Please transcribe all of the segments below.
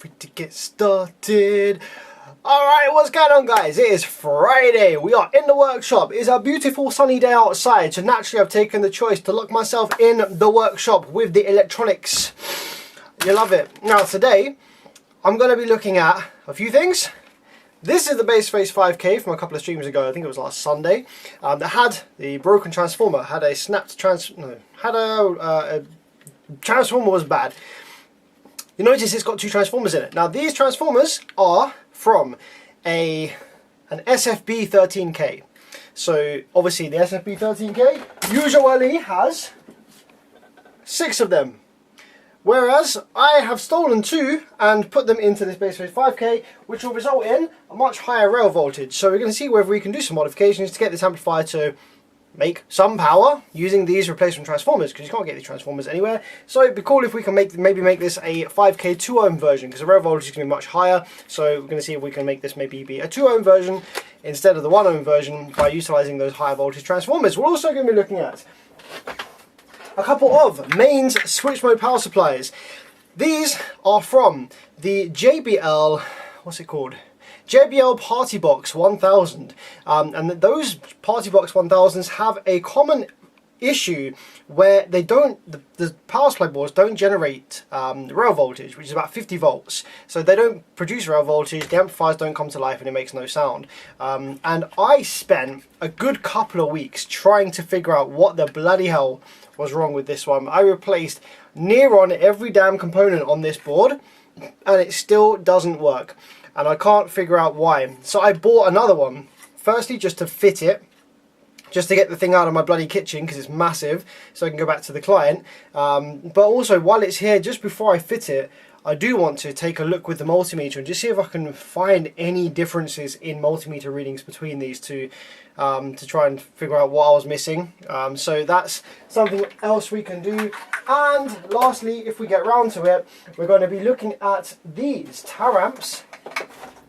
free to get started. Alright, what's going on, guys? It is Friday. We are in the workshop. It is a beautiful sunny day outside, so naturally I've taken the choice to lock myself in the workshop with the electronics. You love it. Now today I'm going to be looking at a few things. This is the Base Face 5K from a couple of streams ago. I think it was last Sunday. That had the broken transformer, had a snapped transformer was bad. You notice it's got two transformers in it. Now these transformers are from an SFB 13K. So obviously the SFB 13K usually has 6 of them. Whereas I have stolen 2 and put them into this Base Face 5K, which will result in a much higher rail voltage. So we're going to see whether we can do some modifications to get this amplifier to make some power using these replacement transformers, because you can't get these transformers anywhere. So it'd be cool if we can maybe make this a 5K 2 ohm version, because the rail voltage is going to be much higher. So we're going to see if we can make this maybe be a 2 ohm version instead of the 1 ohm version by utilizing those higher voltage transformers. We're also going to be looking at a couple of mains switch mode power supplies. These are from the JBL, what's it called? JBL Party Box 1000, and those Party Box 1000s have a common issue where they don't, the power supply boards don't generate rail voltage, which is about 50 volts. So they don't produce rail voltage, the amplifiers don't come to life, and it makes no sound. And I spent a good couple of weeks trying to figure out what the bloody hell was wrong with this one. I replaced near on every damn component on this board, and it still doesn't work. And I can't figure out why. So I bought another one, firstly just to fit it, just to get the thing out of my bloody kitchen because it's massive, so I can go back to the client. But also while it's here, just before I fit it, I do want to take a look with the multimeter and just see if I can find any differences in multimeter readings between these two, to try and figure out what I was missing. So that's something else we can do. And lastly, if we get round to it, we're going to be looking at these Taramps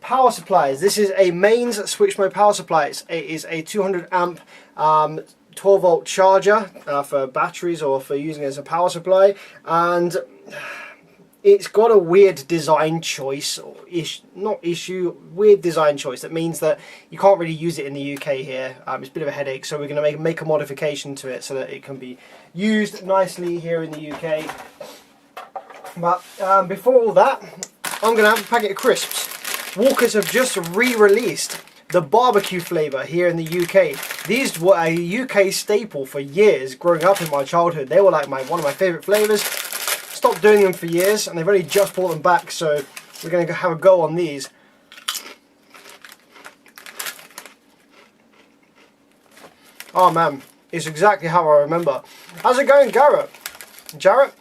power supplies. This is a mains switch mode power supply. It is a 200 amp 12 volt charger for batteries or for using it as a power supply, and it's got a weird design choice, or weird design choice that means that you can't really use it in the UK here. It's a bit of a headache, so we're going to make a modification to it so that it can be used nicely here in the UK. But before all that, I'm going to have a packet of crisps. Walkers have just re-released the barbecue flavour here in the UK. These were a UK staple for years growing up in my childhood. They were like one of my favourite flavours. Stopped doing them for years, and they've only just brought them back, so we're going to have a go on these. Oh man, it's exactly how I remember. How's it going, Garrett? Jarrett?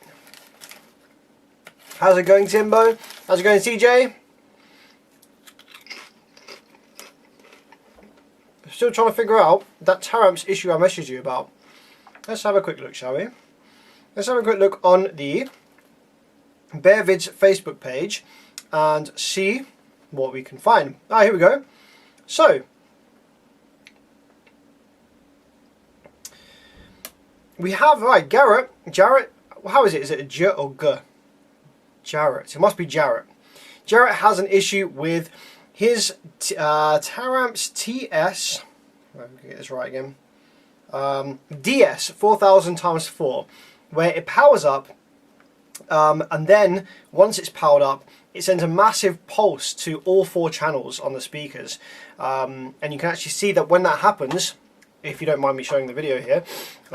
How's it going, Timbo? How's it going, CJ? Still trying to figure out that Taramps issue I messaged you about. Let's have a quick look, shall we? Let's have a quick look on the BearVids Facebook page and see what we can find. Ah, here we go. So we have, right, Jarrett, how is it? Is it a J or G? Jarrett. It must be Jarrett. Jarrett has an issue with his Taramps TS, let me get this right again, DS 4000 x 4, where it powers up, and then once it's powered up, it sends a massive pulse to all 4 channels on the speakers, and you can actually see that when that happens, if you don't mind me showing the video here,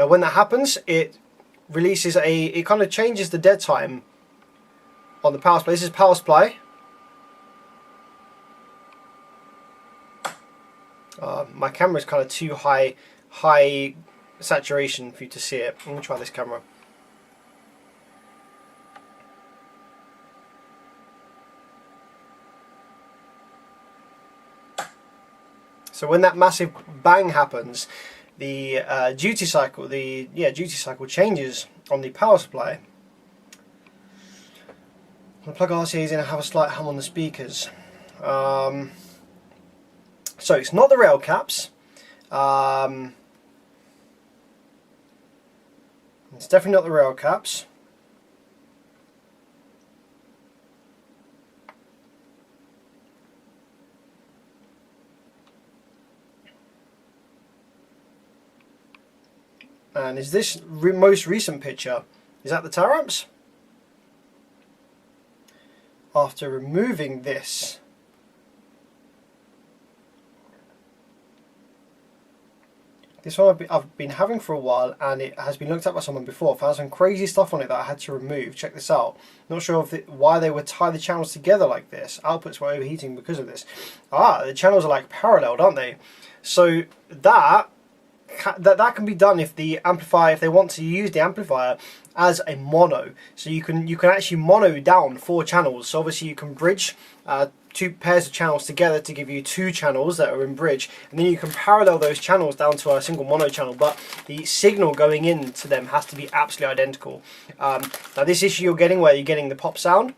when that happens, it releases it kind of changes the dead time on the power supply. This is power supply. My camera is kind of too high saturation for you to see it. Let me try this camera. So when that massive bang happens, the duty cycle changes on the power supply. I'm going to plug RCA's in and have a slight hum on the speakers. So it's not the rail caps. It's definitely not the rail caps. And is this most recent picture, is that the tare amps? After removing this, this one I've been having for a while, and it has been looked at by someone before. I found some crazy stuff on it that I had to remove. Check this out. Not sure why they would tie the channels together like this. Outputs were overheating because of this. The channels are like paralleled, aren't they? So that can be done if the amplifier, if they want to use the amplifier as a mono. So you can actually mono down 4 channels. So obviously you can bridge 2 pairs of channels together to give you 2 channels that are in bridge, and then you can parallel those channels down to a single mono channel, but the signal going into them has to be absolutely identical. Now this issue you're getting, where you're getting the pop sound,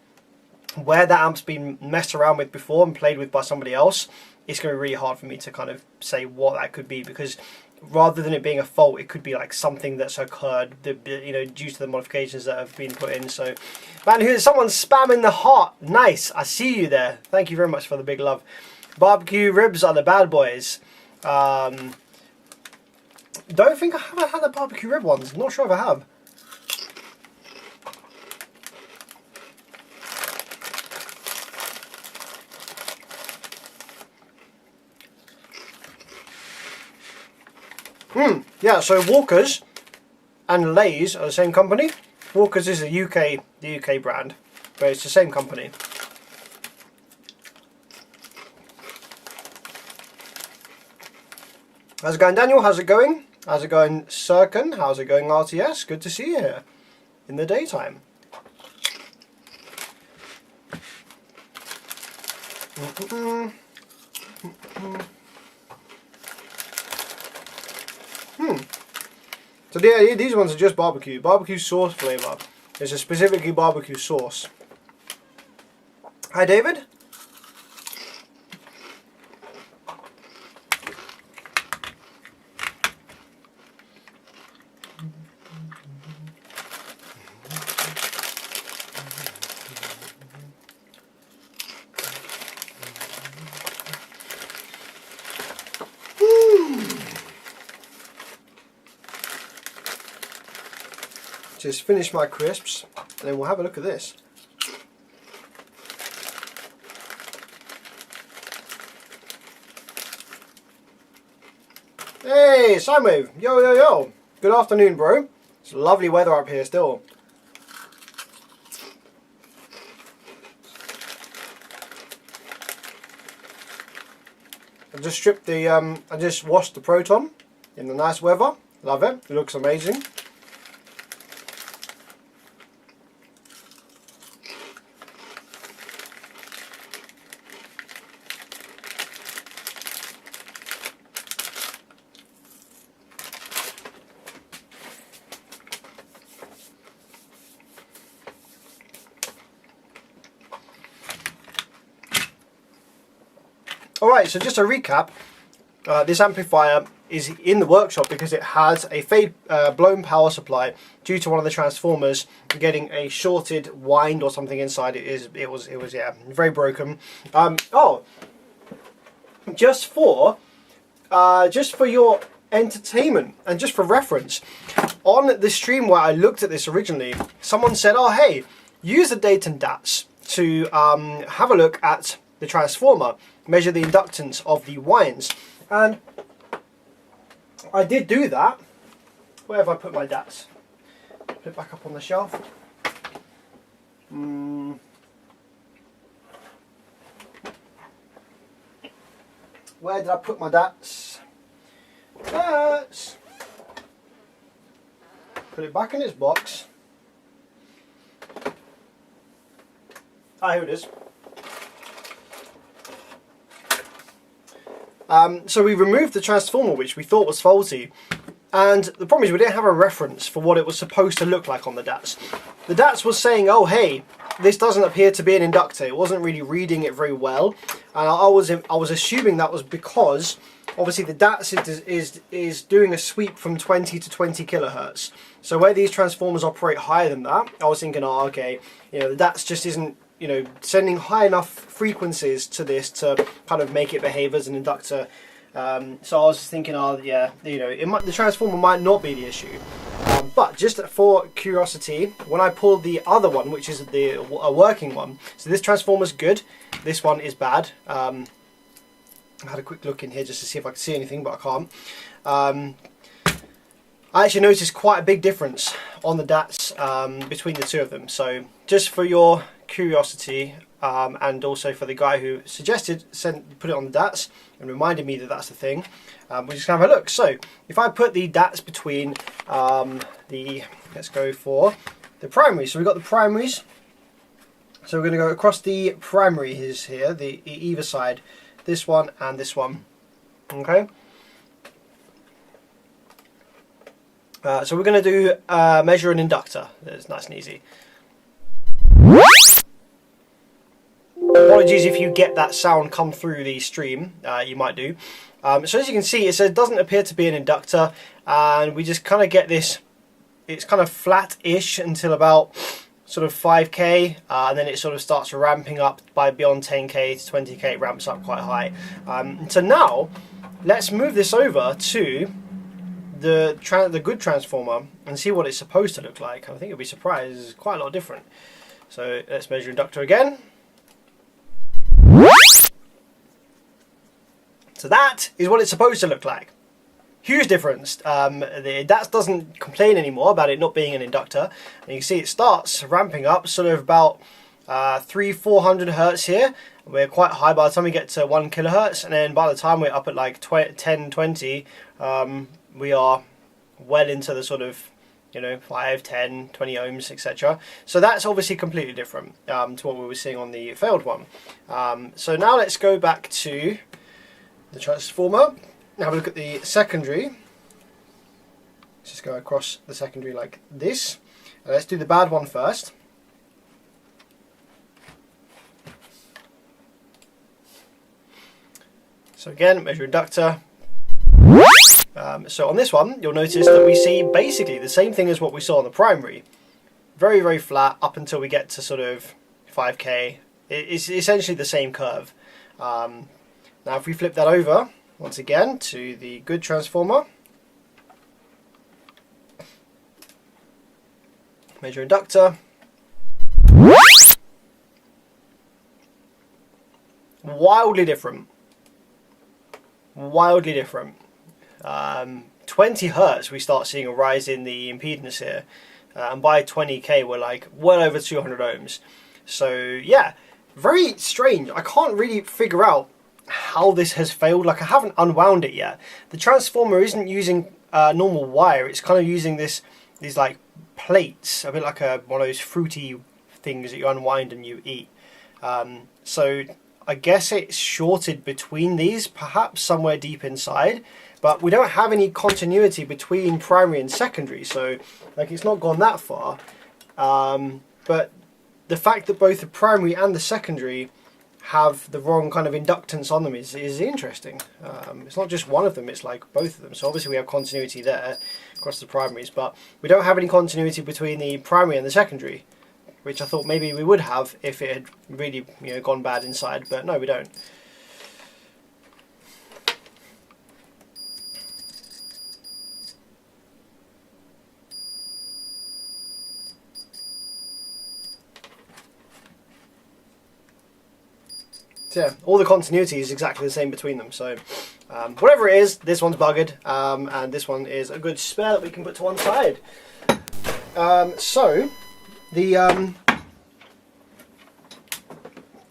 where that amp's been messed around with before and played with by somebody else, it's going to be really hard for me to kind of say what that could be, because rather than it being a fault, it could be like something that's occurred, you know, due to the modifications that have been put in. So, man, here's someone spamming the heart. Nice, I see you there. Thank you very much for the big love. Barbecue ribs are the bad boys. Don't think I haven't had the barbecue rib ones. Not sure if I have. Yeah, so Walker's and Lay's are the same company. Walker's is the UK brand, but it's the same company. How's it going, Daniel? How's it going? How's it going, Sirkin? How's it going, RTS? Good to see you here in the daytime. So yeah, these ones are just barbecue sauce flavour. It's a specifically barbecue sauce. Hi David. Just finish my crisps, and then we'll have a look at this. Hey, Simwave! Yo, yo, yo! Good afternoon, bro. It's lovely weather up here still. I just stripped the, I just washed the Proton in the nice weather. Love it. It looks amazing. Alright, so just a recap, this amplifier is in the workshop because it has a blown power supply due to one of the transformers getting a shorted wind or something inside. It was yeah, very broken. Just for your entertainment and just for reference, on the stream where I looked at this originally, someone said, oh hey, use the Dayton DATs to have a look at the transformer, measure the inductance of the winds, and I did do that. Where have I put my DATs? Put it back up on the shelf. Where did I put my DATs? DATs! Put it back in its box. Ah, here it is. So we removed the transformer, which we thought was faulty, and the problem is we didn't have a reference for what it was supposed to look like on the DATs. The DATs was saying, oh hey, this doesn't appear to be an inductor. It wasn't really reading it very well, and I was assuming that was because obviously the DATs is doing a sweep from 20 to 20 kilohertz. So where these transformers operate higher than that, I was thinking, oh okay, you know, the DATs just isn't, you know, sending high enough frequencies to this to kind of make it behave as an inductor. So I was thinking, oh yeah, you know, the transformer might not be the issue. But just for curiosity, when I pulled the other one, which is a working one, so this transformer's good, this one is bad. I had a quick look in here just to see if I could see anything, but I can't. I actually noticed quite a big difference on the DATs between the two of them. So just for your curiosity, and also for the guy who suggested put it on the DATs and reminded me that that's the thing, we're just going to have a look. So if I put the DATs between let's go for the primaries. So we've got the primaries. So we're going to go across the primaries here, either side, this one and this one. Okay. So we're going to do measure an inductor. It's nice and easy. Apologies if you get that sound come through the stream, you might do. So as you can see, it doesn't appear to be an inductor, and we just kind of get this, it's kind of flat-ish until about sort of 5k, and then it sort of starts ramping up by beyond 10k to 20k, it ramps up quite high. So now, let's move this over to the good transformer and see what it's supposed to look like. I think you'll be surprised, it's quite a lot different. So let's measure inductor again. So that is what it's supposed to look like. Huge difference. The DATS doesn't complain anymore about it not being an inductor. And you can see it starts ramping up sort of about 300-400 hertz here. We're quite high by the time we get to 1 kilohertz, and then by the time we're up at like 10-20, we are well into the sort of, you know, 5, 10, 20 ohms, etc. So that's obviously completely different to what we were seeing on the failed one. So now let's go back to the transformer. Now have a look at the secondary. Let's just go across the secondary like this. Let's do the bad one first. So again, measure inductor. So on this one, you'll notice that we see basically the same thing as what we saw on the primary. Very, very flat up until we get to sort of 5k. It's essentially the same curve. Now if we flip that over, once again, to the good transformer, measure inductor, wildly different. Wildly different. 20 hertz we start seeing a rise in the impedance here, and by 20k we're like well over 200 ohms. So yeah, very strange. I can't really figure out how this has failed. Like, I haven't unwound it yet. The transformer isn't using normal wire, it's kind of using these like plates, a bit like one of those fruity things that you unwind and you eat. So I guess it's shorted between these, perhaps somewhere deep inside, but we don't have any continuity between primary and secondary, so like it's not gone that far. But the fact that both the primary and the secondary have the wrong kind of inductance on them is interesting. It's not just one of them, it's like both of them. So obviously we have continuity there across the primaries, but we don't have any continuity between the primary and the secondary, which I thought maybe we would have if it had really, you know, gone bad inside, but no, we don't. So yeah, all the continuity is exactly the same between them. So whatever it is, this one's buggered, and this one is a good spare that we can put to one side. So the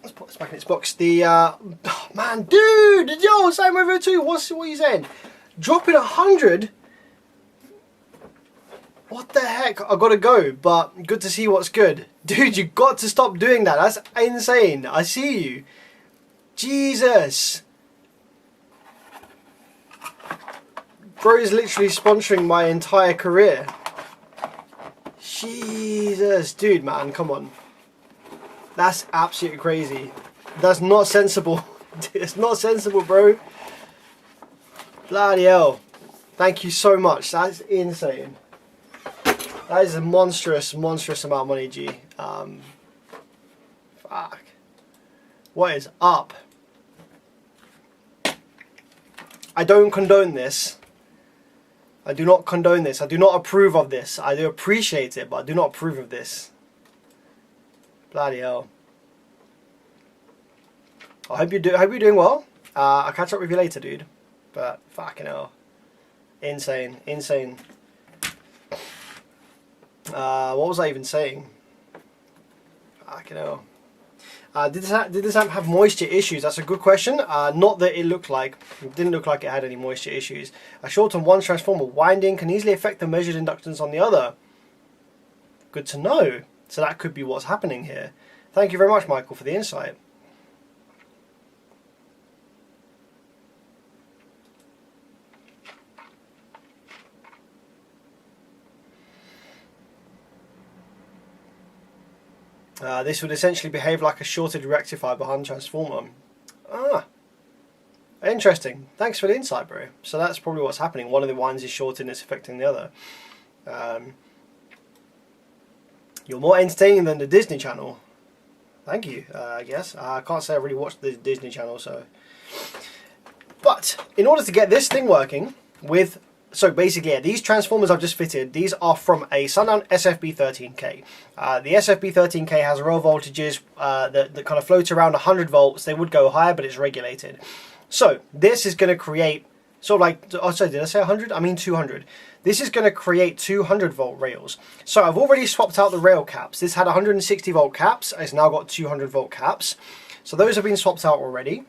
let's put this back in its box. The oh, man, dude, yo, same over too. What are you saying? Dropping 100. What the heck? I gotta go, but good to see what's good. Dude, you got to stop doing that. That's insane. I see you. Jesus. Bro is literally sponsoring my entire career. Jesus. Dude, man, come on. That's absolutely crazy. That's not sensible. It's not sensible, bro. Bloody hell. Thank you so much. That's insane. That is a monstrous, monstrous amount of money, G. Fuck. What is up? I don't condone this. I do not condone this. I do not approve of this. I do appreciate it, but I do not approve of this. Bloody hell. I hope you're doing well. I'll catch up with you later, dude. But fucking hell. Insane. Insane. What was I even saying? Fucking hell. Did this amp have moisture issues? That's a good question. Not that it didn't look like it had any moisture issues. A short on one transformer winding can easily affect the measured inductance on the other. Good to know. So that could be what's happening here. Thank you very much, Michael, for the insight. This would essentially behave like a shorted rectifier behind transformer. Ah, interesting. Thanks for the insight, bro. So that's probably what's happening. One of the winds is shorted and it's affecting the other. You're more entertaining than the Disney Channel. Thank you, I guess. I can't say I really watched the Disney Channel, so... But, in order to get this thing working with... So basically, yeah, these transformers I've just fitted, these are from a Sundown SFB13K. The SFB13K has rail voltages that kind of float around 100 volts. They would go higher, but it's regulated. So this is going to create, sort of like, oh sorry, did I say 100? I mean 200. This is going to create 200 volt rails. So I've already swapped out the rail caps. This had 160 volt caps. It's now got 200 volt caps. So those have been swapped out already.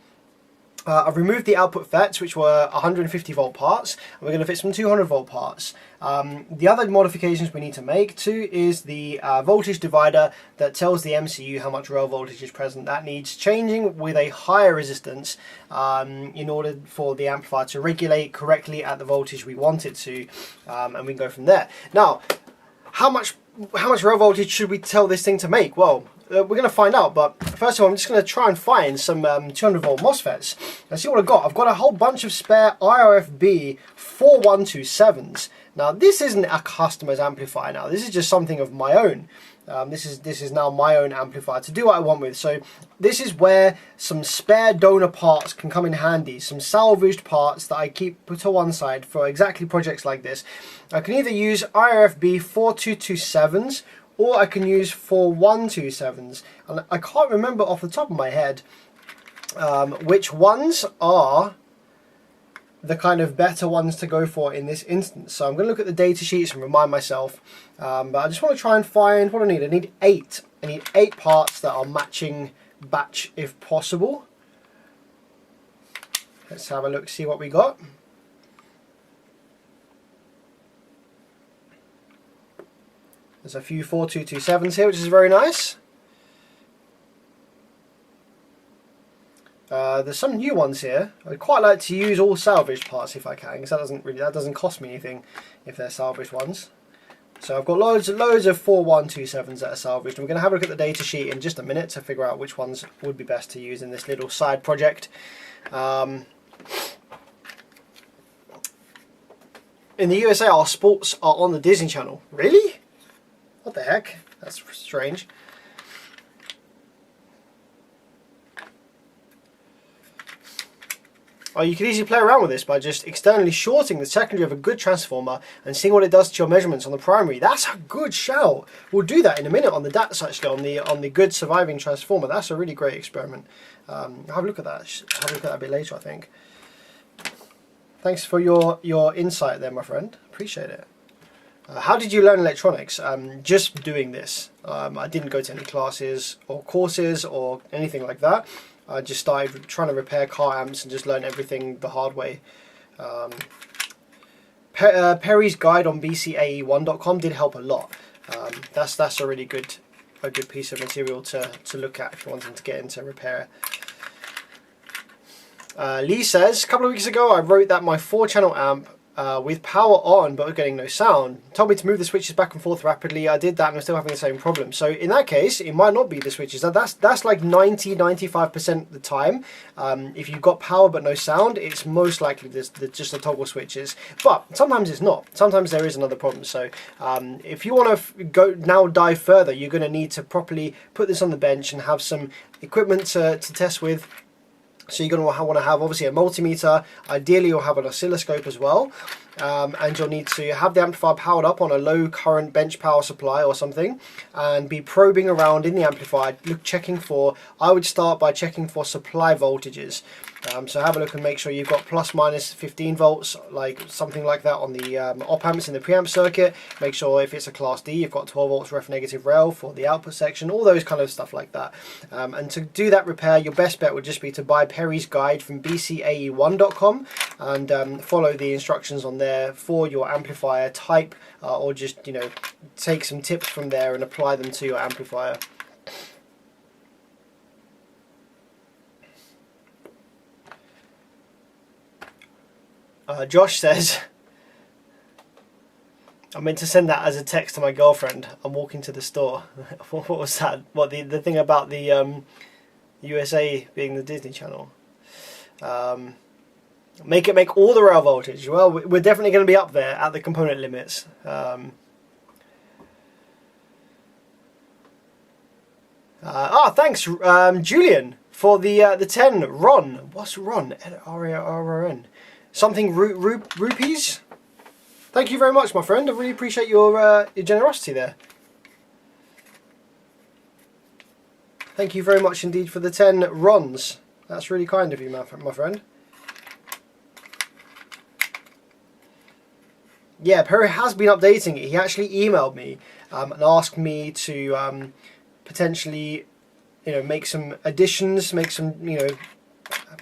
I've removed the output FETs, which were 150 volt parts, and we're going to fit some 200 volt parts. The other modifications we need to make too is the voltage divider that tells the MCU how much rail voltage is present. That needs changing with a higher resistance in order for the amplifier to regulate correctly at the voltage we want it to, and we can go from there. Now, how much rail voltage should we tell this thing to make? Well, we're going to find out, but first of all I'm just going to try and find some 200 volt MOSFETs and see what I've got. I've got a whole bunch of spare IRFB 4127s. Now this isn't a customer's amplifier now, this is just something of my own. This is now my own amplifier to do what I want with. So this is where some spare donor parts can come in handy, some salvaged parts that I keep put to one side for exactly projects like this. I can either use IRFB 4227s or I can use 4127s, and I can't remember off the top of my head which ones are the kind of better ones to go for in this instance. So I'm going to look at the data sheets and remind myself, but I just want to try and find what I need. I need 8. I need 8 parts that are matching batch if possible. Let's have a look, see what we got. There's a few 4227s here, which is very nice. There's some new ones here. I'd quite like to use all salvaged parts if I can, because that doesn't cost me anything if they're salvaged ones. So I've got loads of 4127s that are salvaged. And we're going to have a look at the data sheet in just a minute to figure out which ones would be best to use in this little side project. In the USA, our sports are on the Disney Channel. Really? What the heck? That's strange. Oh, you can easily play around with this by just externally shorting the secondary of a good transformer and seeing what it does to your measurements on the primary. That's a good shout. We'll do that in a minute on the DATs actually, on the good surviving transformer. That's a really great experiment. Have a look at that. Have a look at that a bit later, I think. Thanks for your insight there, my friend. Appreciate it. How did you learn electronics? Just doing this. I didn't go to any classes or courses or anything like that. I just started trying to repair car amps and just learn everything the hard way. Perry's guide on bcae1.com did help a lot. That's a really good piece of material to look at if you're wanting to get into repair. Lee says, a couple of weeks ago I wrote that my 4-channel amp with power on but getting no sound told me to move the switches back and forth rapidly. I did that and I'm still having the same problem. So in that case it might not be the switches. That's like 90-95% of the time. If you've got power but no sound, it's most likely just the toggle switches, but sometimes it's not. Sometimes there is another problem. So if you want to dive further, you're going to need to properly put this on the bench and have some equipment to test with. So you're going to want to have obviously a multimeter. Ideally you'll have an oscilloscope as well, and you'll need to have the amplifier powered up on a low current bench power supply or something, and be probing around in the amplifier, checking for, I would start by checking for supply voltages. So have a look and make sure you've got plus minus 15 volts, like something like that on the op amps in the preamp circuit. Make sure if it's a class D, you've got 12 volts ref negative rail for the output section, all those kind of stuff like that. And to do that repair, your best bet would just be to buy Perry's guide from bcae1.com and follow the instructions on there for your amplifier type, or just, you know, take some tips from there and apply them to your amplifier. Josh says, I meant to send that as a text to my girlfriend. I'm walking to the store. What was that? What, the thing about the USA being the Disney Channel? Make all the rail voltage. Well, we're definitely going to be up there at the component limits. Thanks, Julian, for the 10. Ron, what's Ron? R-A-R-O-N. Something rupees. Thank you very much, my friend. I really appreciate your generosity there. Thank you very much indeed for the 10 Rons. That's really kind of you, my friend. Yeah, Perry has been updating it. He actually emailed me and asked me to potentially, you know, make some additions, make some, you know,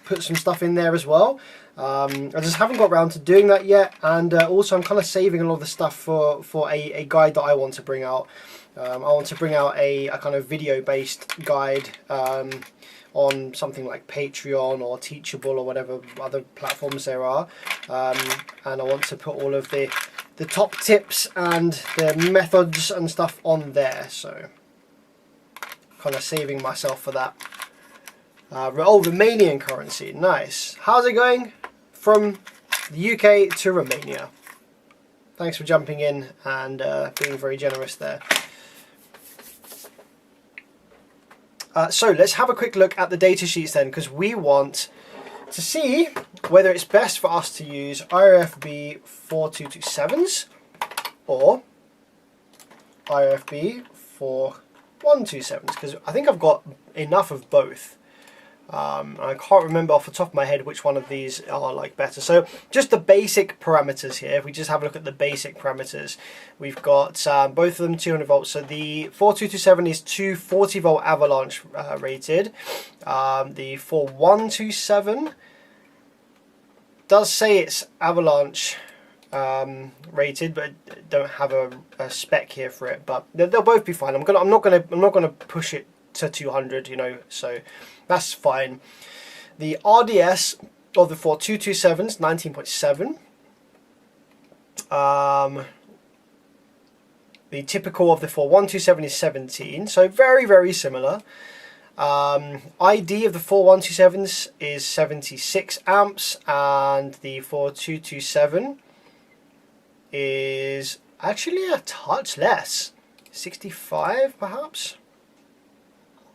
put some stuff in there as well. I just haven't got around to doing that yet, and also I'm kind of saving a lot of the stuff for a guide that I want to bring out. I want to bring out a kind of video based guide on something like Patreon or Teachable or whatever other platforms there are, and I want to put all of the top tips and the methods and stuff on there, so kind of saving myself for that. Oh, Romanian currency, nice. How's it going from the UK to Romania? Thanks for jumping in and being very generous there. So let's have a quick look at the data sheets then, because we want to see whether it's best for us to use IRFB 4227s or IRFB 4127s, because I think I've got enough of both. I can't remember off the top of my head which one of these are like better. So just the basic parameters here, if we just have a look at the basic parameters, we've got both of them 200 volts. So the 4227 is 240 volt avalanche rated. The 4127 does say it's avalanche rated, but don't have a spec here for it. But they'll both be fine. I'm not gonna push it to 200, you know, so that's fine. The RDS of the 4227 is 19.7. The typical of the 4127 is 17, so very similar. ID of the 4127s is 76 amps, and the 4227 is actually a touch less, 65 perhaps.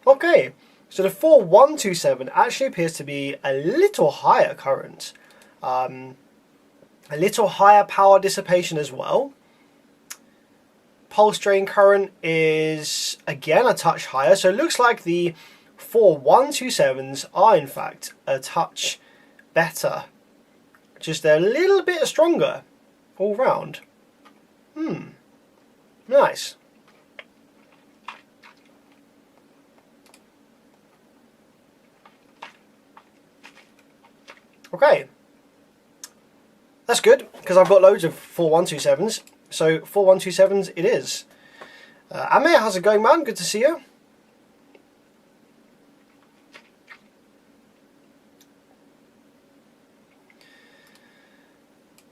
Okay, so the 4127 actually appears to be a little higher current, a little higher power dissipation as well. Pulse drain current is again a touch higher, so it looks like the 4127s are in fact a touch better, just a little bit stronger all round. Nice. Okay, that's good, because I've got loads of 4127s, so 4127s it is. Amir, how's it going, man? Good to see you.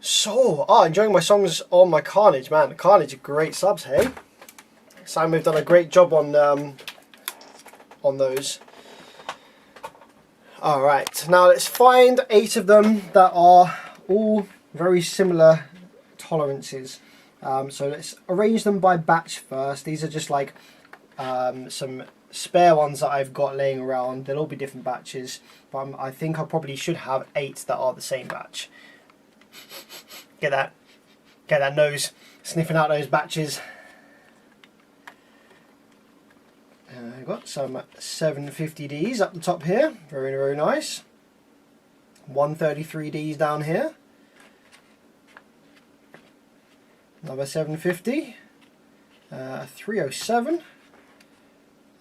So, enjoying my songs on my Carnage, man. Carnage are great subs, hey? Sam, we've done a great job on those. Alright, now let's find 8 of them that are all very similar tolerances. So let's arrange them by batch first. These are just like some spare ones that I've got laying around. They'll all be different batches, but I think I probably should have 8 that are the same batch. Get that nose sniffing out those batches. I've got some 750Ds up the top here, very, very nice. 133Ds down here. Another 750. 307.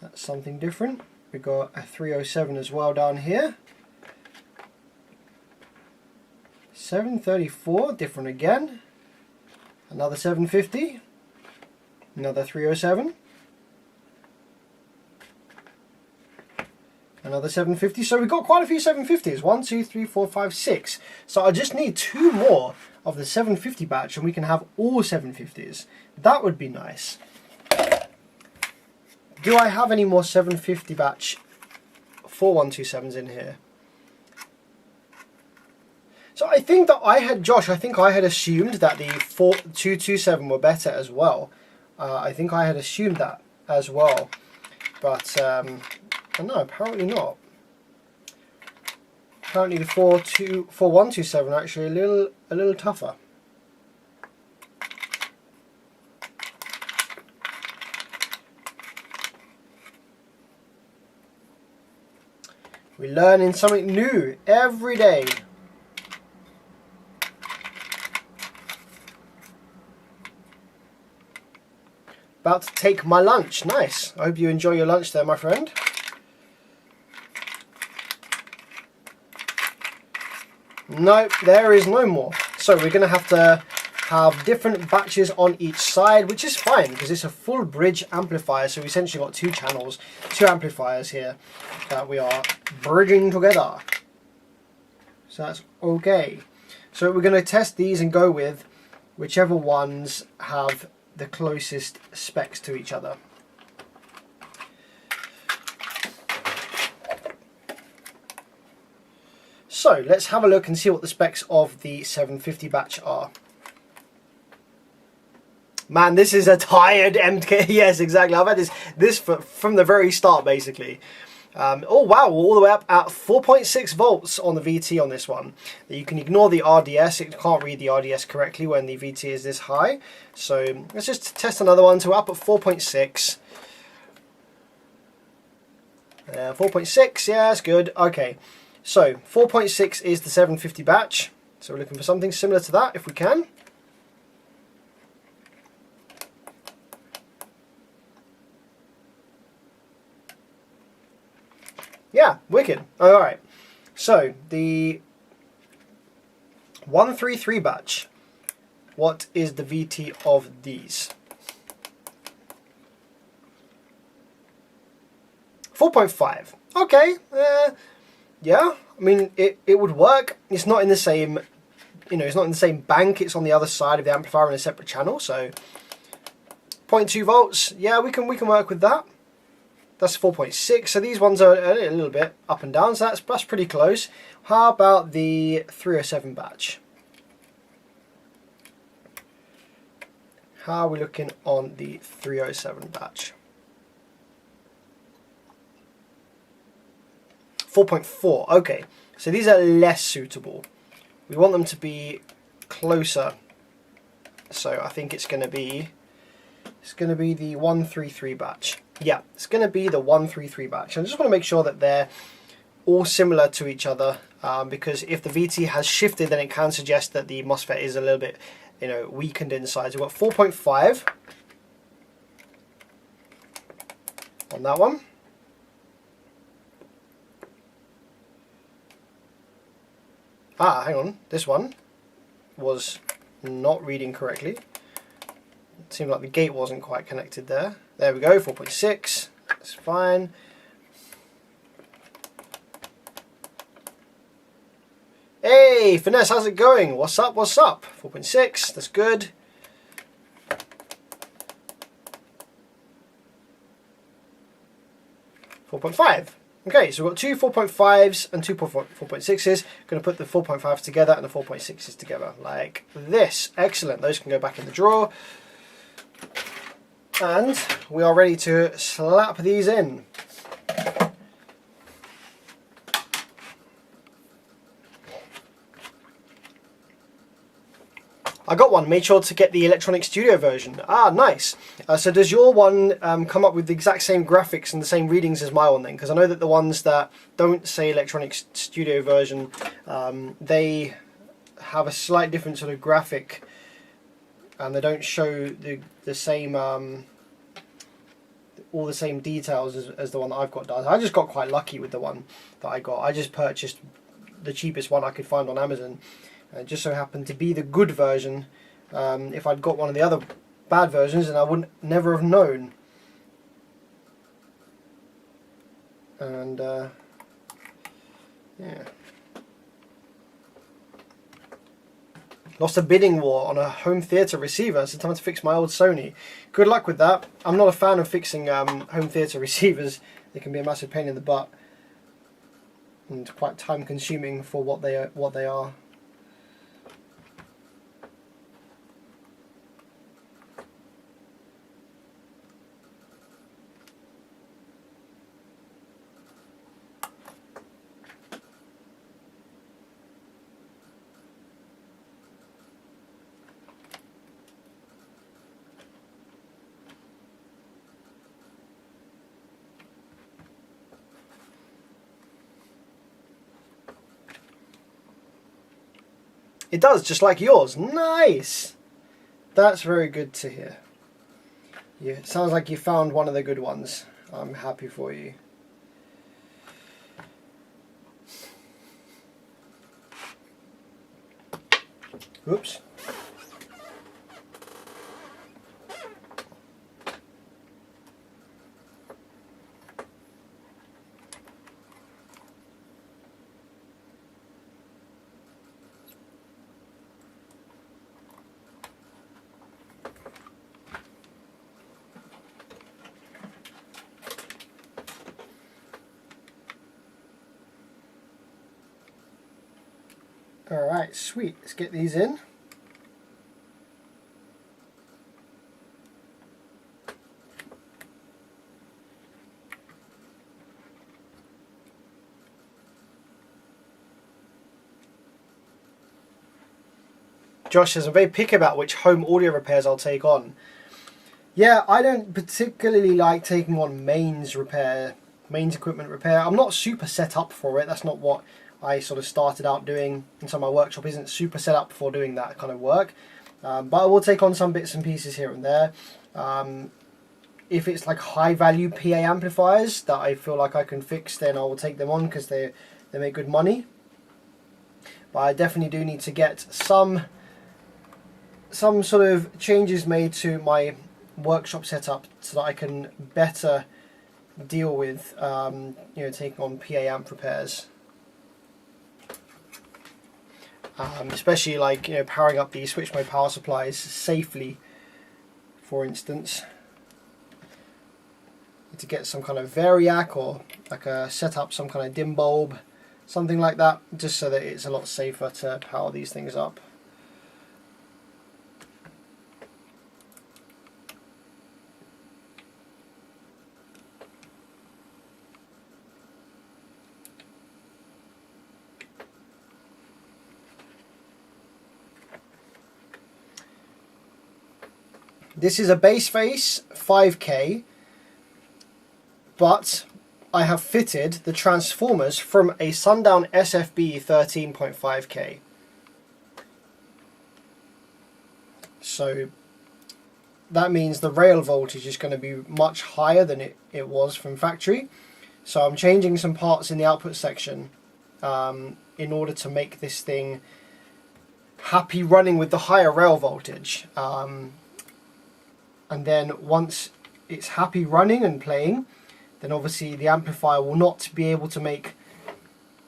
That's something different. We've got a 307 as well down here. 734, different again. Another 750. Another 307. Another 750. So we've got quite a few 750s. 1, 2, 3, 4, 5, 6. So I just need 2 more of the 750 batch and we can have all 750s. That would be nice. Do I have any more 750 batch 4127s in here? So I think that Josh, I think I had assumed that the 4227 were better as well. I think I had assumed that as well. But no, apparently not. Apparently the 4127 are actually a little tougher. We're learning something new every day. About to take my lunch. Nice. I hope you enjoy your lunch there, my friend. No, there is no more. So we're going to have different batches on each side, which is fine because it's a full bridge amplifier. So we essentially got 2 channels, 2 amplifiers here that we are bridging together. So that's okay. So we're going to test these and go with whichever ones have the closest specs to each other. So let's have a look and see what the specs of the 750 batch are. Man, this is a tired MK. Yes, exactly. I've had this from the very start, basically. Oh wow, all the way up at 4.6 volts on the VT on this one. You can ignore the RDS. It can't read the RDS correctly when the VT is this high. So let's just test another one. So we're up at 4.6. 4.6, yeah, that's good. Okay, so 4.6 is the 750 batch. So we're looking for something similar to that if we can. Yeah, wicked. Alright, so the 133 batch, what is the VT of these? 4.5. Okay, yeah, I mean, it would work. It's not in the same, it's not in the same bank, it's on the other side of the amplifier in a separate channel, so 0.2 volts, yeah, we can work with that. That's 4.6, so these ones are a little bit up and down, so that's pretty close. How about the 307 batch? How are we looking on the 307 batch? 4.4, okay, so these are less suitable. We want them to be closer, so I think it's going to be the 133 batch. Yeah, it's going to be the 133 batch. I just want to make sure that they're all similar to each other, because if the VT has shifted, then it can suggest that the MOSFET is a little bit, weakened inside. So we've got 4.5 on that one. Ah, hang on. This one was not reading correctly. It seemed like the gate wasn't quite connected there. There we go, 4.6. That's fine. Hey, Finesse, how's it going? What's up? What's up? 4.6. That's good. .5. Okay, so we've got 2 4.5s and 2 4.6s. Going to put the 4.5s together and the 4.6s together like this. Excellent. Those can go back in the drawer. And we are ready to slap these in. I got one, made sure to get the Electronic Studio version. Ah, nice. So does your one come up with the exact same graphics and the same readings as my one then? Because I know that the ones that don't say Electronic Studio version, they have a slight different sort of graphic, and they don't show the same, all the same details as the one that I've got does. I just got quite lucky with the one that I got. I just purchased the cheapest one I could find on Amazon. It just so happened to be the good version. If I'd got one of the other bad versions, then I wouldn't never have known. And yeah, lost a bidding war on a home theatre receiver. So time to fix my old Sony. Good luck with that. I'm not a fan of fixing home theatre receivers. They can be a massive pain in the butt and quite time consuming for what they are. It does, just like yours. Nice! That's very good to hear. Yeah, it sounds like you found one of the good ones. I'm happy for you. Oops. Alright, sweet. Let's get these in. Josh says, I'm very picky about which home audio repairs I'll take on. Yeah, I don't particularly like taking on mains equipment repair. I'm not super set up for it. That's not what I sort of started out doing, and so my workshop isn't super set up for doing that kind of work. But I will take on some bits and pieces here and there. If it's like high value PA amplifiers that I feel like I can fix, then I will take them on because they make good money. But I definitely do need to get some sort of changes made to my workshop setup so that I can better deal with taking on PA amp repairs. Especially like powering up the switch mode power supplies safely, for instance. To get some kind of variac or like set up some kind of dim bulb, something like that, just so that it's a lot safer to power these things up. This is a base face 5K, but I have fitted the transformers from a Sundown SFB 13.5K. So that means the rail voltage is going to be much higher than it was from factory. So I'm changing some parts in the output section in order to make this thing happy running with the higher rail voltage. And then once it's happy running and playing, then obviously the amplifier will not be able to make,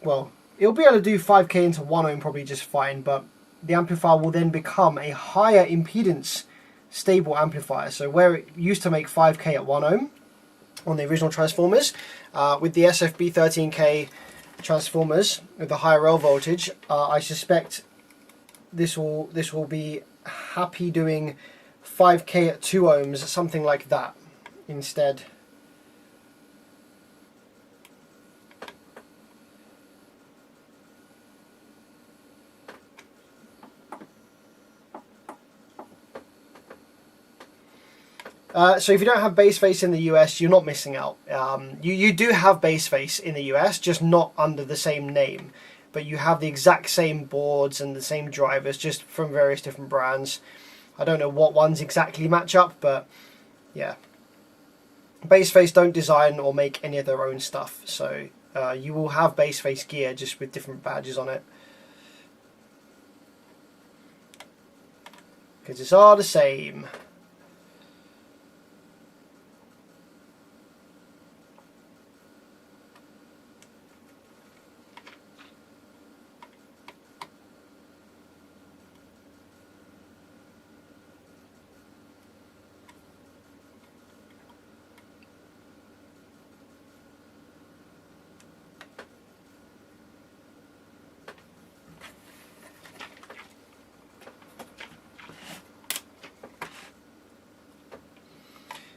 well, it'll be able to do 5K into 1 ohm probably just fine, but the amplifier will then become a higher impedance stable amplifier. So where it used to make 5K at 1 ohm on the original transformers, with the SFB 13K transformers with the higher rail voltage, I suspect this will be happy doing 5K at 2 ohms, something like that instead. So if you don't have base phase in the US, you're not missing out. You do have base phase in the US, just not under the same name. But you have the exact same boards and the same drivers, just from various different brands. I don't know what ones exactly match up, but yeah. Base phase don't design or make any of their own stuff, so you will have base phase gear just with different badges on it. Because it's all the same.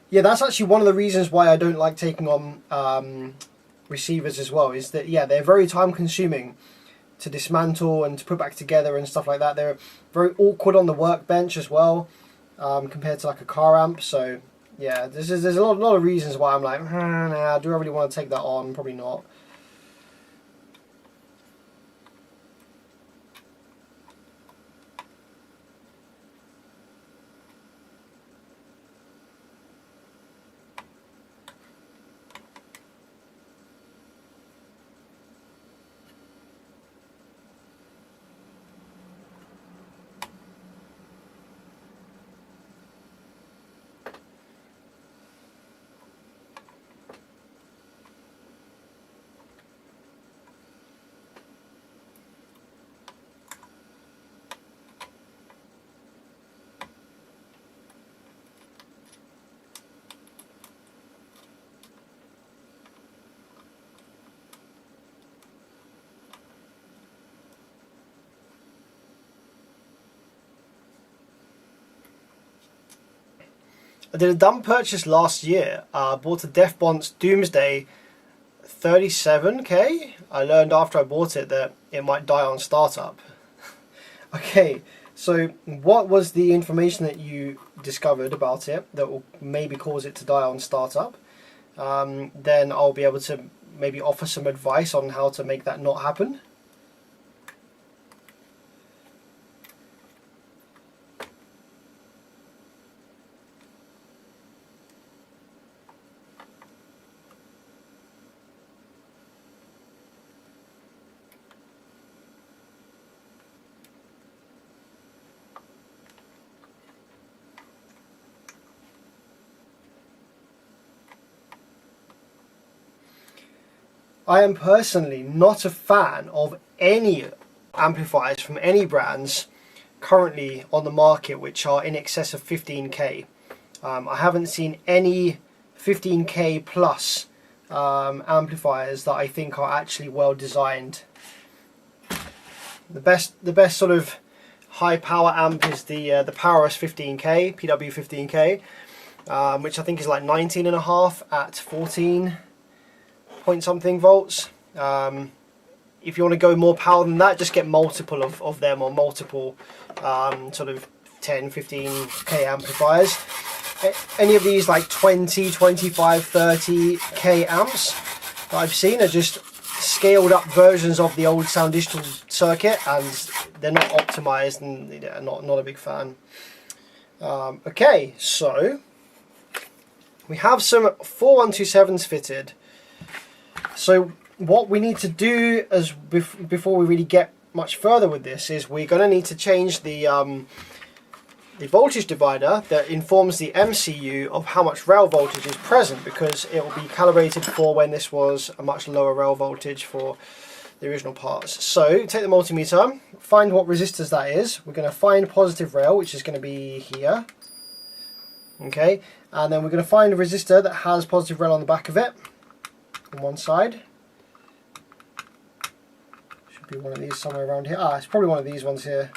Yeah, that's actually one of the reasons why I don't like taking on receivers as well, is that, yeah, they're very time consuming to dismantle and to put back together and stuff like that. They're very awkward on the workbench as well, compared to like a car amp. So yeah, there's a lot of reasons why I'm like, nah, do I really want to take that on? Probably not. I did a dumb purchase last year. Bought a Defbonce Doomsday 37K. I learned after I bought it that it might die on startup. Okay, so what was the information that you discovered about it that will maybe cause it to die on startup? Then I'll be able to maybe offer some advice on how to make that not happen. I am personally not a fan of any amplifiers from any brands currently on the market which are in excess of 15K. I haven't seen any 15K plus amplifiers that I think are actually well designed. The best sort of high power amp is the PowerS 15K, PW 15K, which I think is like 19.5 at 14 point something volts. If you want to go more power than that, just get multiple of them, or multiple sort of 10, 15K amplifiers. Any of these like 20, 25, 30K amps that I've seen are just scaled up versions of the old sound digital circuit, and they're not optimized, and not a big fan. Okay, so we have some 4127s fitted. So what we need to do before we really get much further with this is we're going to need to change the voltage divider that informs the MCU of how much rail voltage is present, because it will be calibrated for when this was a much lower rail voltage for the original parts. So take the multimeter, find what resistors that is. We're going to find positive rail, which is going to be here. Okay, and then we're going to find a resistor that has positive rail on the back of it. On one side. Should be one of these somewhere around here. It's probably one of these ones here.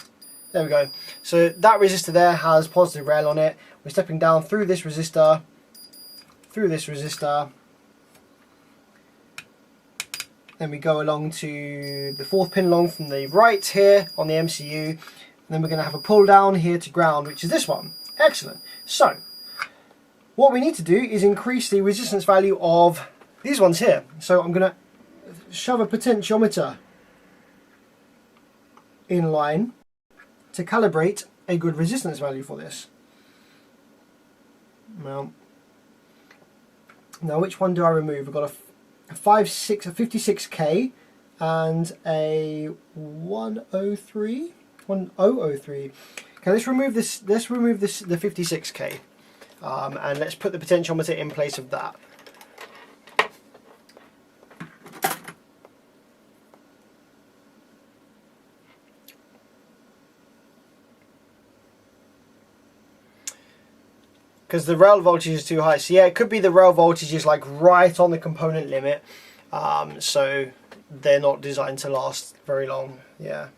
There we go. So that resistor there has positive rail on it. We're stepping down through this resistor, then we go along to the 4th pin along from the right here on the MCU, and then we're going to have a pull down here to ground, which is this one. Excellent. So what we need to do is increase the resistance value of these ones here. So I'm going to shove a potentiometer in line to calibrate a good resistance value for this. Now which one do I remove? We've got a 56K and a 1003. Okay, let's remove this. Let's remove this, the 56K, and let's put the potentiometer in place of that. Because the rail voltage is too high. So yeah, it could be the rail voltage is like right on the component limit, so they're not designed to last very long. Yeah.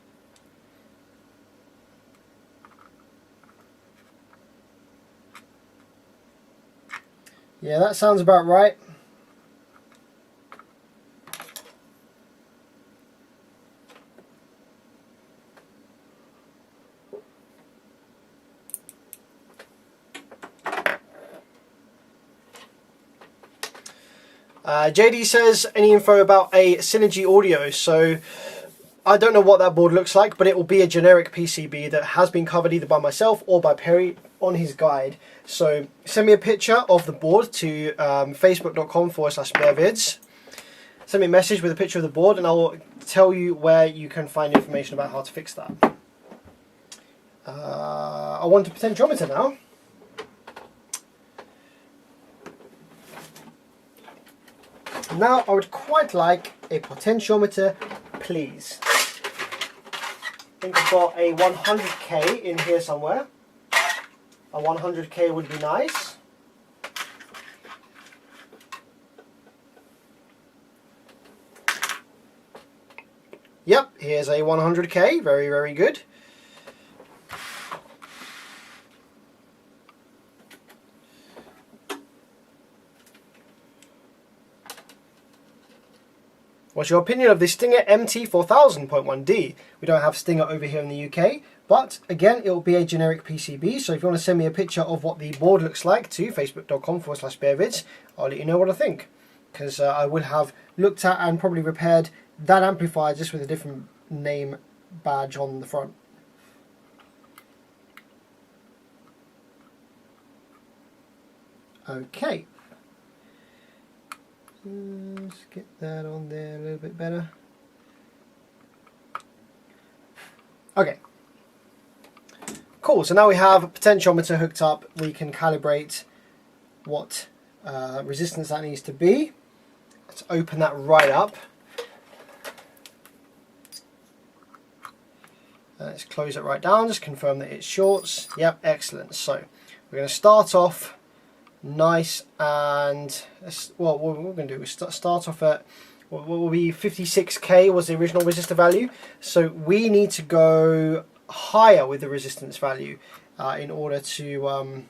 Yeah, that sounds about right. JD says, any info about a Synergy audio? So I don't know what that board looks like, but it will be a generic PCB that has been covered either by myself or by Perry on his guide. So send me a picture of the board to facebook.com/bearvids. Send me a message with a picture of the board and I'll tell you where you can find information about how to fix that. I want a potentiometer now. Now I would quite like a potentiometer, please. I think I've got a 100K in here somewhere. A 100K would be nice. Yep, here's a 100K, very, very good. What's your opinion of the Stinger MT4000.1D? We don't have Stinger over here in the UK, but again, it will be a generic PCB, so if you want to send me a picture of what the board looks like to facebook.com/bearvids, I'll let you know what I think, because I would have looked at and probably repaired that amplifier just with a different name badge on the front. Okay. Let's get that on there a little bit better. Okay. Cool, so now we have a potentiometer hooked up. We can calibrate what resistance that needs to be. Let's open that right up. Let's close it right down, just confirm that it shorts. Yep, excellent. So we're going to start off nice and, well, what we're going to do is start off at what will be 56K was the original resistor value. So we need to go higher with the resistance value in order to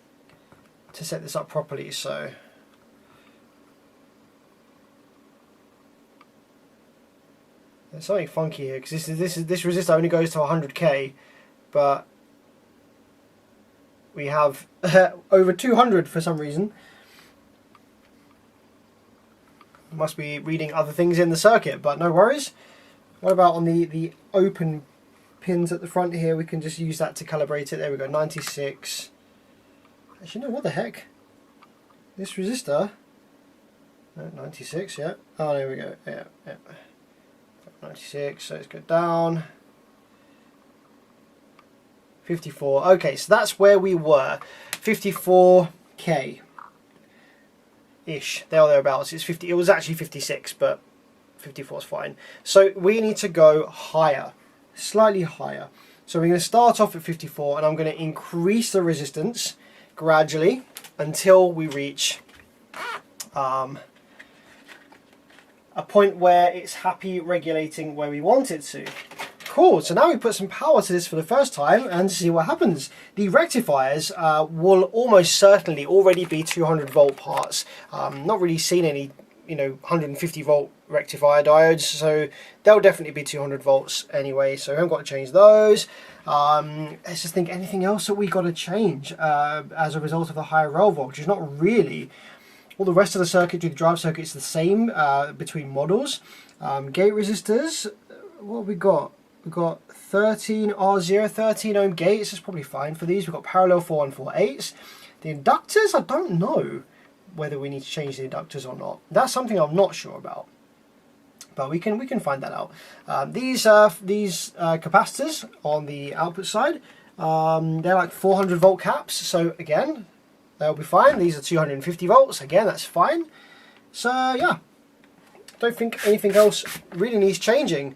set this up properly. So there's something funky here because this resistor only goes to 100K, but we have over 200 for some reason. Must be reading other things in the circuit, but no worries. What about on the open pins at the front here? We can just use that to calibrate it. There we go, 96. Actually, no, what the heck? This resistor, 96, yeah. Oh, there we go, yeah. 96, so let's go down. 54. Okay, so that's where we were. 54K ish, there or thereabouts. It's 50. It was actually 56, but 54 is fine. So we need to go higher, slightly higher. So we're going to start off at 54, and I'm going to increase the resistance gradually until we reach a point where it's happy regulating where we want it to. Cool, so now we put some power to this for the first time and see what happens. The rectifiers will almost certainly already be 200 volt parts. Not really seen any 150 volt rectifier diodes, so they'll definitely be 200 volts anyway, so we haven't got to change those. Let's just think anything else that we got to change as a result of the higher rail voltage. Not really. All the rest of the circuitry, the drive circuit is the same between models. Gate resistors, what have we got? We've got 13 R0, 13 ohm gates, that's probably fine for these. We've got parallel 4148s. The inductors, I don't know whether we need to change the inductors or not. That's something I'm not sure about, but we can find that out. These capacitors on the output side, they're like 400 volt caps, so again, they'll be fine. These are 250 volts, again, that's fine. So yeah, don't think anything else really needs changing.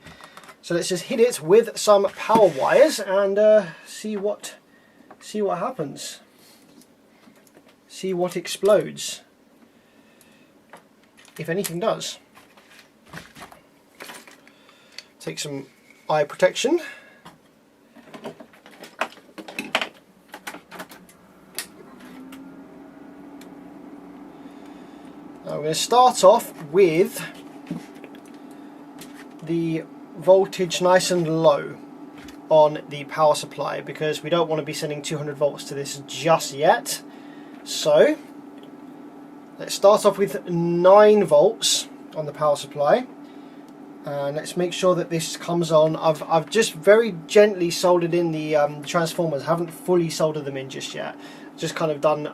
So let's just hit it with some power wires and see what happens. See what explodes, if anything does. Take some eye protection. Now we're going to start off with the voltage nice and low on the power supply, because we don't want to be sending 200 volts to this just yet. So let's start off with 9 volts on the power supply, and let's make sure that this comes on. I've just very gently soldered in the transformers. I haven't fully soldered them in just yet. Just kind of done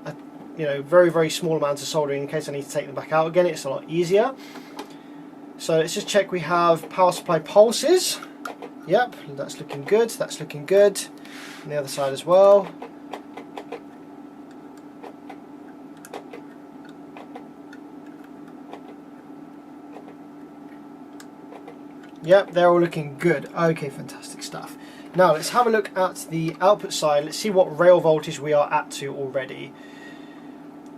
a very small amount of soldering in case I need to take them back out again. It's a lot easier. So let's just check we have power supply pulses. Yep, that's looking good. That's looking good. On the other side as well. Yep, they're all looking good. Okay, fantastic stuff. Now let's have a look at the output side. Let's see what rail voltage we are at to already.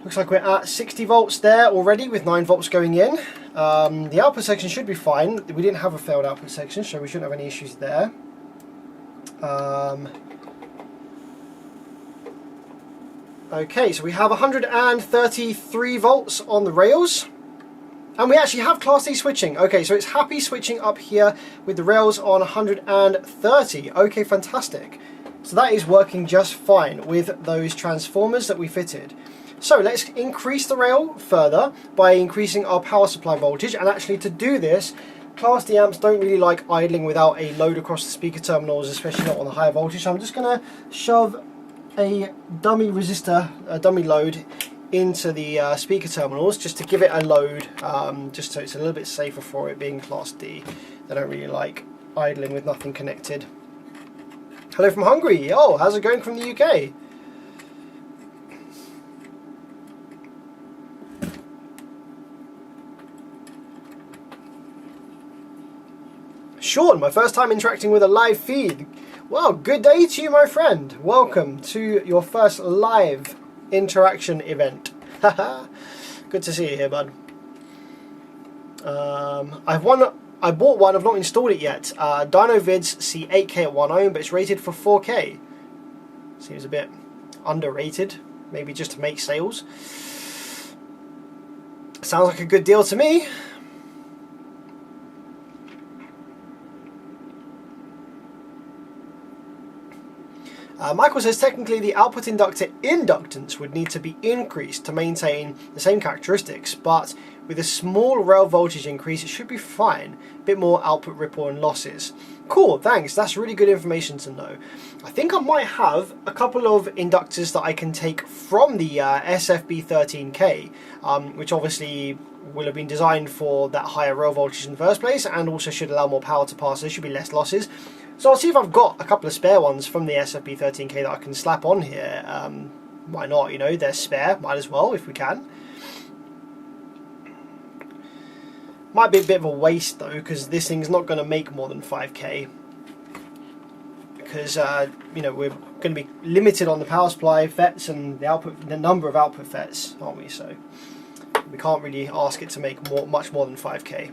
Looks like we're at 60 volts there already with 9 volts going in. The output section should be fine. We didn't have a failed output section, so we shouldn't have any issues there. Okay, so we have 133 volts on the rails. And we actually have Class D switching. Okay, so it's happy switching up here with the rails on 130. Okay, fantastic. So that is working just fine with those transformers that we fitted. So let's increase the rail further by increasing our power supply voltage, and actually to do this, Class D amps don't really like idling without a load across the speaker terminals, especially not on the higher voltage. So I'm just going to shove a dummy resistor, a dummy load into the speaker terminals just to give it a load, just so it's a little bit safer for it being Class D. They don't really like idling with nothing connected. Hello from Hungary. Oh, how's it going from the UK? Sean, my first time interacting with a live feed. Well, good day to you, my friend. Welcome to your first live interaction event. Good to see you here, bud. I bought one, I've not installed it yet. DynoVids C8K at 1 ohm, but it's rated for 4K. Seems a bit underrated, maybe just to make sales. Sounds like a good deal to me. Michael says technically the output inductor inductance would need to be increased to maintain the same characteristics, but with a small rail voltage increase it should be fine. A bit more output ripple and losses. Cool, thanks, that's really good information to know. I think I might have a couple of inductors that I can take from the SFB13K, which obviously will have been designed for that higher rail voltage in the first place, and also should allow more power to pass, so there should be less losses. So I'll see if I've got a couple of spare ones from the SFB13K that I can slap on here. Why not, they're spare, might as well if we can. Might be a bit of a waste though, because this thing's not going to make more than 5K. Because, we're going to be limited on the power supply FETs and the number of output FETs, aren't we? So we can't really ask it to make much more than 5K.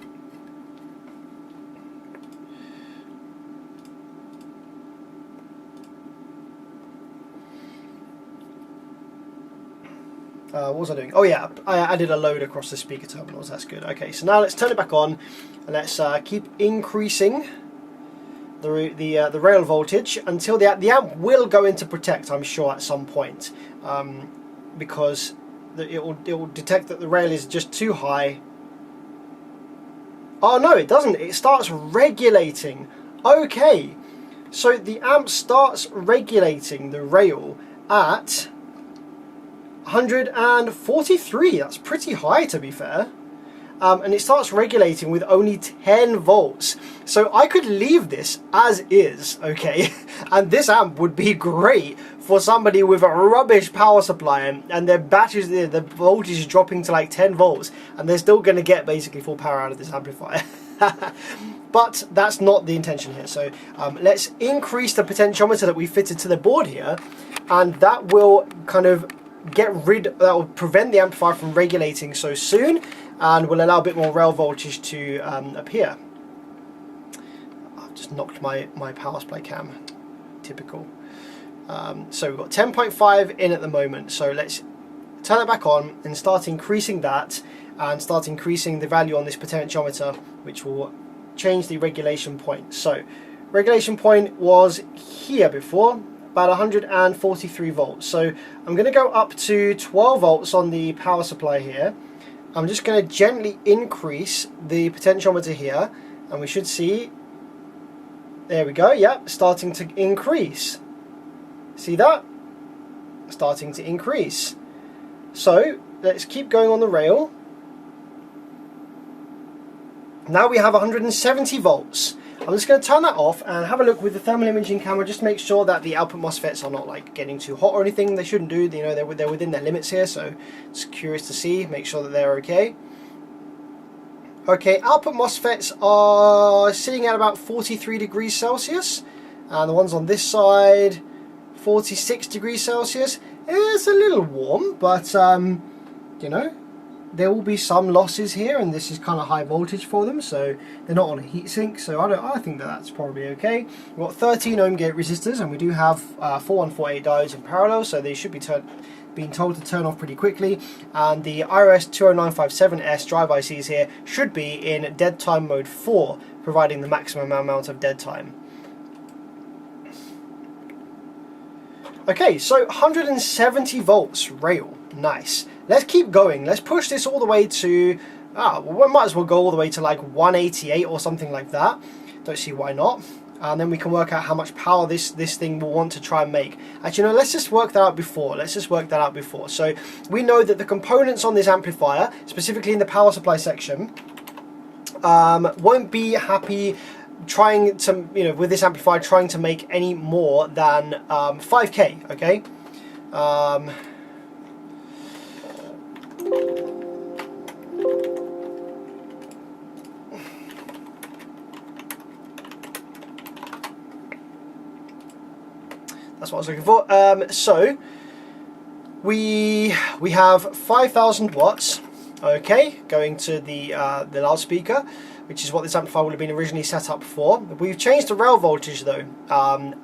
What was I doing? Oh yeah, I added a load across the speaker terminals. That's good. Okay, so now let's turn it back on, and let's keep increasing the rail voltage until the amp will go into protect, I'm sure, at some point, because it will detect that the rail is just too high. Oh no, it doesn't. It starts regulating. Okay, so the amp starts regulating the rail at 143. That's pretty high, to be fair. And it starts regulating with only 10 volts. So I could leave this as is, okay? And this amp would be great for somebody with a rubbish power supply and their batteries, the voltage is dropping to like 10 volts, and they're still going to get basically full power out of this amplifier. But that's not the intention here. So let's increase the potentiometer that we fitted to the board here, and that will kind of that will prevent the amplifier from regulating so soon, and will allow a bit more rail voltage to appear. I've just knocked my power supply cam. Typical. So we've got 10.5 in at the moment, so let's turn it back on and start increasing that, and start increasing the value on this potentiometer, which will change the regulation point. So regulation point was here before, about 143 volts. So I'm going to go up to 12 volts on the power supply here. I'm just going to gently increase the potentiometer here, and we should see, there we go, yep, starting to increase. See that? Starting to increase. So let's keep going on the rail. Now we have 170 volts. I'm just going to turn that off and have a look with the thermal imaging camera, just to make sure that the output MOSFETs are not like getting too hot or anything. They shouldn't do, you know, they're within their limits here, so it's curious to see, make sure that they're okay. Okay, output MOSFETs are sitting at about 43 degrees Celsius, and the ones on this side 46 degrees Celsius. It's a little warm, but you know, there will be some losses here, and this is kind of high voltage for them, so they're not on a heatsink, so I think that's probably okay. We've got 13 ohm gate resistors, and we do have 4148 diodes in parallel, so they should be being told to turn off pretty quickly, and the IRS 20957S drive ICs here should be in dead time mode 4, providing the maximum amount of dead time. Okay, so 170 volts rail, nice. Let's keep going. Let's push this all the way to, well, we might as well go all the way to like 188 or something like that. Don't see why not. And then we can work out how much power this thing will want to try and make. Actually, no, let's just work that out before. So we know that the components on this amplifier, specifically in the power supply section, won't be happy trying to, you know, with this amplifier trying to make any more than 5k, okay? That's what I was looking for. So we have 5,000 watts, okay, going to the loudspeaker, which is what this amplifier would have been originally set up for. We've changed the rail voltage though, and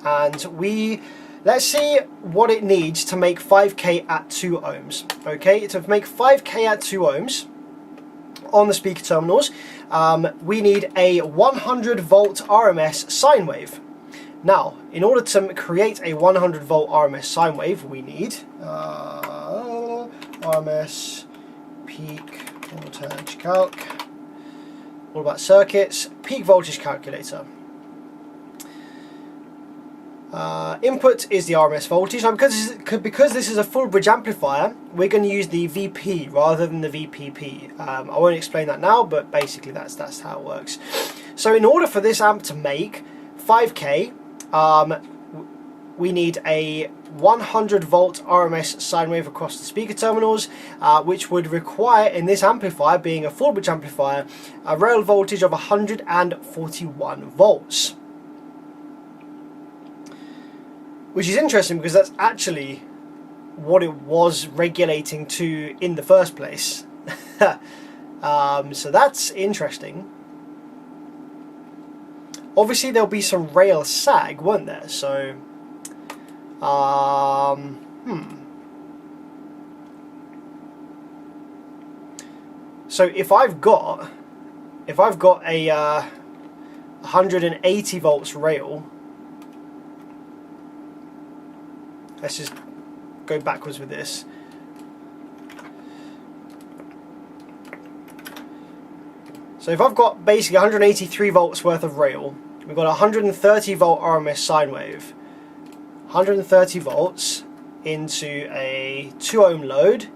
let's see what it needs to make 5k at 2 ohms. Okay, to make 5k at 2 ohms on the speaker terminals, we need a 100 volt RMS sine wave. Now, in order to create a 100 volt RMS sine wave, we need RMS peak voltage calc, all about circuits, peak voltage calculator. Input is the RMS voltage. Now, because this is a full bridge amplifier, we're going to use the VP rather than the VPP. I won't explain that now, but basically that's how it works. So in order for this amp to make 5k, we need a 100 volt RMS sine wave across the speaker terminals, which would require, in this amplifier, being a full bridge amplifier, a rail voltage of 141 volts. Which is interesting because that's actually what it was regulating to in the first place. So that's interesting. Obviously there'll be some rail sag, won't there? So, So if I've got a 180 volts rail, let's just go backwards with this. So if I've got basically 183 volts worth of rail, we've got a 130 volt RMS sine wave, 130 volts into a 2 ohm load.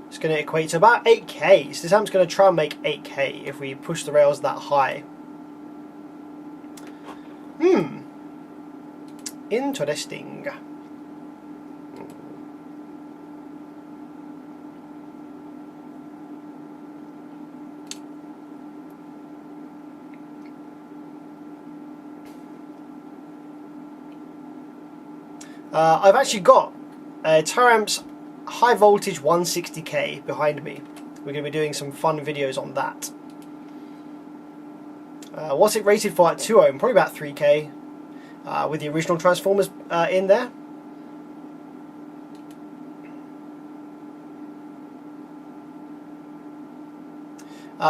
It's going to equate to about 8k. So this amp's going to try and make 8k if we push the rails that high. Interesting. I've actually got Taramps high voltage 160k behind me. We're going to be doing some fun videos on that. What's it rated for at 2 ohm? Probably about 3k with the original transformers in there.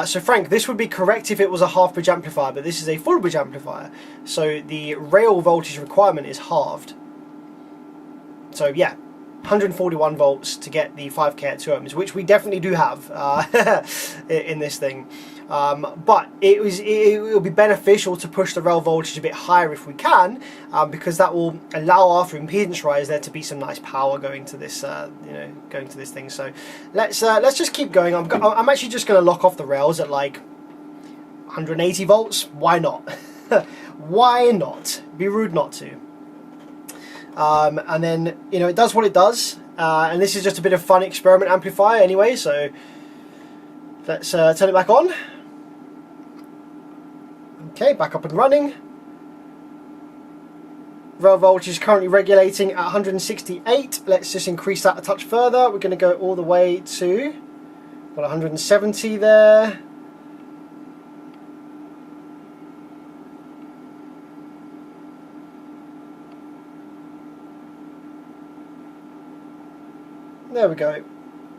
So Frank, this would be correct if it was a half bridge amplifier, but this is a full bridge amplifier, so the rail voltage requirement is halved. So yeah, 141 volts to get the 5k at 2 ohms, which we definitely do have in this thing. But it will be beneficial to push the rail voltage a bit higher if we can, because that will allow, after impedance rise, there to be some nice power going to this, going to this thing. So let's just keep going. I'm actually just going to lock off the rails at like 180 volts. Why not? Why not? Be rude not to. And then, it does what it does, and this is just a bit of fun experiment amplifier anyway, so let's turn it back on. Okay, back up and running. Rail voltage is currently regulating at 168. Let's just increase that a touch further. We're going to go all the way to 170 there. There we go,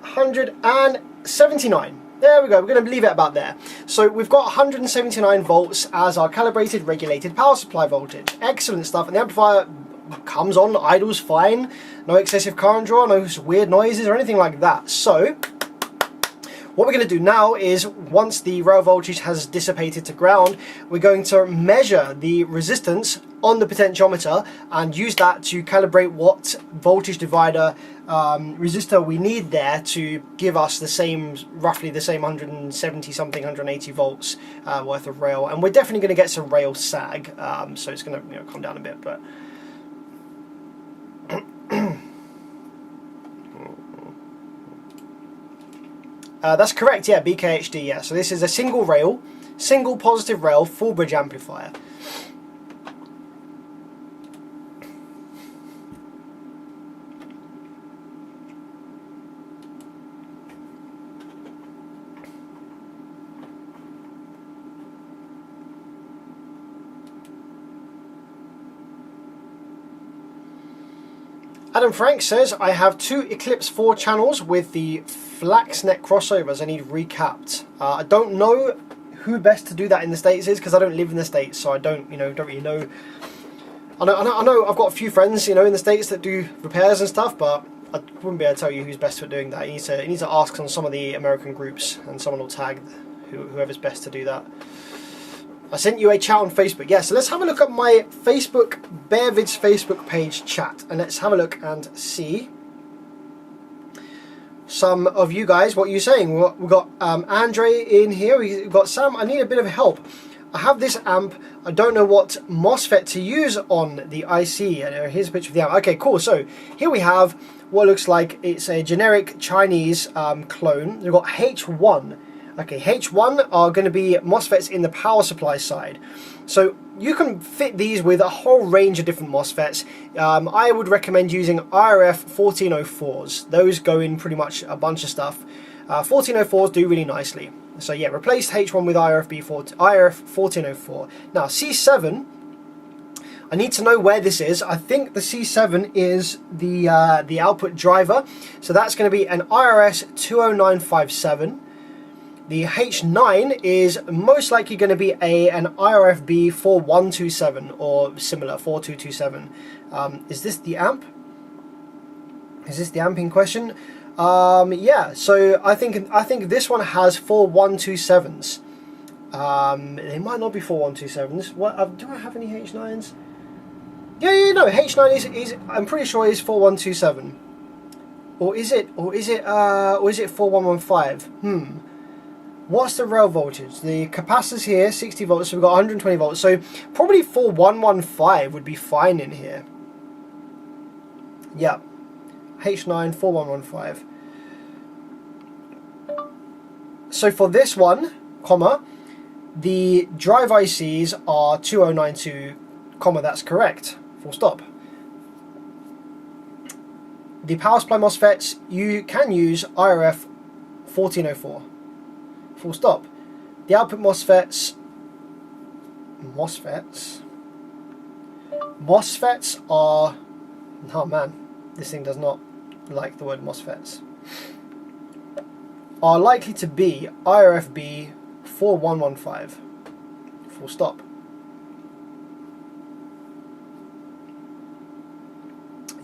179. There we go, we're going to leave it about there. So we've got 179 volts as our calibrated regulated power supply voltage. Excellent stuff, and the amplifier comes on, idles fine, no excessive current draw, no weird noises or anything like that. So what we're going to do now is, once the rail voltage has dissipated to ground, we're going to measure the resistance on the potentiometer and use that to calibrate what voltage divider resistor we need there to give us the same, roughly the same 170 something, 180 volts worth of rail. And we're definitely going to get some rail sag, so it's going to come down a bit, but that's correct, yeah, BKHD, yeah. So this is a single rail, single positive rail, full bridge amplifier. Adam Frank says, I have 2 Eclipse 4 channels with the FlaxNet crossovers I need recapped. I don't know who best to do that in the States is, because I don't live in the States, so I don't really know. I know I've got a few friends, in the States that do repairs and stuff, but I wouldn't be able to tell you who's best for doing that. You need to ask on some of the American groups, and someone will tag whoever's best to do that. I sent you a chat on Facebook. Yeah, so let's have a look at my Facebook, BearVid's Facebook page chat, and let's have a look and see some of you guys, what you're saying. We've got Andre in here, we've got Sam. I need a bit of help. I have this amp, I don't know what MOSFET to use on the IC. And here's a picture of the amp. Okay, cool. So here we have what looks like it's a generic Chinese clone. We've got H1. Okay, H1 are going to be MOSFETs in the power supply side. So you can fit these with a whole range of different MOSFETs. I would recommend using IRF 1404s. Those go in pretty much a bunch of stuff. 1404s do really nicely. So yeah, replace H1 with IRF 1404. Now C7, I need to know where this is. I think the C7 is the output driver. So that's going to be an IRS 20957. The H9 is most likely going to be an IRFB 4127 or similar, 4227. Is this the amp? Is this the amp in question? Yeah, so I think this one has 4127s. They might not be 4127s. What do I have any H9s? Yeah, no, H9 is I'm pretty sure is 4127. Or is it 4115? What's the rail voltage? The capacitor's here, 60 volts, so we've got 120 volts. So probably 4115 would be fine in here. Yeah. H9 4115. So for this one, comma, the drive ICs are 2092, comma, that's correct. Full stop. The power supply MOSFETs, you can use IRF 1404. Full stop. The output MOSFETs are, oh man, this thing does not like the word MOSFETs, are likely to be IRFB 4115. Full stop.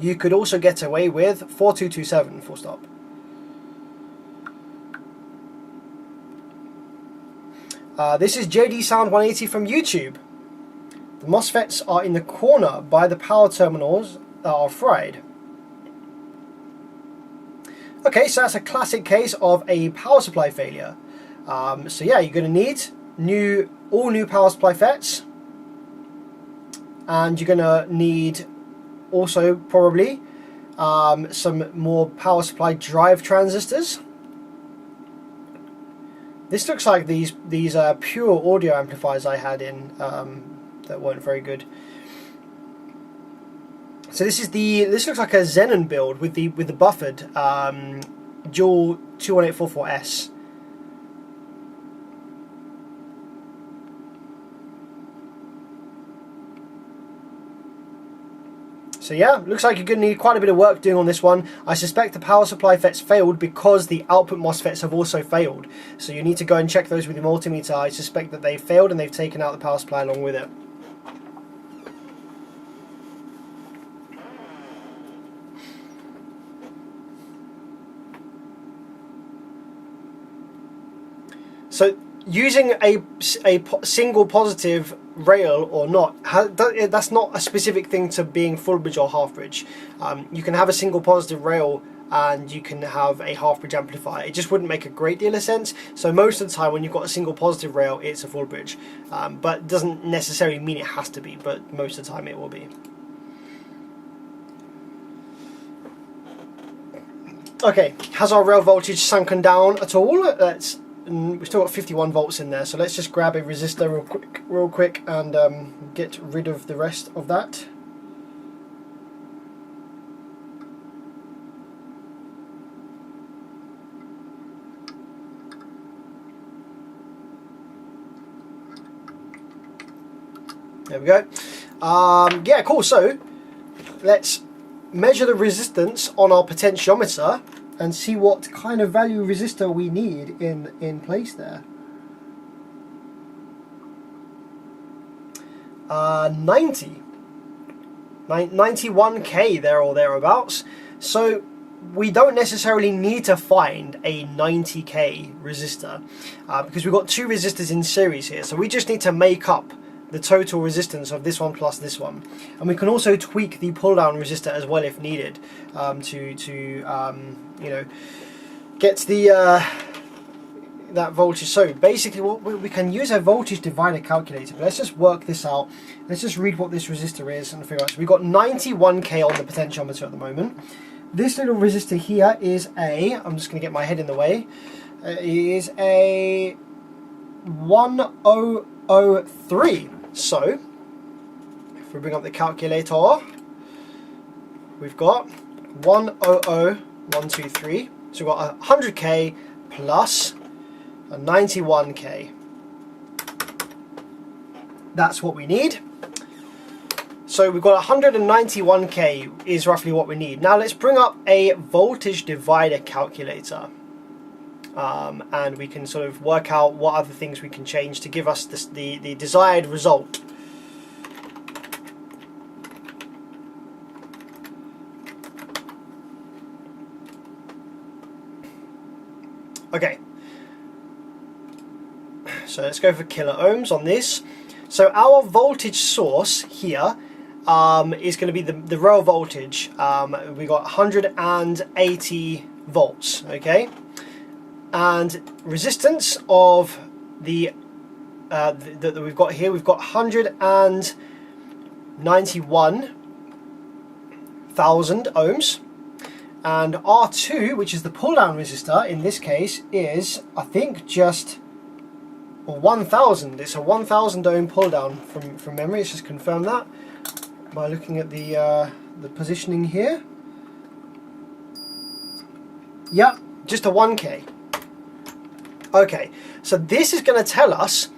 You could also get away with 4227. Full stop. This is JD Sound 180 from YouTube. The MOSFETs are in the corner by the power terminals that are fried. Okay, so that's a classic case of a power supply failure. So yeah, you're going to need all new power supply FETs, and you're going to need also probably some more power supply drive transistors. This looks like these pure audio amplifiers I had in that weren't very good. So this looks like a Xenon build with the buffered dual 21844S. So yeah, looks like you're going to need quite a bit of work doing on this one. I suspect the power supply FETs failed because the output MOSFETs have also failed. So you need to go and check those with your multimeter. I suspect that they failed and they've taken out the power supply along with it. So using a single positive rail or not, that's not a specific thing to being full bridge or half bridge. You can have a single positive rail and you can have a half bridge amplifier. It just wouldn't make a great deal of sense. So most of the time when you've got a single positive rail, it's a full bridge. But it doesn't necessarily mean it has to be, but most of the time it will be. Okay, has our rail voltage sunken down at all? We've still got 51 volts in there, so let's just grab a resistor real quick and get rid of the rest of that. There we go. Yeah, cool. So let's measure the resistance on our potentiometer and see what kind of value resistor we need in place there. 91k there or thereabouts. So we don't necessarily need to find a 90k resistor because we've got two resistors in series here. So we just need to make up the total resistance of this one plus this one, and we can also tweak the pull down resistor as well if needed to you know, get the that voltage. So basically what we can use a voltage divider calculator, but let's just work this out. Let's just read what this resistor is and figure out. So we've got 91k on the potentiometer at the moment. This little resistor here is I'm just going to get my head in the way, is a 1003. So if we bring up the calculator, we've got 100123. So we've got 100k plus a 91k. That's what we need. So we've got 191k is roughly what we need. Now let's bring up a voltage divider calculator. and we can sort of work out what other things we can change to give us the desired result. Okay, so let's go for kilo ohms on this. So our voltage source here is going to be the rail voltage. We got 180 volts, okay, and resistance of that we've got here, we've got 191,000 ohms. And R2, which is the pull-down resistor, in this case is, I think, just 1,000. It's a 1,000 ohm pull-down from memory. Let's just confirm that by looking at the positioning here. Yep, just a 1K. Okay, so this is going to tell us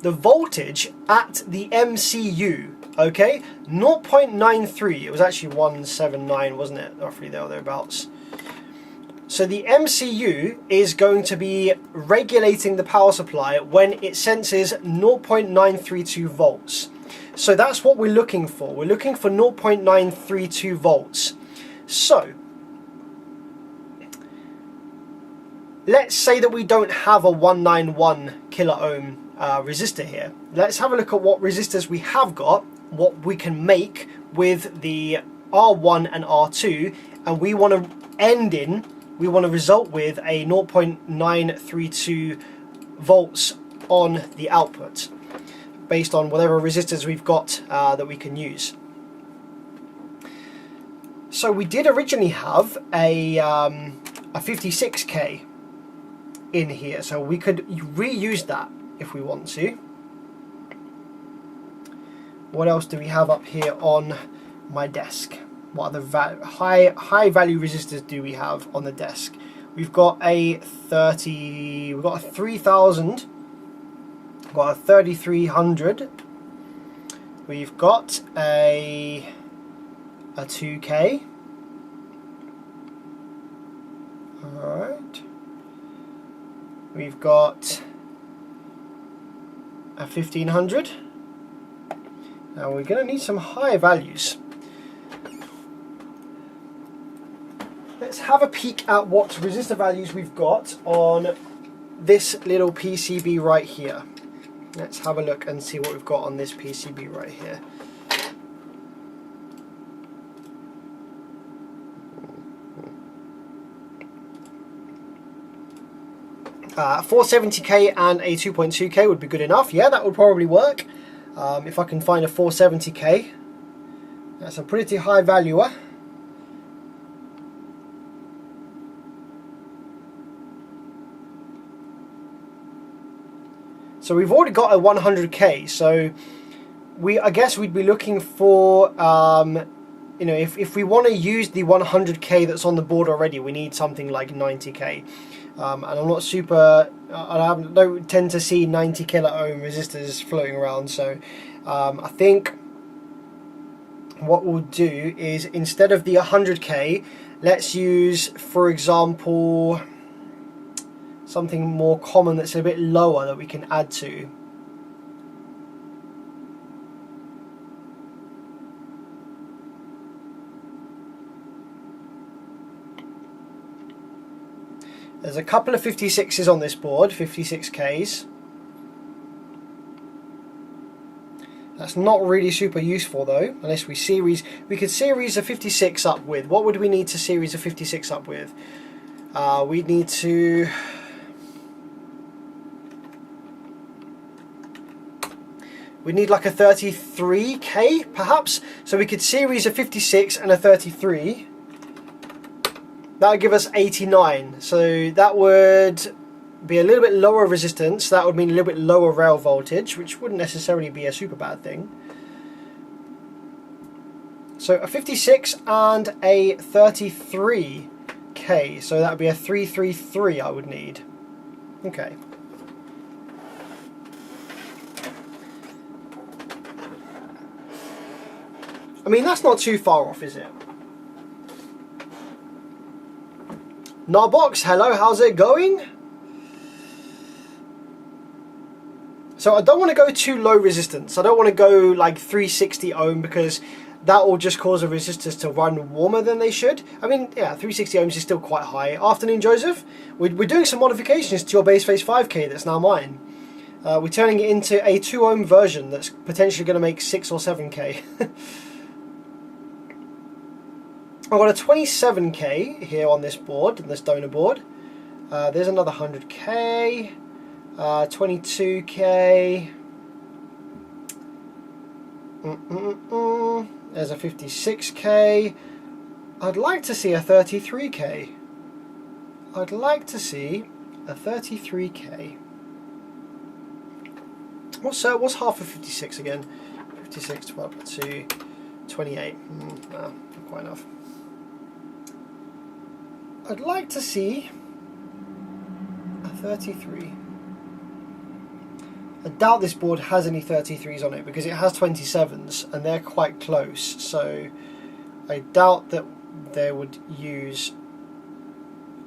the voltage at the MCU. Okay, 0.93. It was actually 179, wasn't it? Roughly there or thereabouts. So the MCU is going to be regulating the power supply when it senses 0.932 volts. So that's what we're looking for. We're looking for 0.932 volts. So let's say that we don't have a 191 kilo ohm resistor here. Let's have a look at what resistors we have got, what we can make with the R1 and R2, and we want to result with a 0.932 volts on the output based on whatever resistors we've got that we can use. So we did originally have a 56K in here, so we could reuse that if we want to. What else do we have up here on my desk? What other high value resistors do we have on the desk? We've got a 30, we've got a 3000, we've got a 3300, we've got a 2K. Alright. We've got a 1500. Now we're going to need some high values. Let's have a peek at what resistor values we've got on this little PCB right here. Let's have a look and see what we've got on this PCB right here. Uh, 470K and a 2.2K would be good enough. Yeah, that would probably work. If I can find a 470K, that's a pretty high valuer. So we've already got a 100K. So I guess we'd be looking for, you know, if we want to use the 100K that's on the board already, we need something like 90K. And I'm not super, I don't tend to see 90 kilo ohm resistors floating around, so I think what we'll do is, instead of the 100K, let's use, for example, something more common that's a bit lower that we can add to. There's a couple of 56s on this board, 56Ks. That's not really super useful though, unless we series. We could series a 56 up with. What would we need to series a 56 up with? We'd need to. We need like a 33K perhaps. So we could series a 56 and a 33. That would give us 89, so that would be a little bit lower resistance. That would mean a little bit lower rail voltage, which wouldn't necessarily be a super bad thing. So a 56 and a 33K, so that would be a 333 I would need. Okay. I mean, that's not too far off, is it? Narbox, hello, how's it going? So I don't want to go too low resistance. I don't want to go like 360 ohm, because that will just cause the resistors to run warmer than they should. I mean, yeah, 360 ohms is still quite high. Afternoon, Joseph. We're doing some modifications to your base phase 5K that's now mine. We're turning it into a 2 ohm version that's potentially going to make 6 or 7K. I've got a 27K here on this board, on this donor board. There's another 100K, 22K. There's a 56K. I'd like to see a 33K. I'd like to see a 33K. What's half of 56 again? 56 divided by 2, 28. No, not quite enough. I'd like to see a 33. I doubt this board has any 33s on it, because it has 27s and they're quite close, so I doubt that they would use...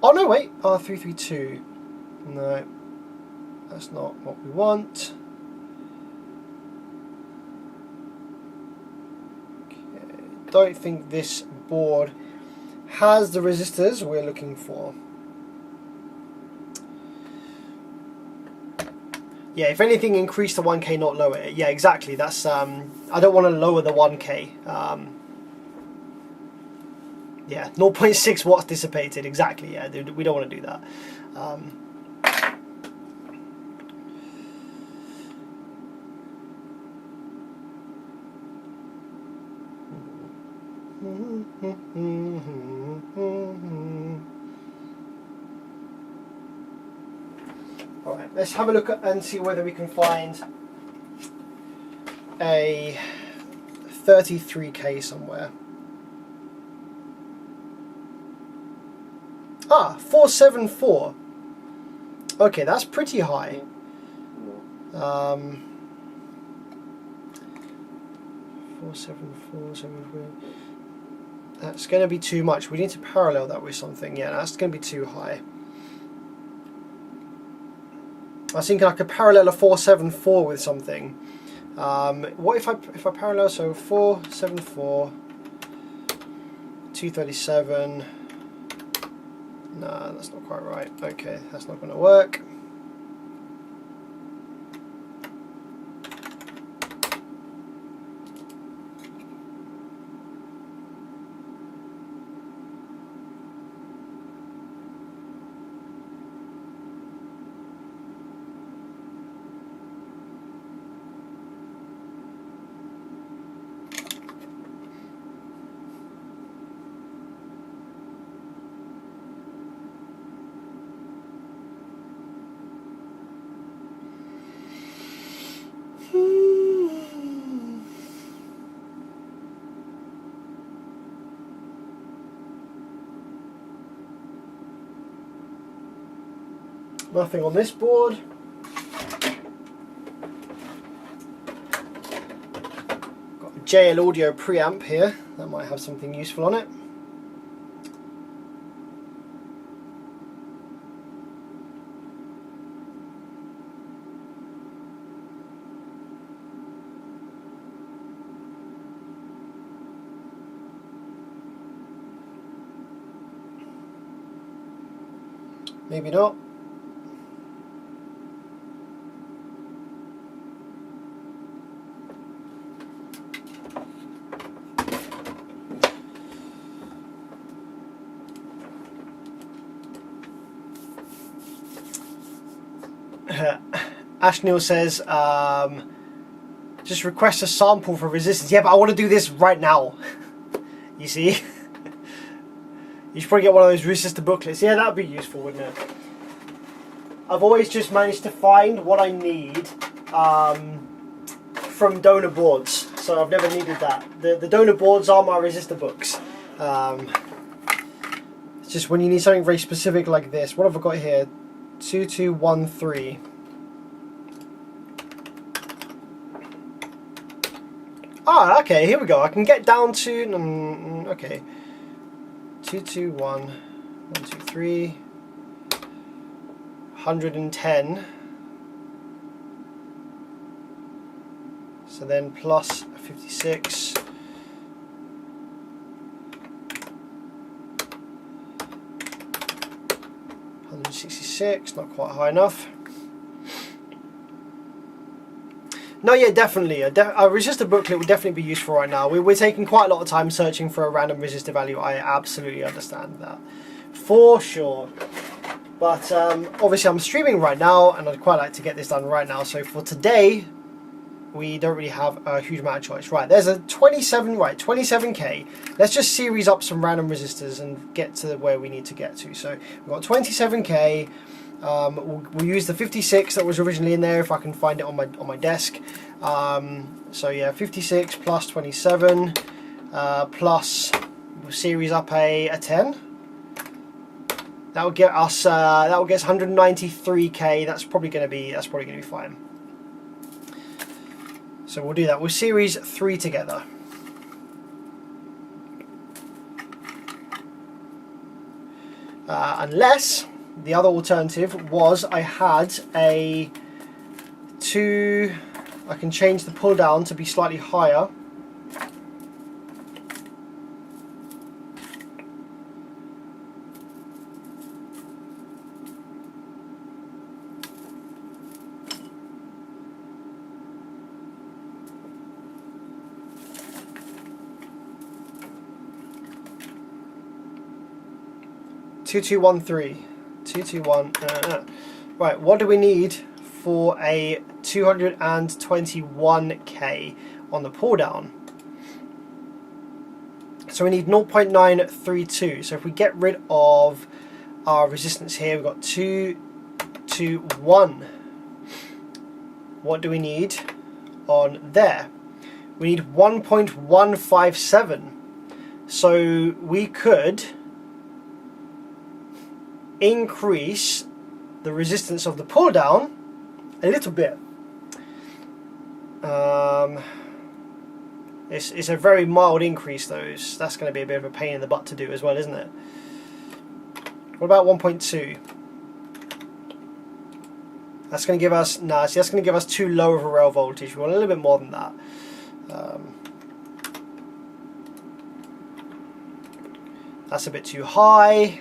Oh no, wait, R332. No, that's not what we want. Okay. Don't think this board has the resistors we're looking for. Yeah, if anything, increase the 1K, not lower it. Yeah, exactly. That's I don't want to lower the 1K. Yeah, 0.6 watts dissipated. Exactly. Yeah, we don't want to do that. Alright, let's have a look at and see whether we can find a 33K somewhere. 474. Okay, that's pretty high. 474, 73. That's going to be too much. We need to parallel that with something. Yeah, that's going to be too high. I was thinking I could parallel a 474 with something. What if I parallel, so 474, 237. No, that's not quite right. Okay, that's not going to work. Nothing on this board. Got a JL Audio preamp here. That might have something useful on it. Maybe not. Ashnil says, just request a sample for resistance. Yeah, but I want to do this right now. You see? You should probably get one of those resistor booklets. Yeah, that would be useful, wouldn't it? I've always just managed to find what I need from donor boards. So I've never needed that. The donor boards are my resistor books. It's just when you need something very specific like this. What have I got here? 2213. Ah, okay, here we go. I can get down to, okay, 221, 123, 110. So then plus 56. $166, not quite high enough. No, yeah, definitely. A resistor booklet would definitely be useful right now. We're taking quite a lot of time searching for a random resistor value. I absolutely understand that. For sure. But obviously I'm streaming right now and I'd quite like to get this done right now. So for today, we don't really have a huge amount of choice. Right, there's a 27K. Let's just series up some random resistors and get to where we need to get to. So we've got 27K. We'll use the 56 that was originally in there if I can find it on my desk. So yeah, 56 plus 27 plus we'll series up a 10. That will get us 193K. That's probably going to be fine. So we'll do that. We'll series 3 together. Unless the other alternative was I had I can change the pull down to be slightly higher. Two two one three. 221. Right, what do we need for a 221K on the pull down? So we need 0.932. So if we get rid of our resistance here, we've got 221. What do we need on there? We need 1.157. So we could increase the resistance of the pull down a little bit. It's a very mild increase though. That's going to be a bit of a pain in the butt to do as well, isn't it? What about 1.2? That's going to give us that's going to give us too low of a rail voltage. We want a little bit more than that. That's a bit too high.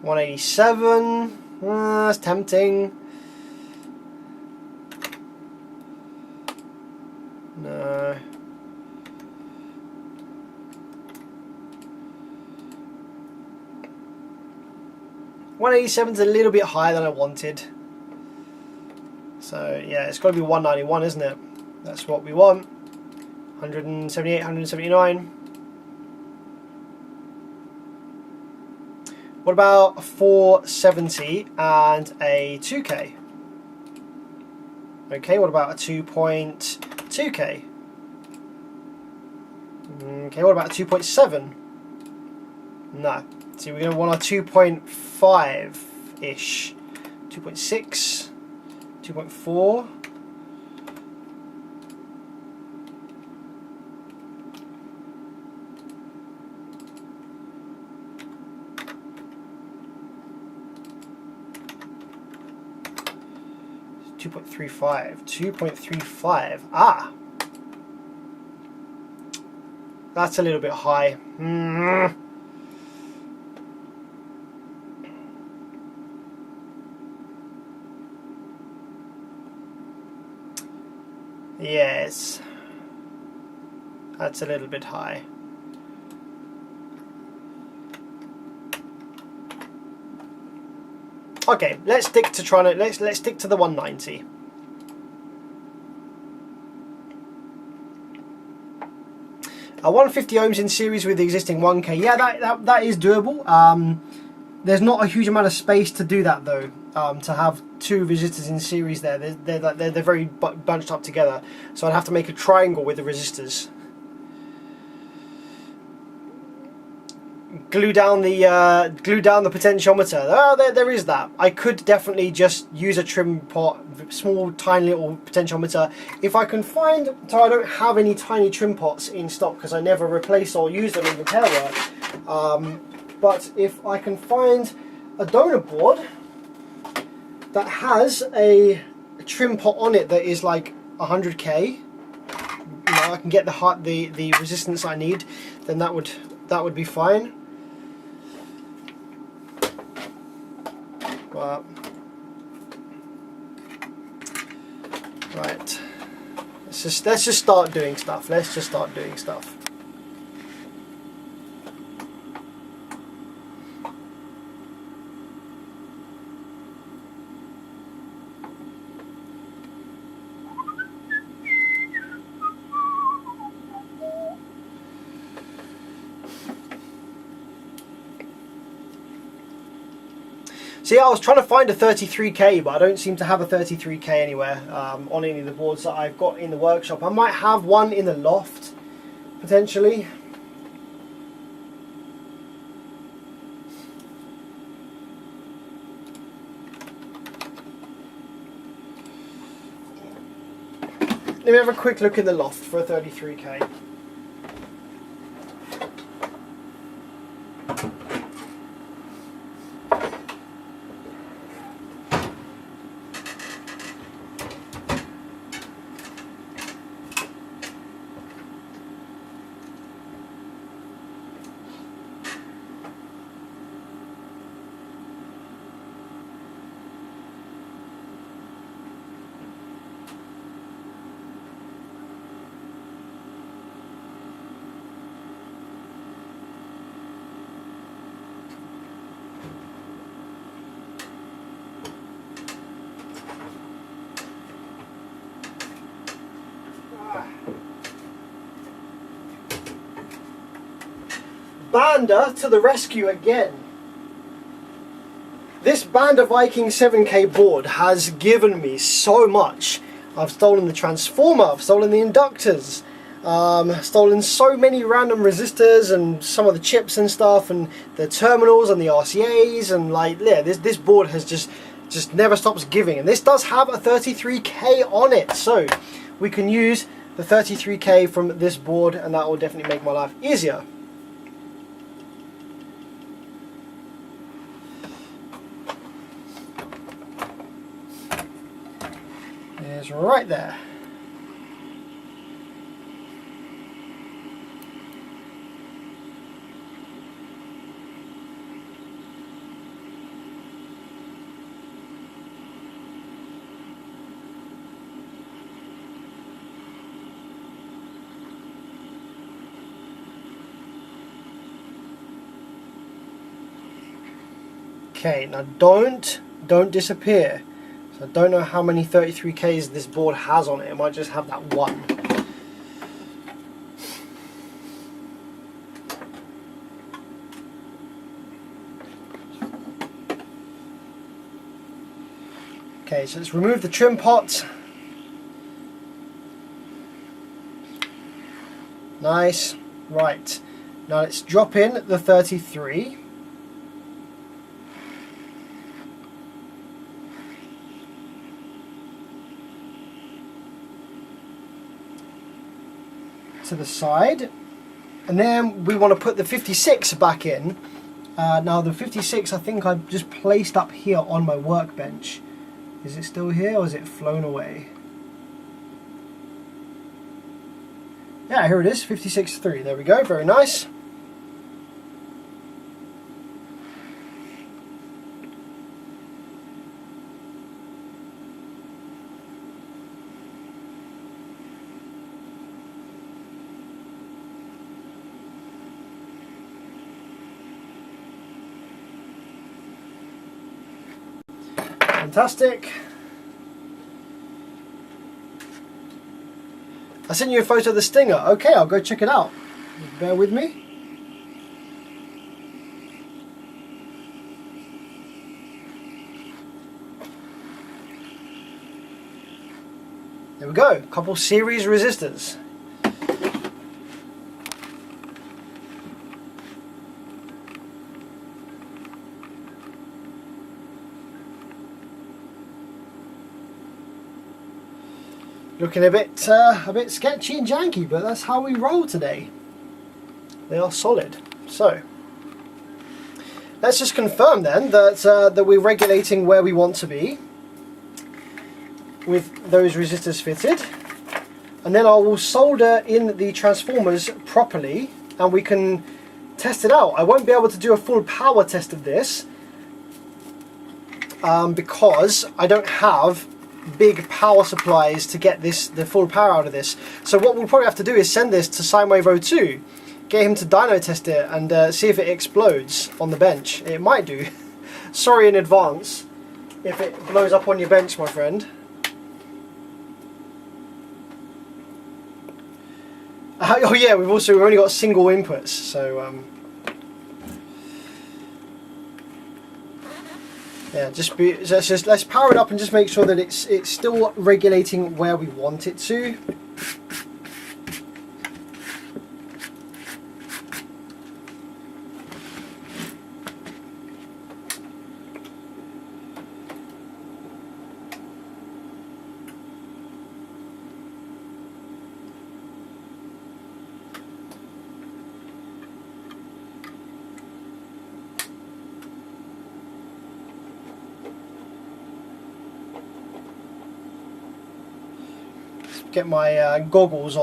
$187. That's tempting. No. $187 is a little bit higher than I wanted. So yeah, it's got to be 191, isn't it? That's what we want. 178, 179. What about a 470 and a 2K? Okay, what about a 2.2K? Okay, what about a 2.7? No. See, we're going to want a 2.5-ish. 2.6, 2.4. $2.35. Ah, that's a little bit high. Yes, that's a little bit high. Okay, let's stick to let's stick to the 190. A 150 ohms in series with the existing 1K. Yeah, that is doable. There's not a huge amount of space to do that though. To have two resistors in series there, they're very bunched up together. So I'd have to make a triangle with the resistors. Glue down the potentiometer. There is that. I could definitely just use a trim pot, small tiny little potentiometer. If I can find, so I don't have any tiny trim pots in stock because I never replace or use them in repair work. But if I can find a donor board that has a trim pot on it that is like 100k, I can get the resistance I need, then that would be fine. But, right, let's just start doing stuff. Let's just start doing stuff. See, I was trying to find a 33k, but I don't seem to have a 33k anywhere on any of the boards that I've got in the workshop. I might have one in the loft, potentially. Let me have a quick look in the loft for a 33k. Bander to the rescue again. This Bander Viking 7K board has given me so much. I've stolen the transformer, I've stolen the inductors, stolen so many random resistors and some of the chips and stuff, and the terminals and the RCAs, and like, yeah, this board has just never stops giving. And this does have a 33k on it, so we can use the 33k from this board, and that will definitely make my life easier. It's right there. Okay, now don't disappear. So I don't know how many 33Ks this board has on it. It might just have that one. Okay, so let's remove the trim pot. Nice. Right. Now let's drop in the 33. To the side, and then we want to put the 56 back in. Now the 56 I think I've just placed up here on my workbench. Is it still here or is it flown away? Yeah, here it is, 56.3. There we go, very nice. Fantastic. I sent you a photo of the Stinger. Okay, I'll go check it out. Bear with me. There we go. A couple series resistors. Looking a bit sketchy and janky, but that's how we roll today. They are solid. So let's just confirm then that that we're regulating where we want to be. with those resistors fitted, and then I will solder in the transformers properly and we can test it out. I won't be able to do a full power test of this because I don't have big power supplies to get the full power out of this. So what we'll probably have to do is send this to Sinewave02, get him to dyno test it and see if it explodes on the bench. It might do. Sorry in advance if it blows up on your bench, my friend. Oh yeah, we've only got single inputs, so yeah, let's power it up and just make sure that it's still regulating where we want it to. Get my goggles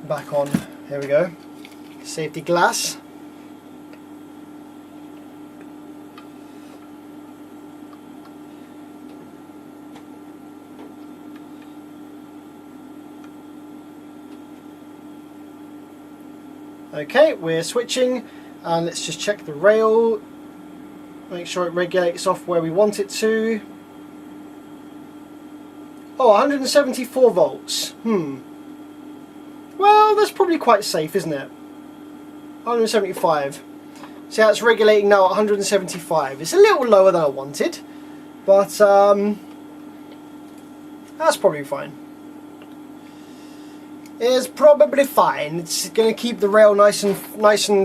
back on. Here we go. Safety glass. Okay, we're switching, and let's just check the rail. Make sure it regulates off where we want it to. Oh, 174 volts. Well, that's probably quite safe, isn't it? 175. See how it's regulating now at 175. It's a little lower than I wanted, but that's probably fine. It's probably fine. It's going to keep the rail nice and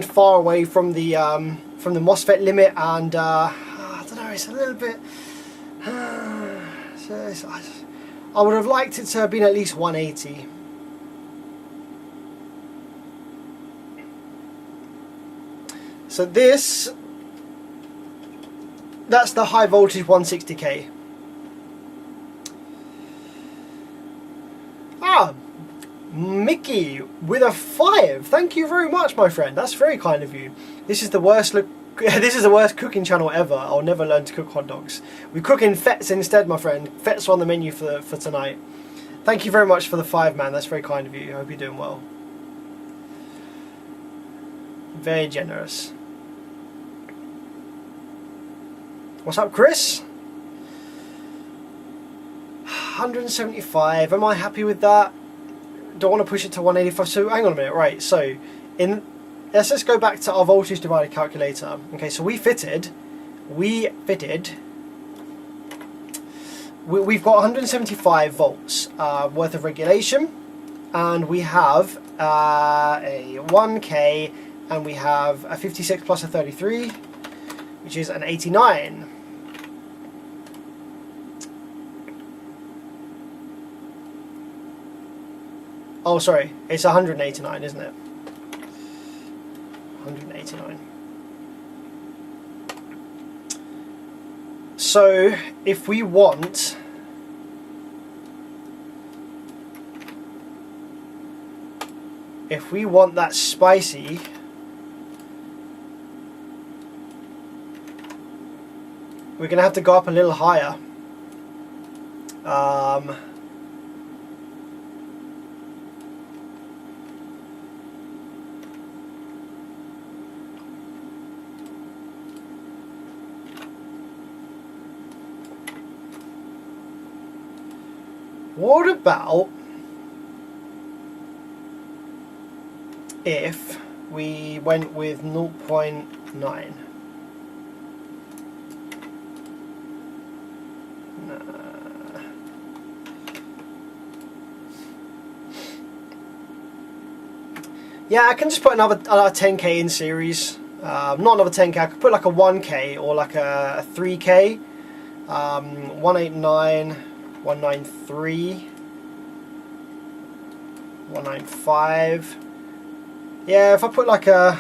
far away from the MOSFET limit, and I don't know. It's a little bit. I would have liked it to have been at least 180. So that's the high voltage 160k. Mickey with a 5. Thank you very much, my friend. That's very kind of you. This is the worst this is the worst cooking channel ever. I'll never learn to cook hot dogs. We cook in fets instead, my friend. Fets are on the menu for tonight. Thank you very much for the 5, man. That's very kind of you. I hope you're doing well. Very generous. What's up, Chris? 175. Am I happy with that? Don't want to push it to 185. So hang on a minute. Right. So let's go back to our voltage divider calculator. Okay. So we've got 175 volts worth of regulation, and we have a 1k, and we have a 56 plus a 33, which is an 89. Oh, sorry, it's 189, isn't it? 189. So, if we want that spicy, we're going to have to go up a little higher. What about if we went with 0.9? Yeah, I can just put another 10k in series. Not another 10k, I could put like a 1k or like a 3k. 189. 193, 195. Yeah, if I put like a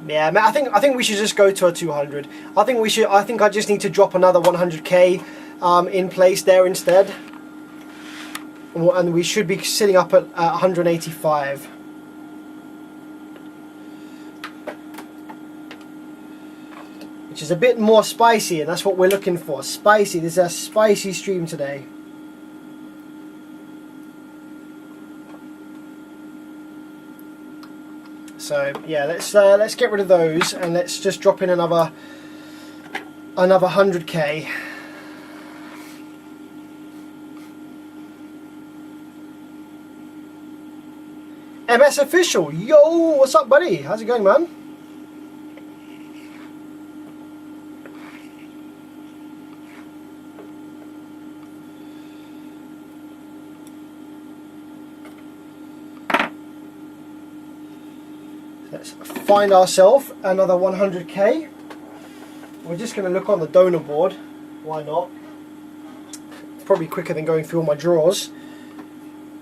Yeah, I think we should just go to a 200. I think I just need to drop another 100k in place there instead, and we should be sitting up at 185. Which is a bit more spicy, and that's what we're looking for. Spicy. This is a spicy stream today. So yeah, let's get rid of those, and let's just drop in another 100k. MS Official, yo, what's up, buddy? How's it going, man? Let's find ourselves another 100k. We're just going to look on the donor board. Why not? It's probably quicker than going through all my drawers.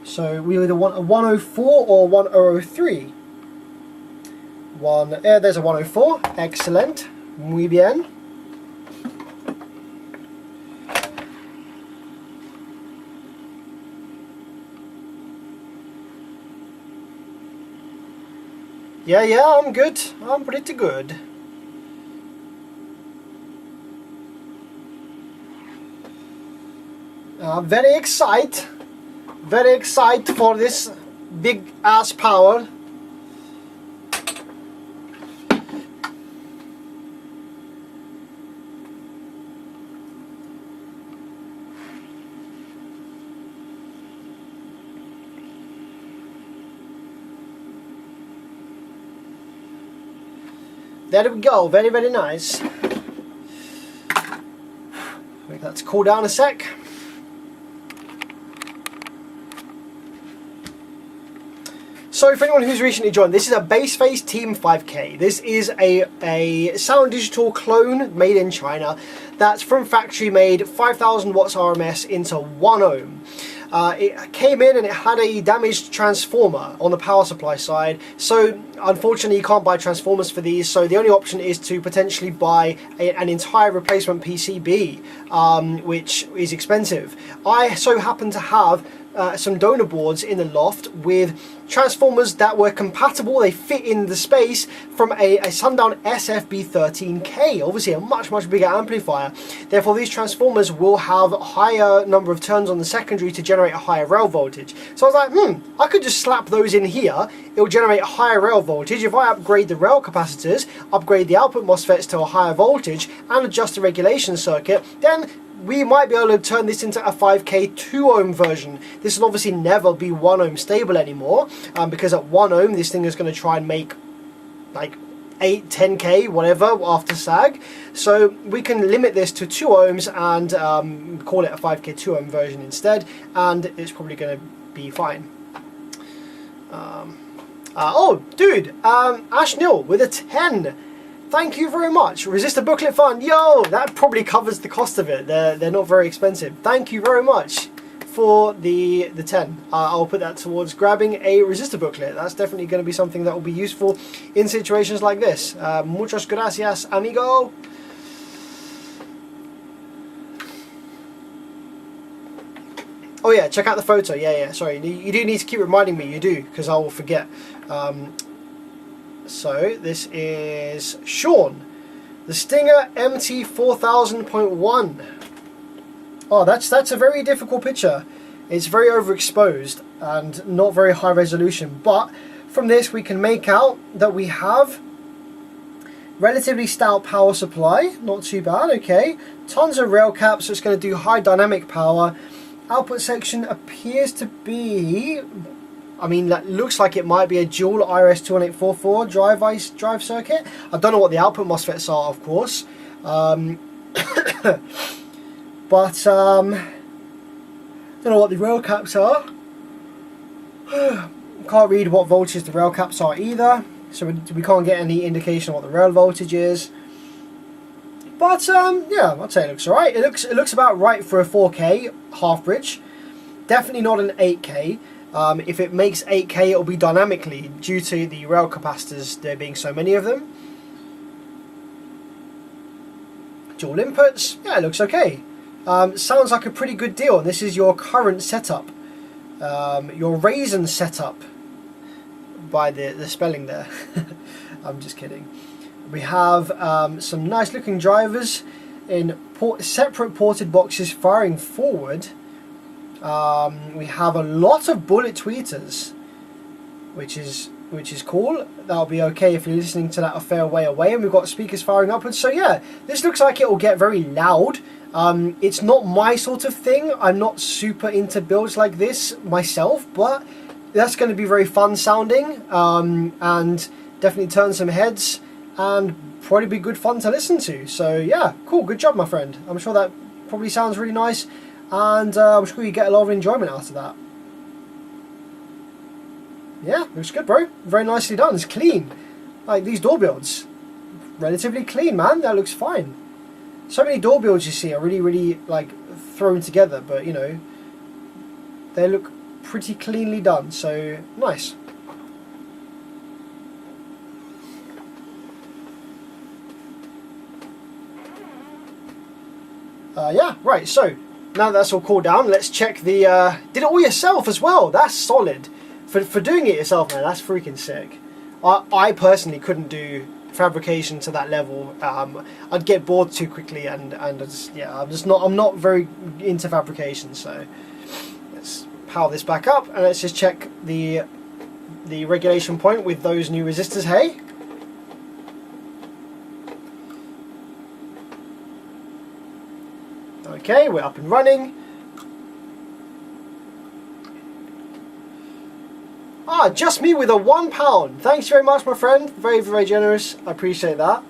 So we either want a 104 or 1003. There's a 104. Excellent. Muy bien. Yeah, I'm good. I'm pretty good. Very excited for this big ass power. There we go, very nice. Wait, let's cool down a sec. So for anyone who's recently joined, this is a Base Phase Team 5K. This is a Sound Digital clone made in China that's from factory made 5000 watts RMS into 1 ohm. It came in and it had a damaged transformer on the power supply side, so unfortunately you can't buy transformers for these, so the only option is to potentially buy an entire replacement PCB, which is expensive. I so happen to have some donor boards in the loft with transformers that were compatible. They fit in the space from a Sundown SFB13K, obviously a much bigger amplifier. Therefore these transformers will have a higher number of turns on the secondary to generate a higher rail voltage. So I was like, I could just slap those in here, it will generate a higher rail voltage. If I upgrade the rail capacitors, upgrade the output MOSFETs to a higher voltage and adjust the regulation circuit, then we might be able to turn this into a 5K 2 ohm version. This will obviously never be 1 ohm stable anymore, because at 1 ohm this thing is going to try and make like 8, 10K, whatever, after sag. So we can limit this to 2 ohms and call it a 5K 2 ohm version instead, and it's probably going to be fine. Oh, dude, Ash Nil with a 10. Thank you very much. Resistor booklet fund. Yo, that probably covers the cost of it. They're not very expensive. Thank you very much for the 10. I'll put that towards grabbing a resistor booklet. That's definitely going to be something that will be useful in situations like this. Muchas gracias, amigo. Oh yeah, check out the photo. Yeah, sorry. You do need to keep reminding me. You do, because I will forget. So this is Sean, the Stinger MT4000.1. Oh, that's a very difficult picture. It's very overexposed and not very high resolution. But from this we can make out that we have relatively stout power supply. Not too bad. Okay, tons of rail caps. So it's going to do high dynamic power. Output section appears to be, I mean, that looks like it might be a dual RS21844 drive circuit. I don't know what the output MOSFETs are, of course. But don't know what the rail caps are. Can't read what voltage the rail caps are either, so we can't get any indication of what the rail voltage is. But yeah, I'd say it looks alright. It looks about right for a 4K half bridge. Definitely not an 8K. If it makes 8K, it'll be dynamically due to the rail capacitors, there being so many of them. Dual inputs, yeah, it looks okay. Sounds like a pretty good deal. This is your current setup, your Raisin setup, by the spelling there. I'm just kidding. We have some nice looking drivers in separate ported boxes firing forward. We have a lot of bullet tweeters, which is cool. That'll be okay if you're listening to that a fair way away. And we've got speakers firing upwards. So yeah, this looks like it will get very loud. It's not my sort of thing. I'm not super into builds like this myself, but that's going to be very fun sounding, and definitely turn some heads, and probably be good fun to listen to. So yeah, cool, good job my friend. I'm sure that probably sounds really nice, and I'm sure you get a lot of enjoyment out of that. Yeah, looks good, bro. Very nicely done. It's clean. Like these door builds, relatively clean, man. That looks fine. So many door builds you see are really like thrown together, but you know, they look pretty cleanly done. So nice. Yeah, right. So now that's all cooled down, let's check the. Did it all yourself as well? That's solid. For doing it yourself, man, that's freaking sick. I personally couldn't do fabrication to that level. I'd get bored too quickly, and yeah, I'm not very into fabrication. So let's power this back up, and let's just check the regulation point with those new resistors. Hey. Okay, we're up and running. Ah, just me with a £1. Thanks very much, my friend. Very, very generous. I appreciate that.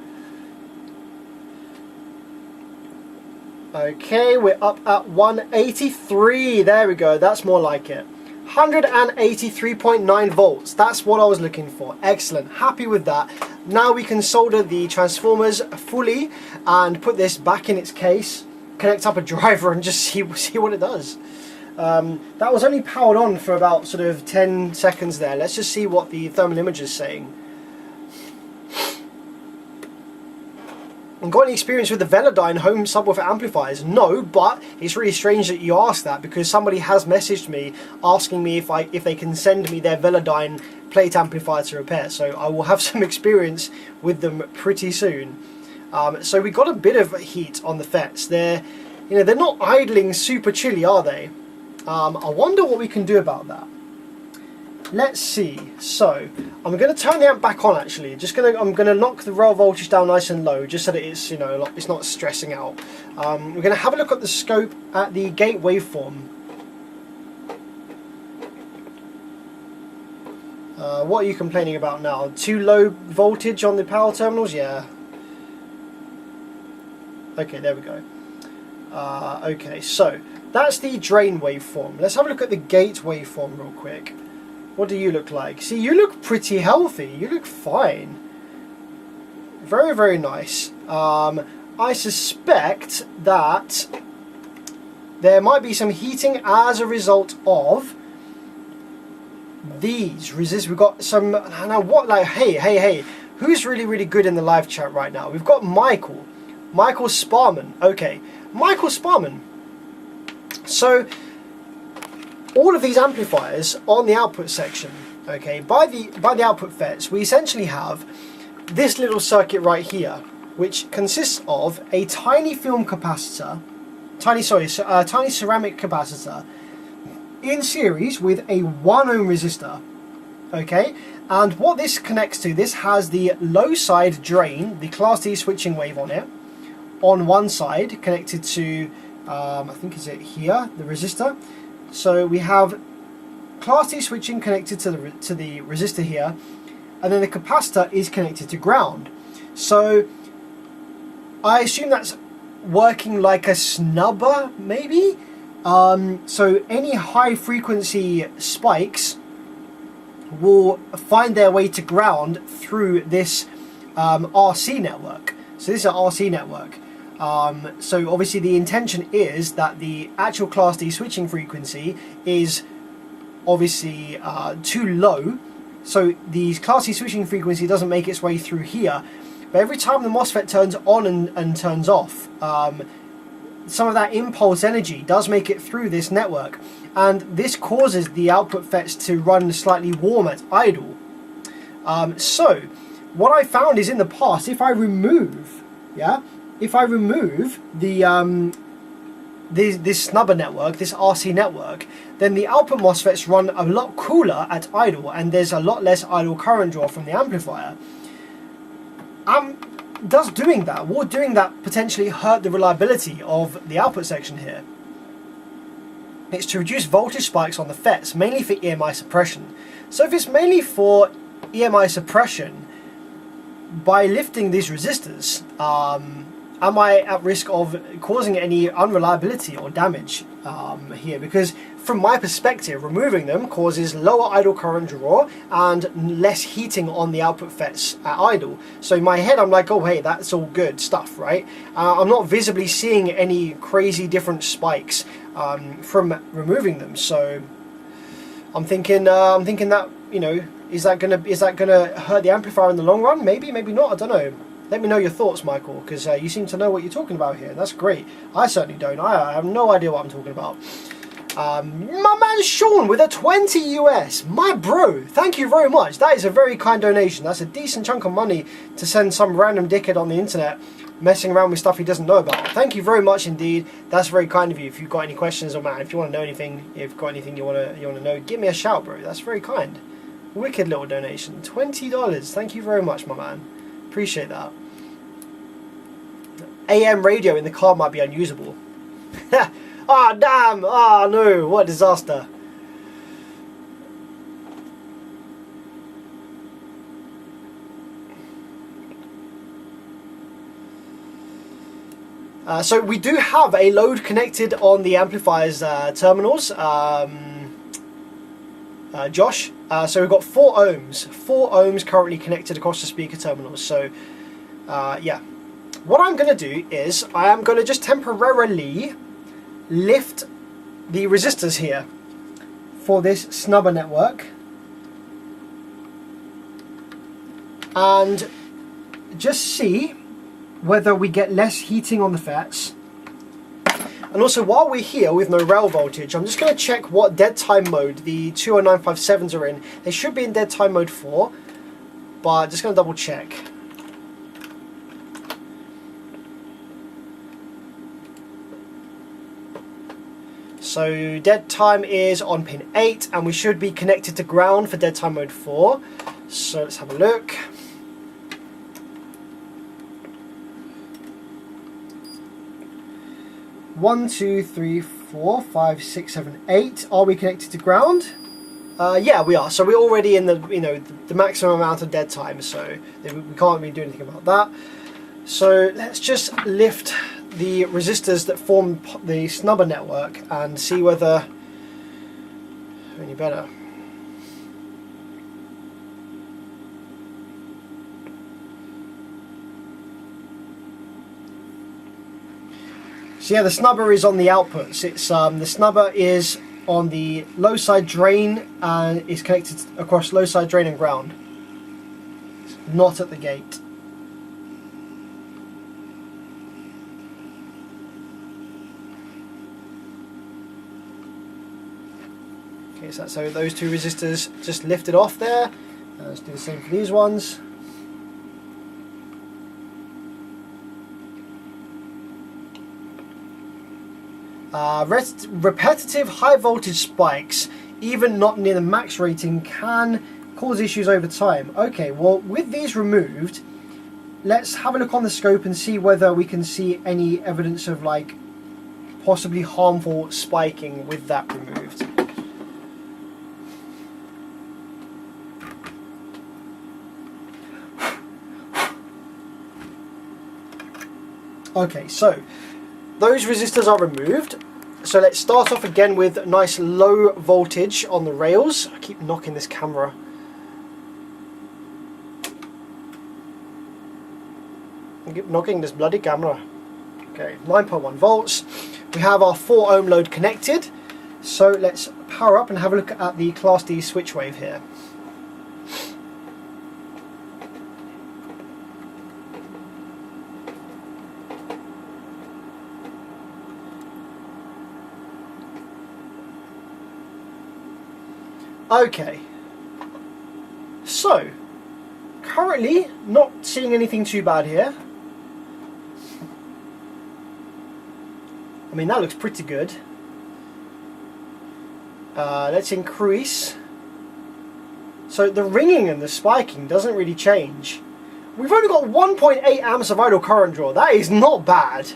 Okay, we're up at 183. There we go. That's more like it. 183.9 volts. That's what I was looking for. Excellent. Happy with that. Now we can solder the transformers fully and put this back in its case, connect up a driver, and just see what it does. That was only powered on for about sort of 10 seconds there. Let's just see what the thermal imager is saying. Got any experience with the Velodyne home subwoofer amplifiers? No, but it's really strange that you asked that, because somebody has messaged me asking me if they can send me their Velodyne plate amplifier to repair. So I will have some experience with them pretty soon. So we got a bit of heat on the FETs. They're not idling super chilly, are they? I wonder what we can do about that. Let's see. So I'm going to turn the amp back on. Actually, I'm going to knock the rail voltage down nice and low, just so that it's it's not stressing out. We're going to have a look at the scope at the gate waveform. What are you complaining about now? Too low voltage on the power terminals? Yeah. Okay, there we go. Okay, so that's the drain waveform. Let's have a look at the gate waveform real quick. What do you look like? See, you look pretty healthy. You look fine. Very, very nice. I suspect that there might be some heating as a result of these resistors. We've got some. Now, what? Like, hey. Who's really good in the live chat right now? We've got Michael Sparman. Okay, Michael Sparman. So all of these amplifiers on the output section, okay, by the output FETs, we essentially have this little circuit right here, which consists of a tiny film capacitor, tiny ceramic capacitor in series with a 1 ohm resistor. Okay, and what this connects to, this has the low side drain, the Class D switching wave on it, on one side connected to I think is it here, the resistor. So we have Class D switching connected to the resistor here, and then the capacitor is connected to ground. So I assume that's working like a snubber, maybe. So any high frequency spikes will find their way to ground through this RC network. So this is an RC network. So obviously the intention is that the actual Class D switching frequency is obviously too low, so the Class C switching frequency doesn't make its way through here. But every time the MOSFET turns on and turns off, some of that impulse energy does make it through this network, and this causes the output FETs to run slightly warm at idle. So what I found is, in the past, if I remove the this Snubber network, this RC network, then the output MOSFETs run a lot cooler at idle, and there's a lot less idle current draw from the amplifier. Does doing that, would doing that potentially hurt the reliability of the output section here? It's to reduce voltage spikes on the FETs, mainly for EMI suppression. So if it's mainly for EMI suppression, by lifting these resistors, am I at risk of causing any unreliability or damage here? Because from my perspective, removing them causes lower idle current draw and less heating on the output FETs at idle. So in my head, I'm like, oh hey, that's all good stuff, right? I'm not visibly seeing any crazy different spikes from removing them. So I'm thinking that, you know, is that gonna hurt the amplifier in the long run? Maybe, maybe not. I don't know. Let me know your thoughts, Michael, because you seem to know what you're talking about here. That's great. I certainly don't. I have no idea what I'm talking about. My man Sean with a 20 US. My bro, thank you very much. That is a very kind donation. That's a decent chunk of money to send some random dickhead on the internet messing around with stuff he doesn't know about. Thank you very much indeed. That's very kind of you. If you've got any questions, or man, if you want to know anything, if you've got anything you want to know, give me a shout, bro. That's very kind. Wicked little donation. $20. Thank you very much, my man. Appreciate that. AM radio in the car might be unusable. Ah, damn! Ah, no! What a disaster. So we do have a load connected on the amplifier's terminals, Josh. So we've got 4 ohms currently connected across the speaker terminals. So yeah, what I'm going to do is I am going to just temporarily lift the resistors here for this Snubber network and just see whether we get less heating on the FETs. And also, while we're here with no rail voltage, I'm just going to check what dead time mode the 20957s are in. They should be in dead time mode 4, but just going to double check. So dead time is on pin 8, and we should be connected to ground for dead time mode 4. So let's have a look. One, two, three, 4, 5, 6, 7, 8. Are we connected to ground? Yeah, we are. So we're already in the the maximum amount of dead time. So we can't really do anything about that. So let's just lift the resistors that form the Snubber network and see whether any better. So yeah, the Snubber is on the outputs. It's the Snubber is on the low side drain and is connected across low side drain and ground. It's not at the gate. Okay, so those 2 resistors just lifted off there. Let's do the same for these ones. Repetitive high voltage spikes, even not near the max rating, can cause issues over time. Okay, well, with these removed, let's have a look on the scope and see whether we can see any evidence of like possibly harmful spiking with that removed. Okay, so those resistors are removed. So let's start off again with nice low voltage on the rails. I keep knocking this camera. I keep knocking this bloody camera. Okay, 9.1 volts. We have our 4 ohm load connected. So let's power up and have a look at the Class D switch wave here. Okay, so currently not seeing anything too bad here. I mean, that looks pretty good. Let's increase. So the ringing and the spiking doesn't really change. We've only got 1.8 amps of idle current draw. That is not bad.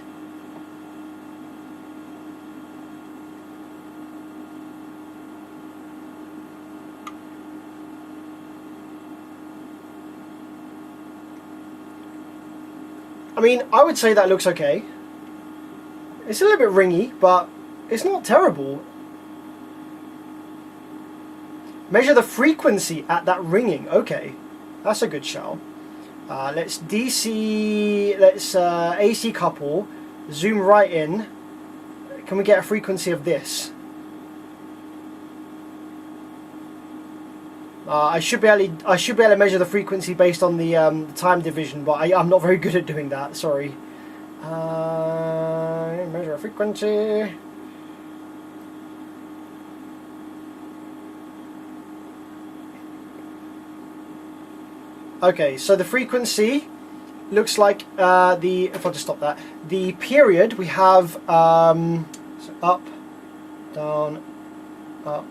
I mean, I would say that looks okay. It's a little bit ringy, but it's not terrible. Measure the frequency at that ringing. Okay, that's a good shout. Let's DC, let's AC couple, zoom right in. Can we get a frequency of this? I should be able to measure the frequency based on the time division, but I'm not very good at doing that. Sorry. Measure a frequency. Okay, so the frequency looks like if I just stop that, the period we have so up, down, up.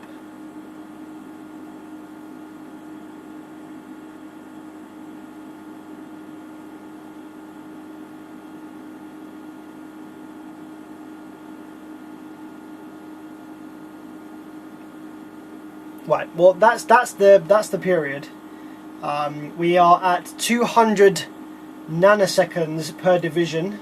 Right. Well, that's the period. We are at 200 nanoseconds per division.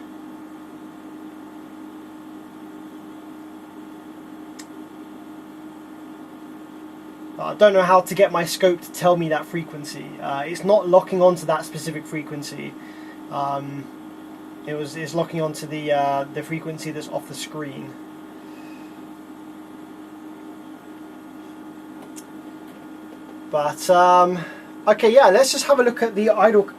I don't know how to get my scope to tell me that frequency. It's not locking onto that specific frequency. It's locking onto the frequency that's off the screen. But okay, yeah, let's just have a look at the idle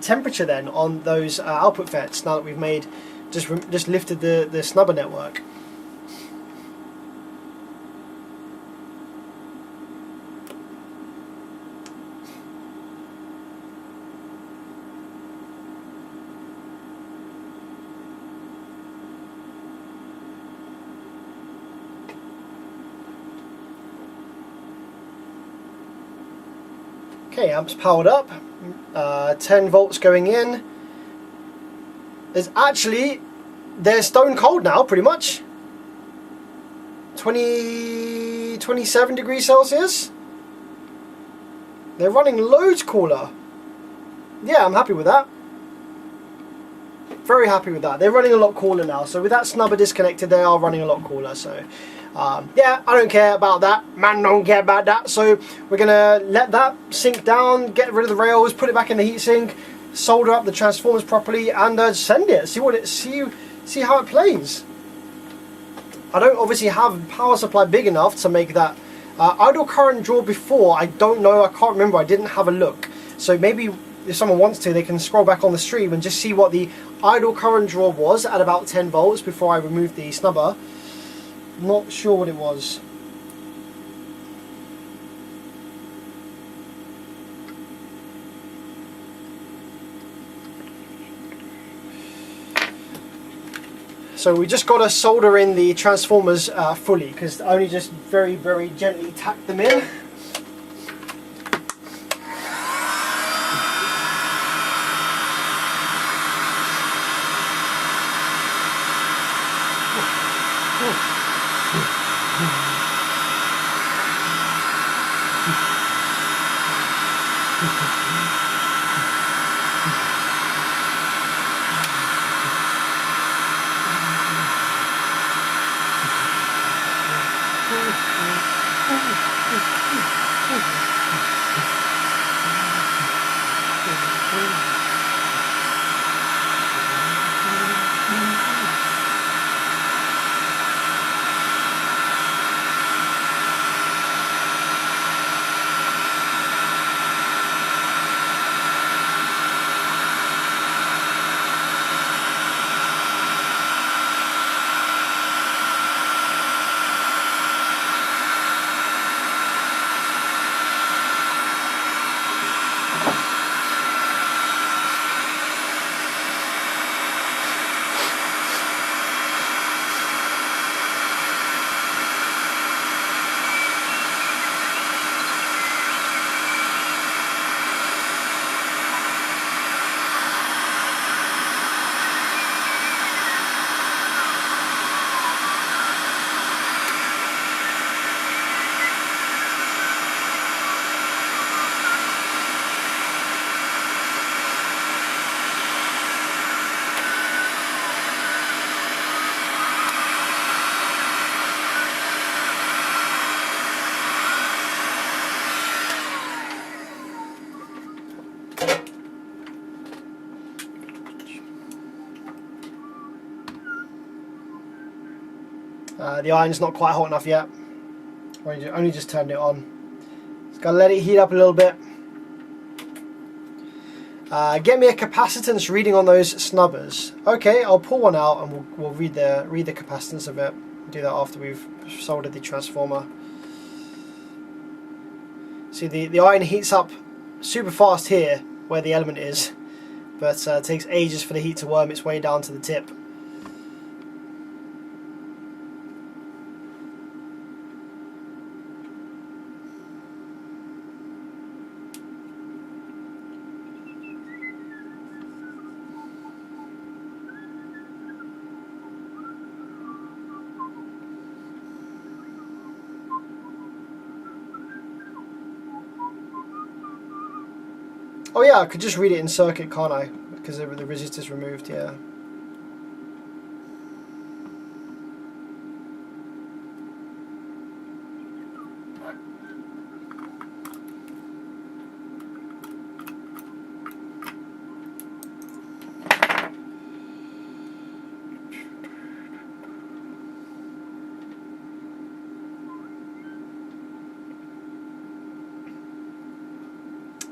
temperature then on those output FETs now that we've just lifted the Snubber network. Okay, amps powered up, 10 volts going in. They're stone cold now, pretty much. 27 degrees Celsius. They're running loads cooler. Yeah, I'm happy with that. Very happy with that. They're running a lot cooler now. So with that Snubber disconnected, they are running a lot cooler. So yeah, I don't care about that. Man, don't care about that. So we're gonna let that sink down, get rid of the rails, put it back in the heatsink, solder up the transformers properly, and send it. See how it plays. I don't obviously have a power supply big enough to make that idle current draw before. I don't know. I can't remember. I didn't have a look. So maybe if someone wants to, they can scroll back on the stream and just see what the idle current draw was at about 10 volts before I removed the Snubber. Not sure what it was. So we just got to solder in the transformers fully, because I only just very, very gently tacked them in. The iron's not quite hot enough yet. Only just turned it on. Just gotta let it heat up a little bit. Get me a capacitance reading on those snubbers. Okay, I'll pull one out and we'll read the capacitance of it. Do that after we've soldered the transformer. See, the iron heats up super fast here where the element is, but it takes ages for the heat to worm its way down to the tip. Oh yeah, I could just read it in circuit, can't I? Because the resistor's removed, yeah.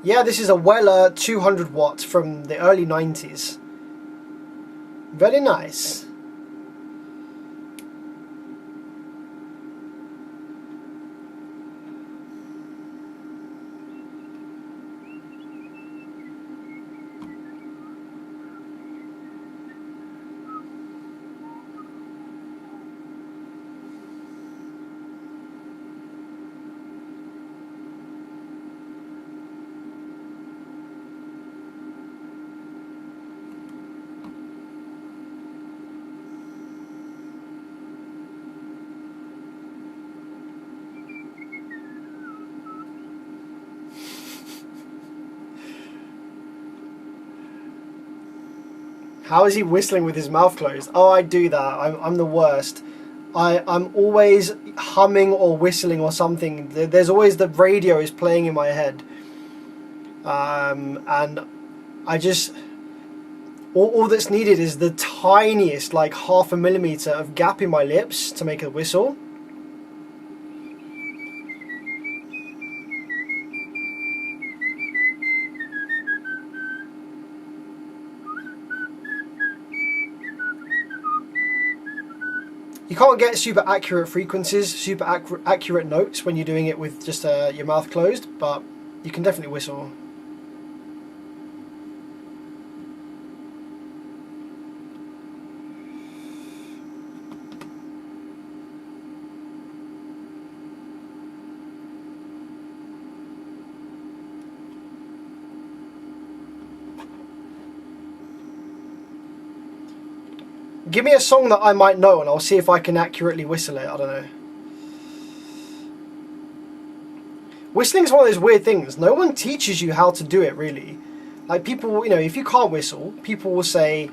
Yeah, this is a Weller 200 watt from the early 90s. Very nice. How is he whistling with his mouth closed? Oh, I do that. I'm the worst. I'm always humming or whistling or something. There's always the radio is playing in my head. And I just... All that's needed is the tiniest, like 0.5 millimeter of gap in my lips to make a whistle. You can't get super accurate frequencies, super accurate notes when you're doing it with just your mouth closed, but you can definitely whistle. Give me a song that I might know and I'll see if I can accurately whistle it. I don't know. Whistling's one of those weird things. No one teaches you how to do it, really. Like people, you know, if you can't whistle, people will say,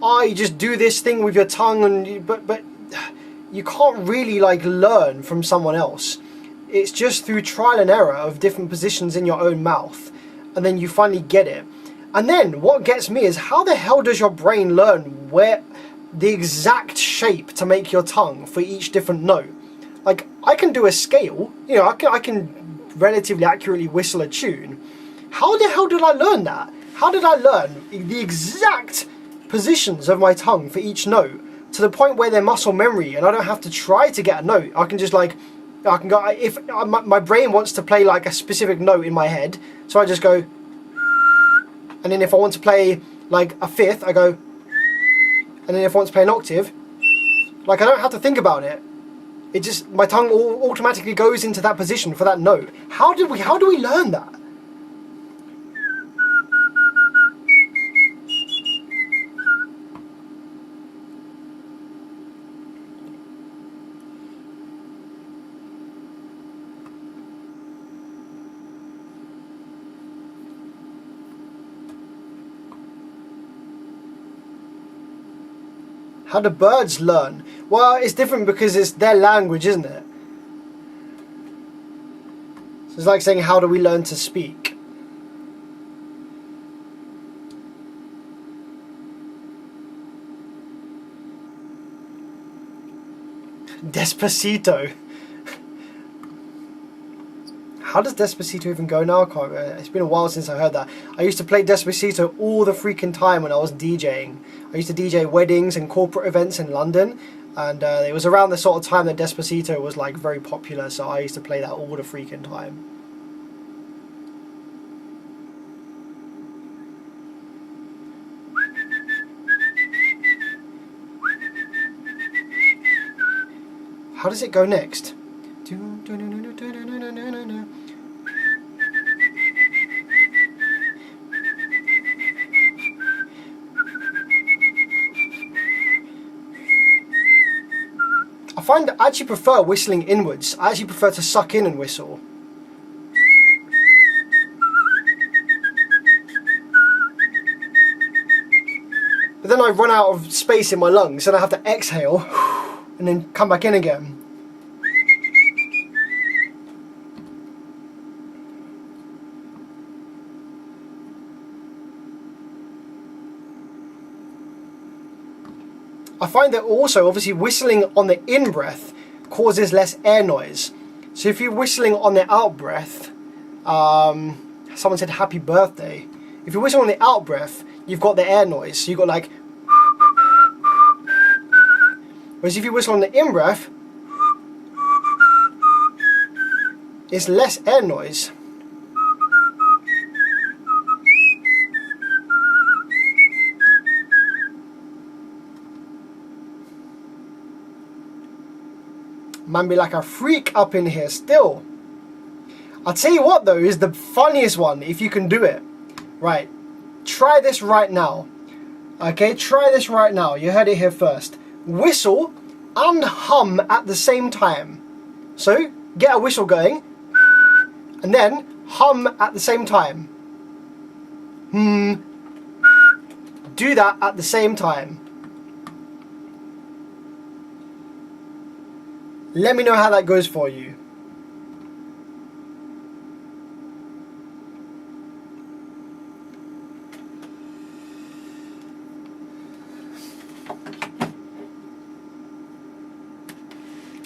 "Oh, you just do this thing with your tongue," and but you can't really like learn from someone else. It's just through trial and error of different positions in your own mouth, and then you finally get it. And then what gets me is, how the hell does your brain learn where the exact shape to make your tongue for each different note? Like, I can do a scale, you know, I can relatively accurately whistle a tune. How the hell did I learn that? How did I learn the exact positions of my tongue for each note to the point where they're muscle memory and I don't have to try to get a note? I can just like, I can go, if my brain wants to play like a specific note in my head, so I just go, and then if I want to play like a fifth, I go, and then if I want to play an octave, like I don't have to think about it. It just, my tongue automatically goes into that position for that note. How do we learn that? How do birds learn? Well, it's different because it's their language, isn't it? So it's like saying, how do we learn to speak? Despacito. How does Despacito even go now? It's been a while since I heard that. I used to play Despacito all the freaking time when I was DJing. I used to DJ weddings and corporate events in London, and it was around the sort of time that Despacito was like very popular, so I used to play that all the freaking time. How does it go next? I actually prefer whistling inwards. I actually prefer to suck in and whistle. But then I run out of space in my lungs and I have to exhale and then come back in again. I find that also, obviously, whistling on the in-breath causes less air noise. So if you're whistling on the out-breath, someone said happy birthday. If you're whistling on the out-breath, you've got the air noise. So you've got like... Whereas if you whistle on the in-breath, it's less air noise. Man be like a freak up in here still. I'll tell you what though is the funniest one if you can do it. Right, try this right now. Okay, try this right now. You heard it here first. Whistle and hum at the same time. So get a whistle going and then hum at the same time. Do that at the same time. Let me know how that goes for you.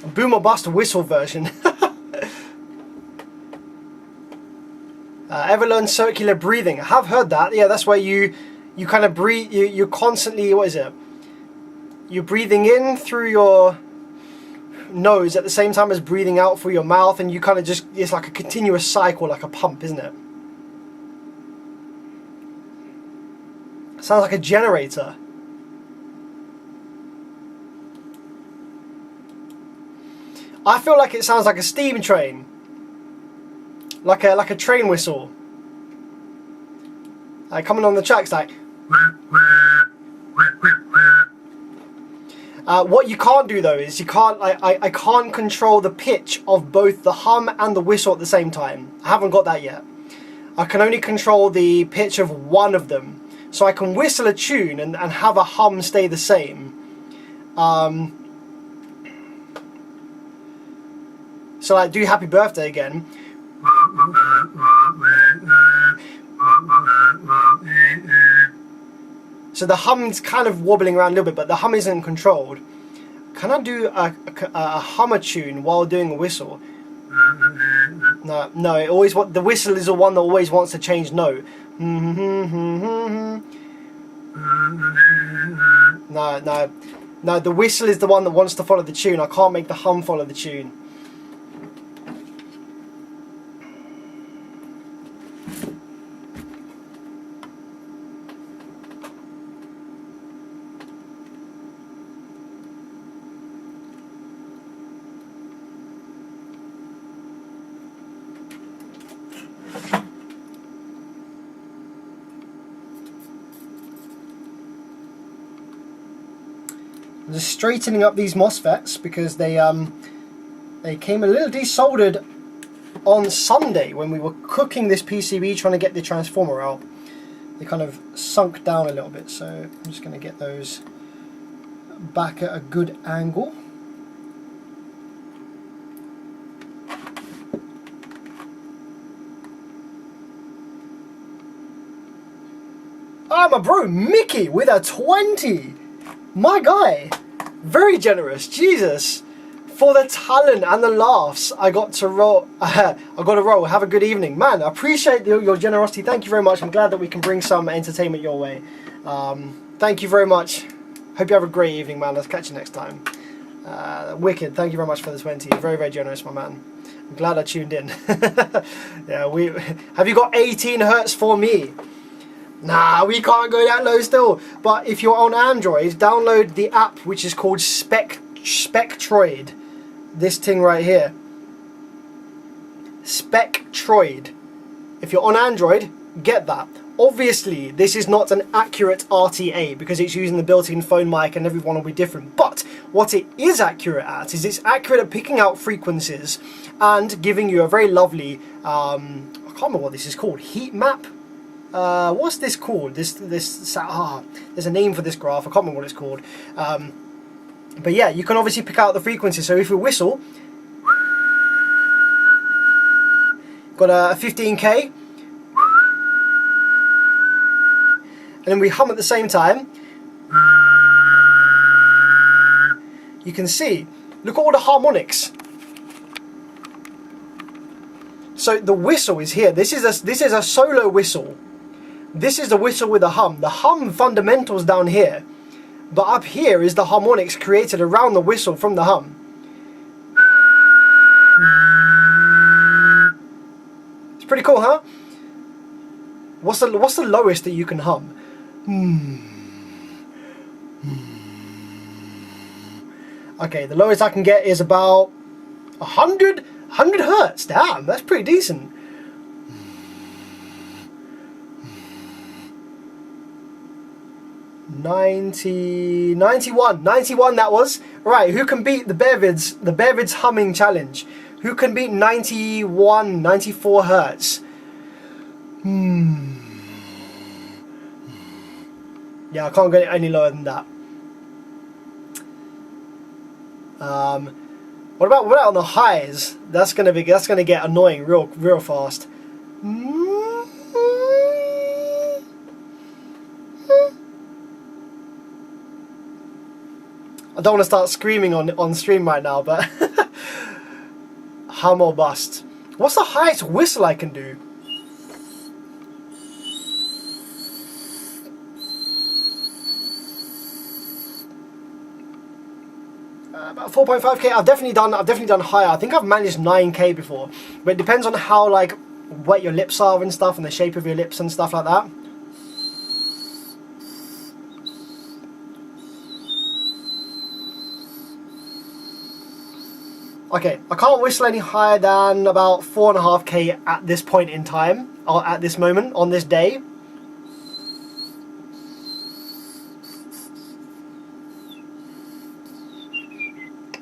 A boom or bust whistle version. Ever learned circular breathing? I have heard that. Yeah, that's where you kind of breathe. You're constantly, what is it? You're breathing in through your nose at the same time as breathing out through your mouth, and you kind of just, it's like a continuous cycle, like a pump, isn't it? Sounds like a generator. I feel like it sounds like a steam train, like a train whistle, like coming on the tracks, like. What you can't do though is you can't. I can't control the pitch of both the hum and the whistle at the same time. I haven't got that yet. I can only control the pitch of one of them, so I can whistle a tune and have a hum stay the same. So like do Happy Birthday again. So the hum's kind of wobbling around a little bit, but the hum isn't controlled. Can I do a hum a tune while doing a whistle? No. It always the whistle is the one that always wants to change note. No. The whistle is the one that wants to follow the tune. I can't make the hum follow the tune. I'm just straightening up these MOSFETs because they came a little desoldered on Sunday when we were cooking this PCB trying to get the transformer out. They kind of sunk down a little bit, so I'm just going to get those back at a good angle. Ah, my bro Mickey with a 20! My guy! Very generous, Jesus! for the talent and the laughs. I got to roll. I got to roll. Have a good evening, man. I appreciate your generosity. Thank you very much. I'm glad that we can bring some entertainment your way. Thank you very much. Hope you have a great evening, man. Let's catch you next time. Wicked. Thank you very much for the 20. Very, very generous, my man. I'm glad I tuned in. Yeah, have you got 18 hertz for me? Nah, we can't go that low still. But if you're on Android, download the app which is called Spectroid. This thing right here. Spectroid. If you're on Android, get that. Obviously, this is not an accurate RTA because it's using the built-in phone mic and everyone will be different. But what it is accurate at is it's accurate at picking out frequencies and giving you a very lovely, I can't remember what this is called, heat map? What's this called? There's a name for this graph, I can't remember what it's called. But yeah, you can obviously pick out the frequencies. So if we whistle, got a 15k, and then we hum at the same time, you can see, look at all the harmonics. So the whistle is here. This is a solo whistle. This is the whistle with the hum. The hum fundamentals down here, but up here is the harmonics created around the whistle from the hum. It's pretty cool, huh? What's the lowest that you can hum? Okay, the lowest I can get is about 100 hertz. Damn, that's pretty decent. Ninety-one that was. Right, who can beat the Bearvids humming challenge? Who can beat 91, 94 hertz? Yeah, I can't get it any lower than that. What about on the highs? That's gonna get annoying real fast. I don't want to start screaming on stream right now, but hum or bust. What's the highest whistle I can do? About 4.5k. I've definitely done higher. I think I've managed 9k before, but it depends on how like wet your lips are and stuff, and the shape of your lips and stuff like that. Okay, I can't whistle any higher than about 4.5k at this point in time, or at this moment, on this day.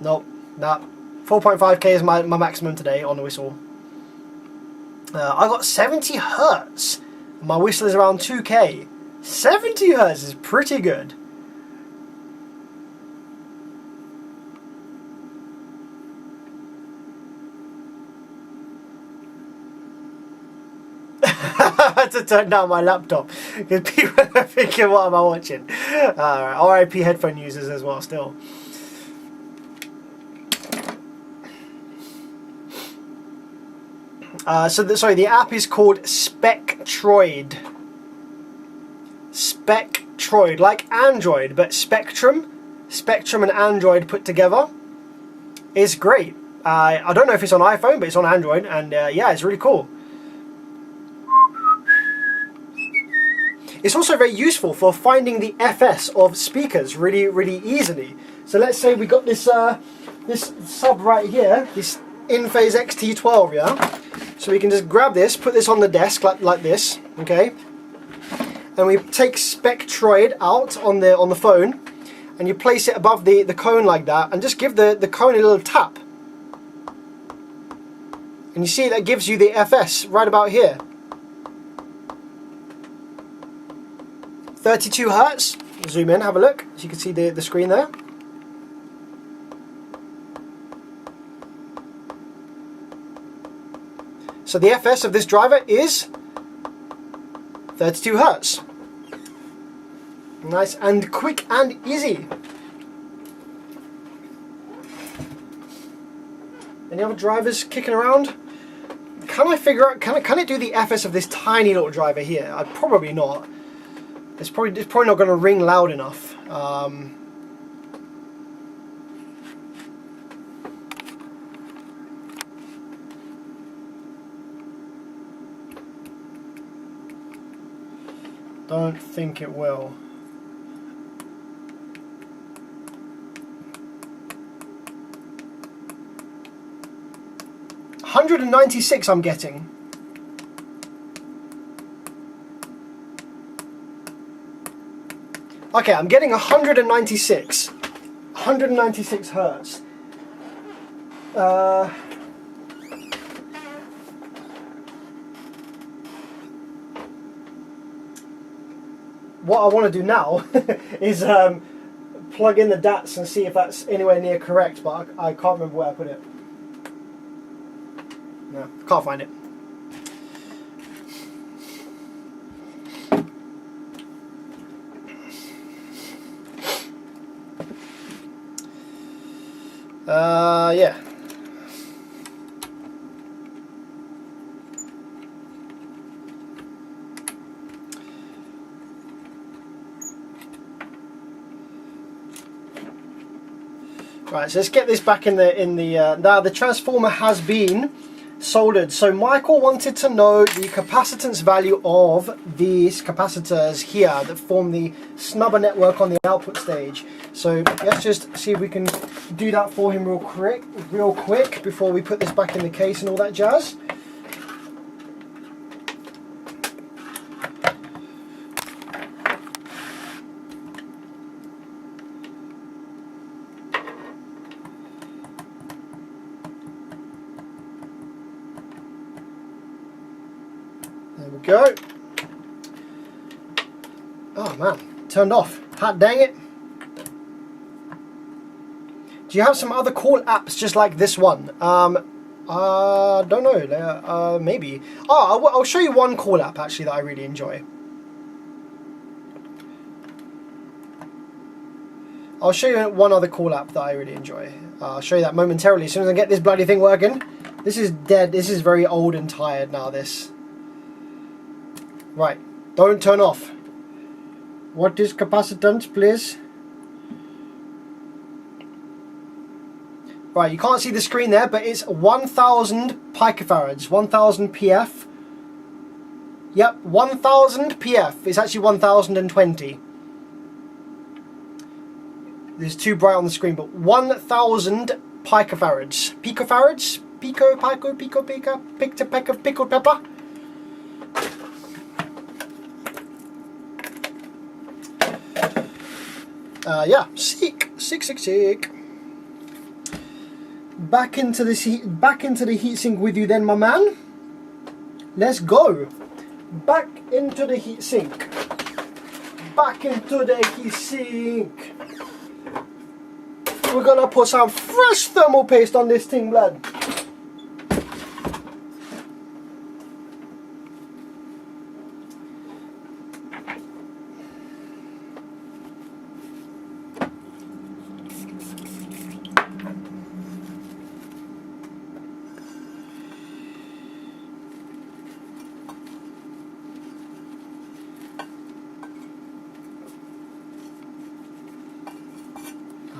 Nope, that 4.5k is my maximum today on the whistle. I got 70 hertz. My whistle is around 2k. 70 hertz is pretty good. I had to turn down my laptop because people are thinking, what am I watching? RIP headphone users as well still. Sorry, the app is called Spectroid. Spectroid, like Android, but Spectrum and Android put together. It's great. I don't know if it's on iPhone, but it's on Android, and yeah, it's really cool. It's also very useful for finding the FS of speakers really easily. So let's say we got this this sub right here, this in-phase XT12, yeah? So we can just grab this, put this on the desk like this, okay? And we take Spectroid out on the phone, and you place it above the cone like that, and just give the cone a little tap. And you see that gives you the FS right about here. 32 hertz. Zoom in, have a look, so you can see the screen there. So the FS of this driver is 32 hertz. Nice and quick and easy. Any other drivers kicking around? Can I figure out, can it do the FS of this tiny little driver here? Probably not. It's probably not going to ring loud enough. Don't think it will. $196 I'm getting. Okay, I'm getting 196. 196 hertz. What I want to do now is plug in the DATs and see if that's anywhere near correct, but I can't remember where I put it. No, can't find it. Yeah. Right, so let's get this back in the now the transformer has been soldered. So Michael wanted to know the capacitance value of these capacitors here that form the Snubber network on the output stage. So let's just see if we can do that for him real quick before we put this back in the case and all that jazz. There we go. Oh man, turned off. Hot dang it. Do you have some other cool apps just like this one? Don't know. Maybe. Oh, I'll show you one cool app actually that I really enjoy. I'll show you one other cool app that I really enjoy. I'll show you that momentarily as soon as I get this bloody thing working. This is dead. This is very old and tired now, this. Right. Don't turn off. What is capacitance, please? Right, you can't see the screen there, but it's 1000 picofarads, 1000 PF. Yep, 1000 PF. It's actually 1020. There's too bright on the screen, but 1000 picofarads. Picofarads? Pico, pica, pickled pepper. Yeah, sick. Back into the heatsink with you then, my man. Let's go. Back into the heatsink. Back into the heatsink. We're gonna put some fresh thermal paste on this thing, blood.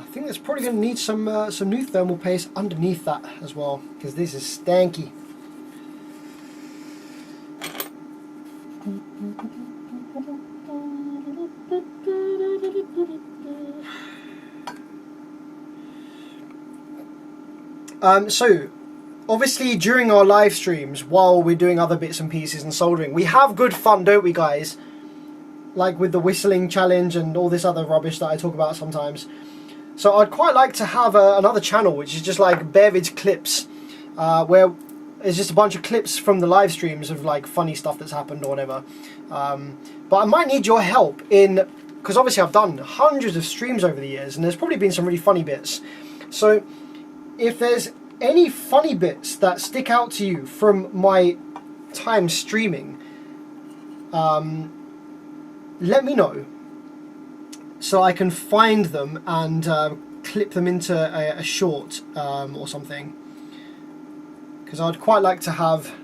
I think there's probably going to need some new thermal paste underneath that as well, because this is stanky. So obviously during our live streams, while we're doing other bits and pieces and soldering, we have good fun, don't we, guys? Like with the whistling challenge and all this other rubbish that I talk about sometimes. So I'd quite like to have another channel which is just like Bearvid's clips, where it's just a bunch of clips from the live streams of like funny stuff that's happened or whatever. But I might need your help in, because obviously I've done hundreds of streams over the years and there's probably been some really funny bits. So if there's any funny bits that stick out to you from my time streaming, let me know, so I can find them and clip them into a short or something. because I'd quite like to have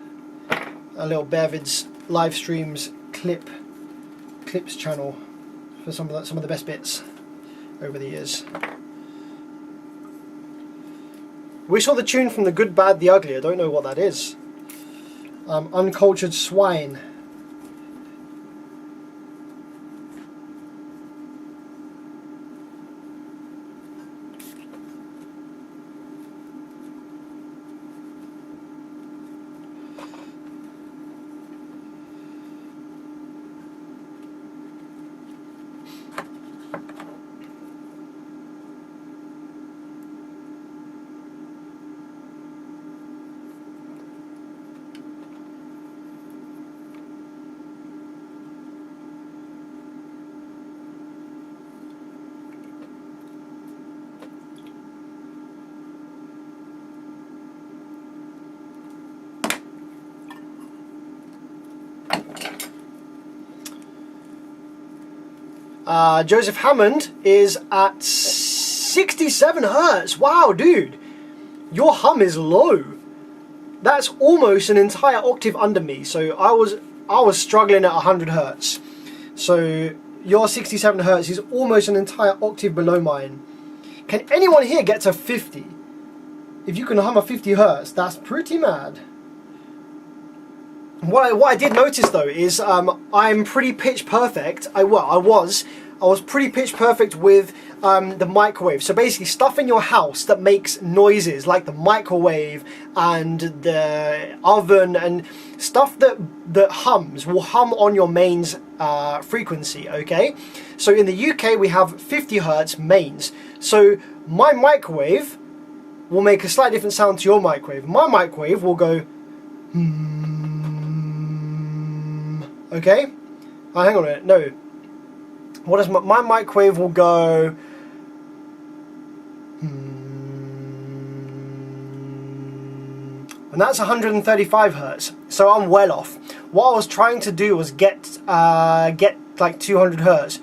a little Bearvid's live streams clips channel for some of the best bits over the years. We saw the tune from The Good, Bad, the Ugly. I don't know what that is. Uncultured Swine. Joseph Hammond is at 67 Hertz. Wow, dude, your hum is low. That's almost an entire octave under me. So I was struggling at 100 Hertz. So your 67 Hertz is almost an entire octave below mine. Can anyone here get to 50? If you can hum a 50 Hertz, that's pretty mad. What I did notice though is I'm pretty pitch perfect. I was pretty pitch perfect with the microwave. So basically stuff in your house that makes noises, like the microwave and the oven and stuff that hums, will hum on your mains frequency, okay? So in the UK we have 50 Hertz mains. So my microwave will make a slightly different sound to your microwave. My microwave will go okay? Oh, hang on a minute, no. What is my microwave will go and that's 135 Hertz. So I'm well off. What I was trying to do was get like 200 Hertz.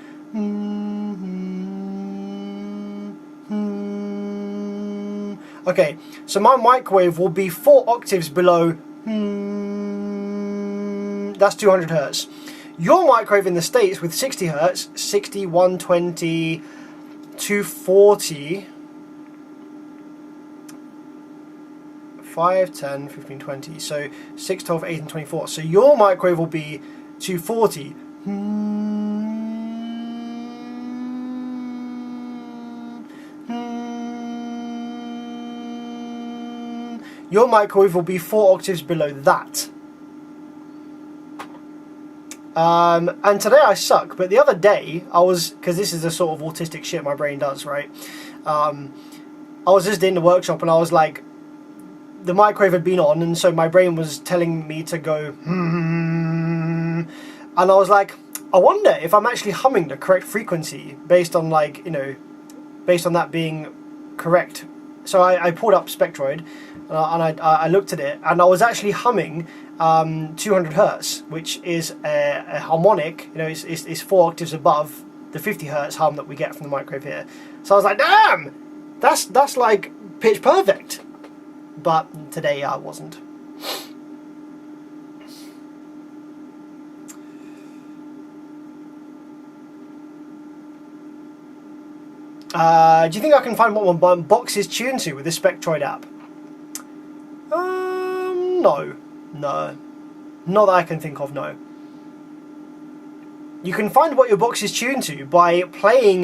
Okay, so my microwave will be 4 octaves below. That's 200 Hertz. Your microwave in the States with 60 Hertz, 60, 120, 240, 5, 10, 15, 20. So 6, 12, 8, and 24. So your microwave will be 240. Your microwave will be 4 octaves below that. And today I suck, but the other day because this is the sort of autistic shit my brain does, right? I was just in the workshop and I was like, the microwave had been on, and so my brain was telling me to go, and I was like, I wonder if I'm actually humming the correct frequency based on based on that being correct. So I pulled up Spectroid and I looked at it, and I was actually humming 200 Hertz, which is a harmonic. It's 4 octaves above the 50 Hertz hum that we get from the microwave here. So I was like, damn, that's like pitch perfect. But today I wasn't. Do you think I can find what my box is tuned to with this Spectroid app? No. Not that I can think of, no. You can find what your box is tuned to by playing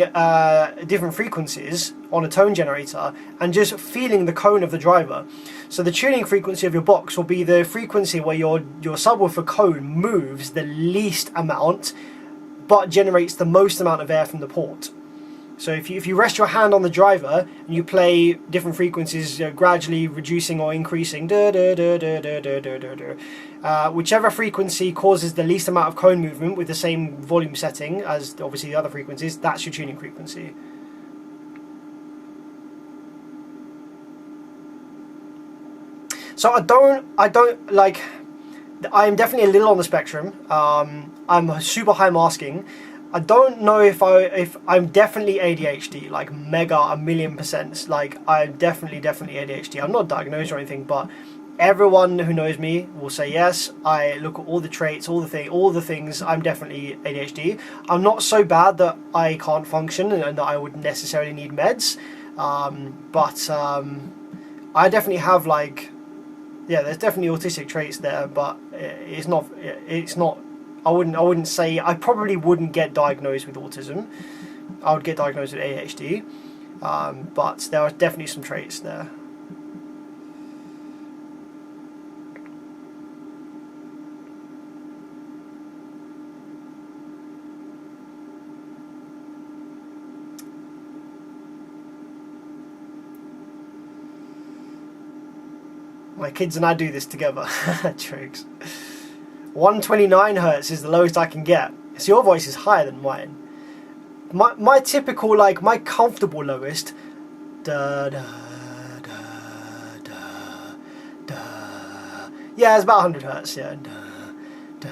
different frequencies on a tone generator and just feeling the cone of the driver. So the tuning frequency of your box will be the frequency where your subwoofer cone moves the least amount but generates the most amount of air from the port. So if you rest your hand on the driver and you play different frequencies, gradually reducing or increasing, whichever frequency causes the least amount of cone movement with the same volume setting as obviously the other frequencies, that's your tuning frequency. So I don't like. I am definitely a little on the spectrum. I'm super high masking. I don't know if I'm definitely ADHD, like mega 1,000,000%. Like I'm definitely ADHD. I'm not diagnosed or anything, but everyone who knows me will say yes. I look at all the traits, all the things. I'm definitely ADHD. I'm not so bad that I can't function and that I would necessarily need meds. But I definitely have, like, yeah, there's definitely autistic traits there, but it's not. I wouldn't say. I probably wouldn't get diagnosed with autism. I would get diagnosed with ADHD, but there are definitely some traits there. My kids and I do this together. Jokes. 129 hertz is the lowest I can get. So your voice is higher than mine. My typical, like, my comfortable lowest, da da da da da. Yeah, it's about 100 hertz. Yeah, da da.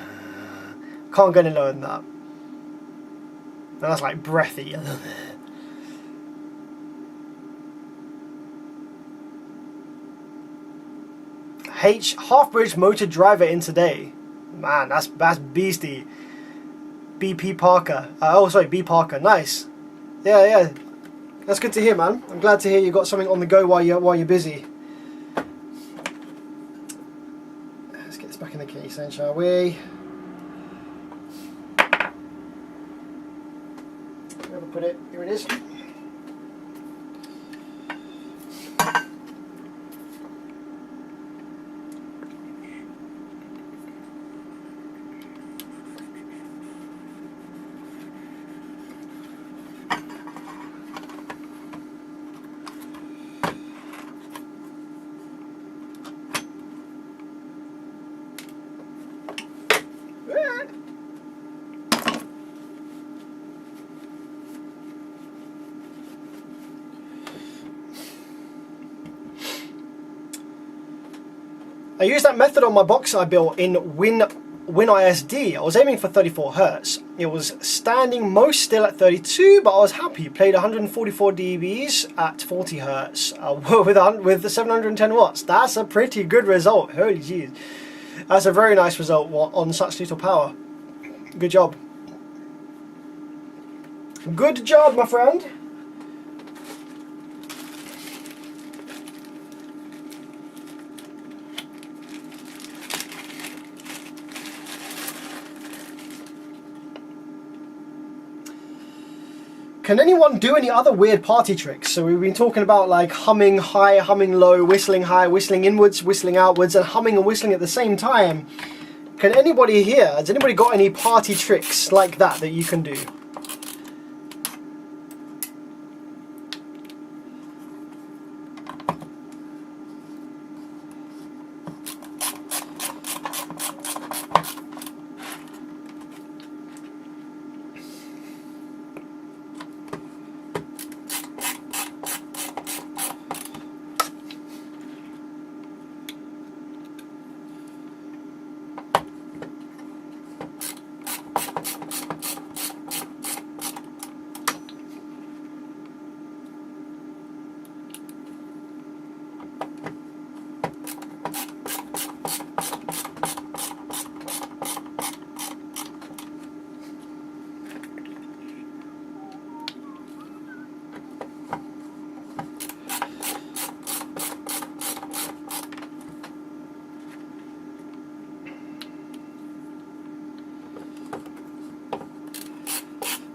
Can't go any lower than that. And that's like breathy. Half bridge motor driver in today. Man, that's beastie. BP Parker. Oh, sorry, B Parker. Nice. Yeah. That's good to hear, man. I'm glad to hear you got something on the go while you're busy. Let's get this back in the case then, shall we? Where to put it? Here it is. I used that method on my box I built in WinISD. I was aiming for 34 hertz. It was standing most still at 32, but I was happy. Played 144 dBs at 40 hertz with 710 watts. That's a pretty good result. Holy jeez. That's a very nice result on such little power. Good job. Good job, my friend. Can anyone do any other weird party tricks? So we've been talking about, like, humming high, humming low, whistling high, whistling inwards, whistling outwards, and humming and whistling at the same time. Can anybody here, has anybody got any party tricks like that you can do?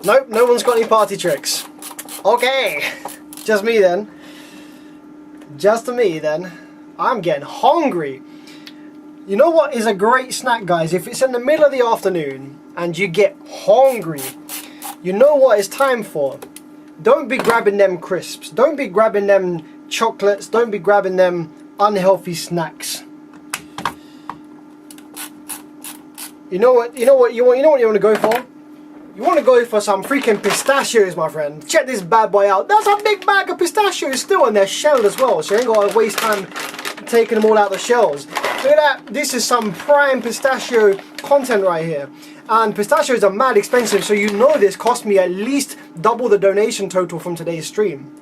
Nope, no one's got any party tricks. Okay, just me then. Just me then. I'm getting hungry. You know what is a great snack, guys? If it's in the middle of the afternoon and you get hungry, you know what it's time for. Don't be grabbing them crisps. Don't be grabbing them chocolates. Don't be grabbing them unhealthy snacks. You know what you want to go for? You want to go for some freaking pistachios, my friend. Check this bad boy out. That's a big bag of pistachios still, and they're shelled as well, so you ain't got to waste time taking them all out of the shells. Look at that. This is some prime pistachio content right here. And pistachios are mad expensive, so you know this cost me at least double the donation total from today's stream.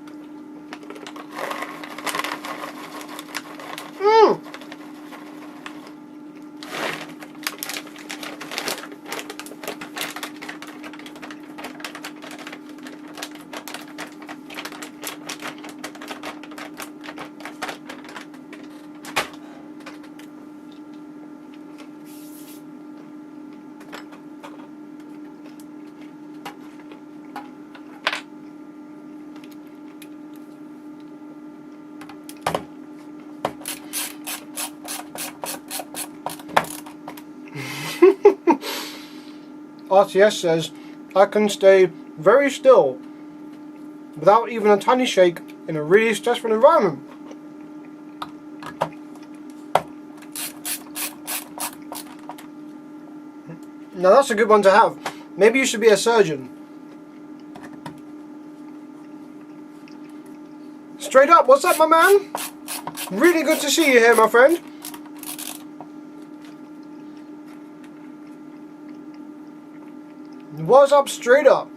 RTS says I can stay very still without even a tiny shake in a really stressful environment. Now that's a good one to have. Maybe you should be a surgeon. Straight up, what's up, my man? Really good to see you here, my friend. What's up, straight up?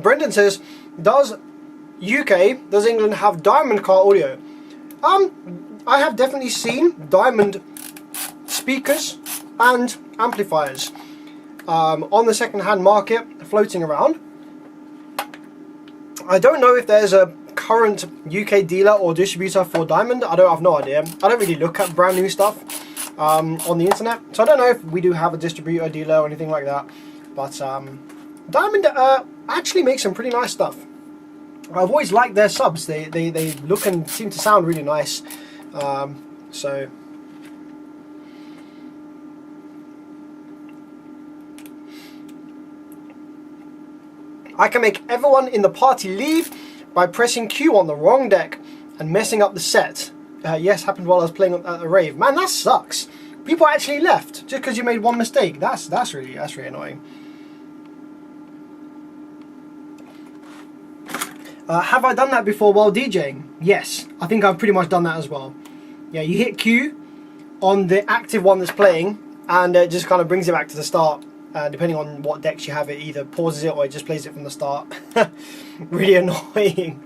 Brendan says, does England have diamond car audio? I have definitely seen diamond speakers and amplifiers on the second-hand market floating around. I don't know if there's a current UK dealer or distributor for diamond. I have no idea. I don't really look at brand new stuff on the internet, so I don't know if we do have a distributor, dealer, or anything like that. But diamond actually makes some pretty nice stuff. I've always liked their subs. They look and seem to sound really nice. So I can make everyone in the party leave by pressing Q on the wrong deck and messing up the set. Yes, happened while I was playing at the rave. Man, that sucks. People actually left just because you made one mistake. That's really annoying. Have I done that before while DJing? Yes, I think I've pretty much done that as well. Yeah, you hit Q on the active one that's playing, and it just kind of brings it back to the start. Depending on what decks you have, it either pauses it or it just plays it from the start. Really annoying.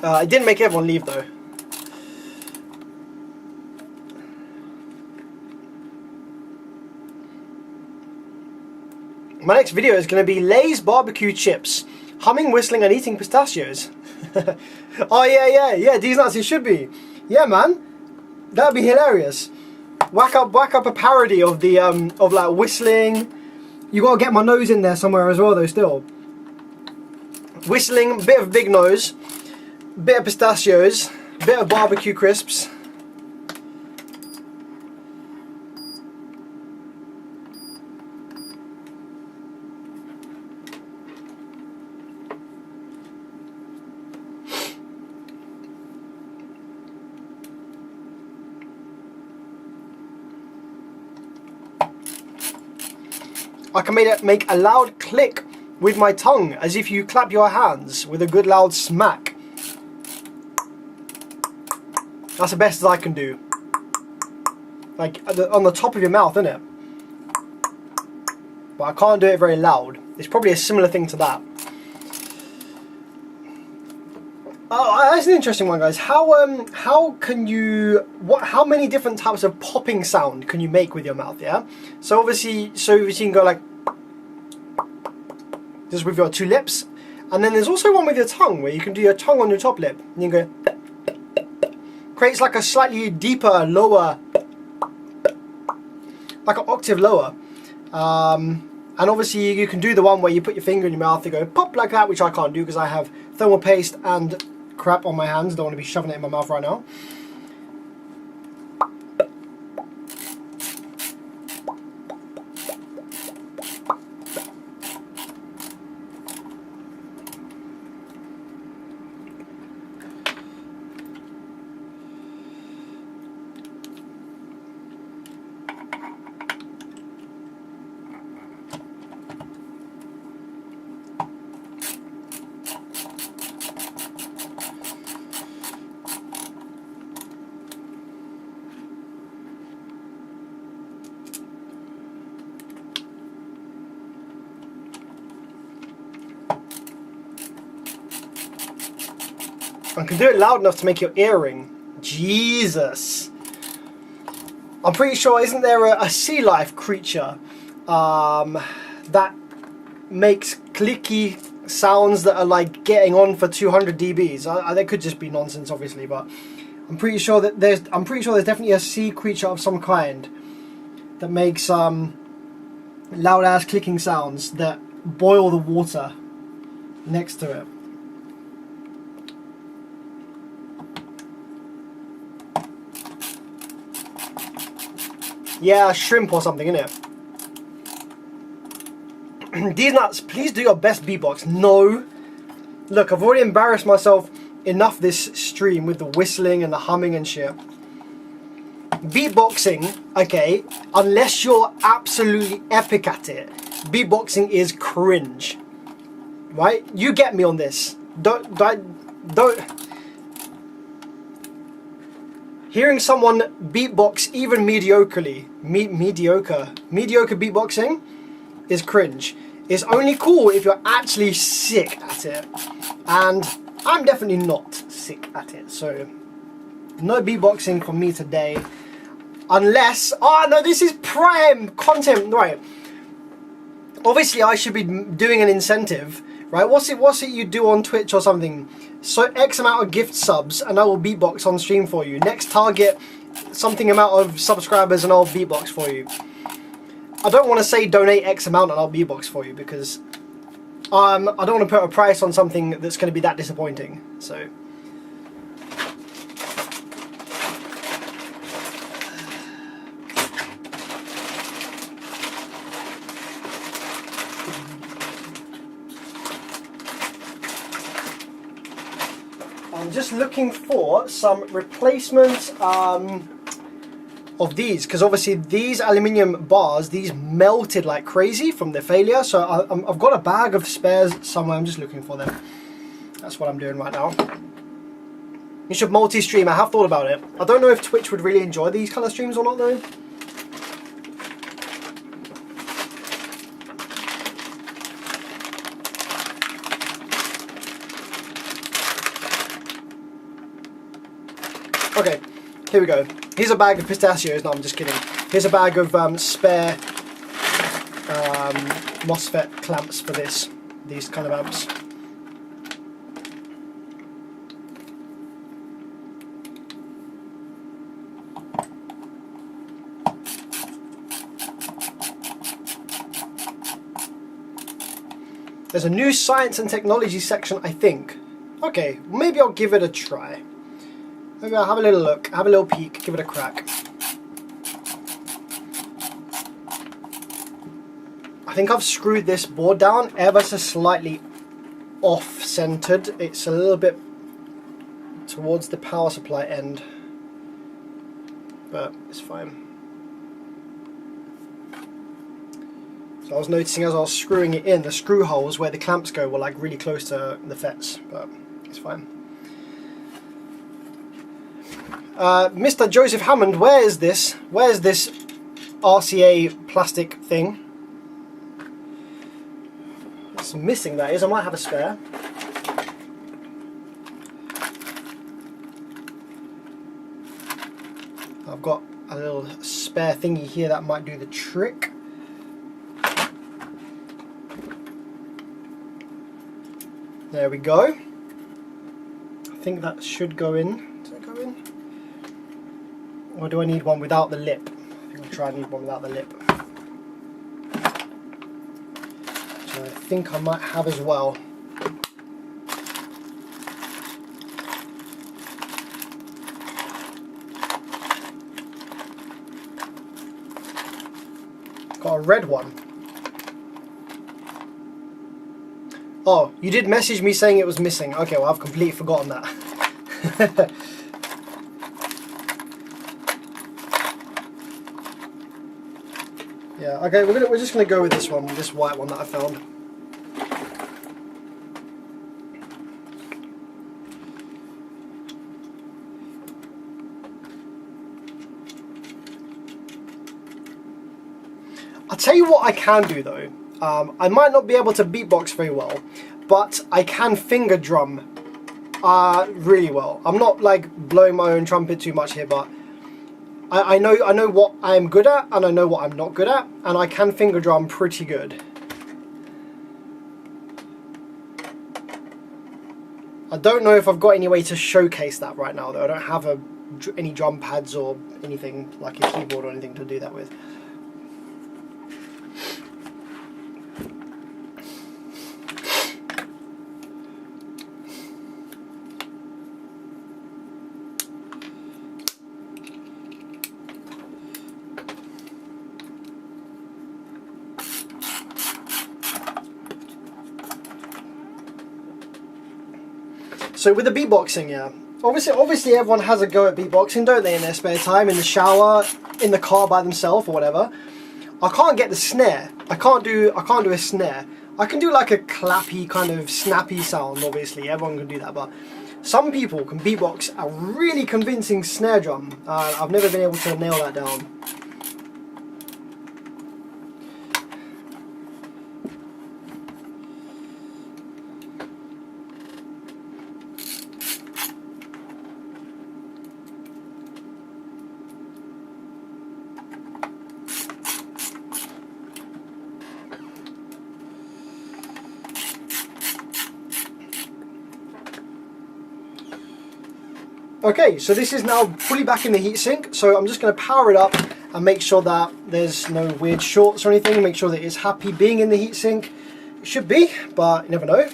It didn't make everyone leave though. My next video is going to be Lay's barbecue chips, humming, whistling, and eating pistachios. Oh yeah, these nuts it should be. Yeah, man, that'd be hilarious. Whack up a parody of the of like whistling. You gotta get my nose in there somewhere as well though. Still, whistling, bit of big nose, bit of pistachios, bit of barbecue crisps. I can make a loud click with my tongue, as if you clap your hands with a good loud smack. That's the best I can do. Like on the top of your mouth, isn't it? But I can't do it very loud. It's probably a similar thing to that. Oh, that's an interesting one, guys. How can you how many different types of popping sound can you make with your mouth? Yeah. So obviously you can go like just with your two lips, and then there's also one with your tongue where you can do your tongue on your top lip, and you can go. Creates like a slightly deeper, lower, like an octave lower. And obviously you can do the one where you put your finger in your mouth and go pop like that, which I can't do because I have thermal paste and crap on my hands. Don't want to be shoving it in my mouth right now. I can do it loud enough to make your ear ring. Jesus. I'm pretty sure, isn't there a sea life creature that makes clicky sounds that are like getting on for 200 dBs. They could just be nonsense, obviously, but I'm pretty sure that there's definitely a sea creature of some kind that makes loud ass clicking sounds that boil the water next to it. Yeah, shrimp or something, innit? These nuts, please do your best beatbox. No. Look, I've already embarrassed myself enough this stream with the whistling and the humming and shit. Beatboxing, okay, unless you're absolutely epic at it, beatboxing is cringe. Right? You get me on this. Don't. Hearing someone beatbox even mediocrely, mediocre beatboxing is cringe. It's only cool if you're actually sick at it. And I'm definitely not sick at it. So, no beatboxing for me today. Unless, oh no, this is prime content, right? Obviously I should be doing an incentive, right? What's it you do on Twitch or something? So X amount of gift subs and I will beatbox on stream for you. Next target, something amount of subscribers and I'll beatbox for you. I don't want to say donate X amount and I'll beatbox for you because I don't want to put a price on something that's going to be that disappointing. So. I'm just looking for some replacement of these, because obviously these aluminium bars, these melted like crazy from the failure, so I've got a bag of spares somewhere. I'm just looking for them. That's what I'm doing right now. You should multi-stream. I have thought about it. I don't know if Twitch would really enjoy these kind of streams or not though. Okay, here we go. Here's a bag of pistachios. No, I'm just kidding. Here's a bag of spare MOSFET clamps for these kind of amps. There's a new science and technology section, I think. Okay, maybe I'll give it a try. Maybe I'll have a little look, have a little peek, give it a crack. I think I've screwed this board down ever so slightly off-centered. It's a little bit towards the power supply end, but it's fine. So I was noticing as I was screwing it in, the screw holes where the clamps go were like really close to the FETs, but it's fine. Mr. Joseph Hammond, where is this? Where's this RCA plastic thing? It's missing, that is. I might have a spare. I've got a little spare thingy here that might do the trick. There we go. I think that should go in. Does it go in? Or do I need one without the lip? I think I'll try and need one without the lip. Which I think I might have as well. Got a red one. Oh, you did message me saying it was missing. Okay, well I've completely forgotten that. Yeah, okay, we're just gonna go with this one, this white one that I found. I'll tell you what I can do though. I might not be able to beatbox very well, but I can finger drum really well. I'm not like blowing my own trumpet too much here, but I know what I'm good at and I know what I'm not good at, and I can finger drum pretty good. I don't know if I've got any way to showcase that right now though. I don't have any drum pads or anything like a keyboard or anything to do that with. So with the beatboxing, yeah, obviously everyone has a go at beatboxing, don't they, in their spare time, in the shower, in the car by themselves or whatever. I can't get the snare. I can't do a snare. I can do like a clappy kind of snappy sound, obviously, everyone can do that, but some people can beatbox a really convincing snare drum. I've never been able to nail that down. Okay, so this is now fully back in the heatsink, so I'm just going to power it up and make sure that there's no weird shorts or anything, make sure that it's happy being in the heatsink. It should be, but you never know.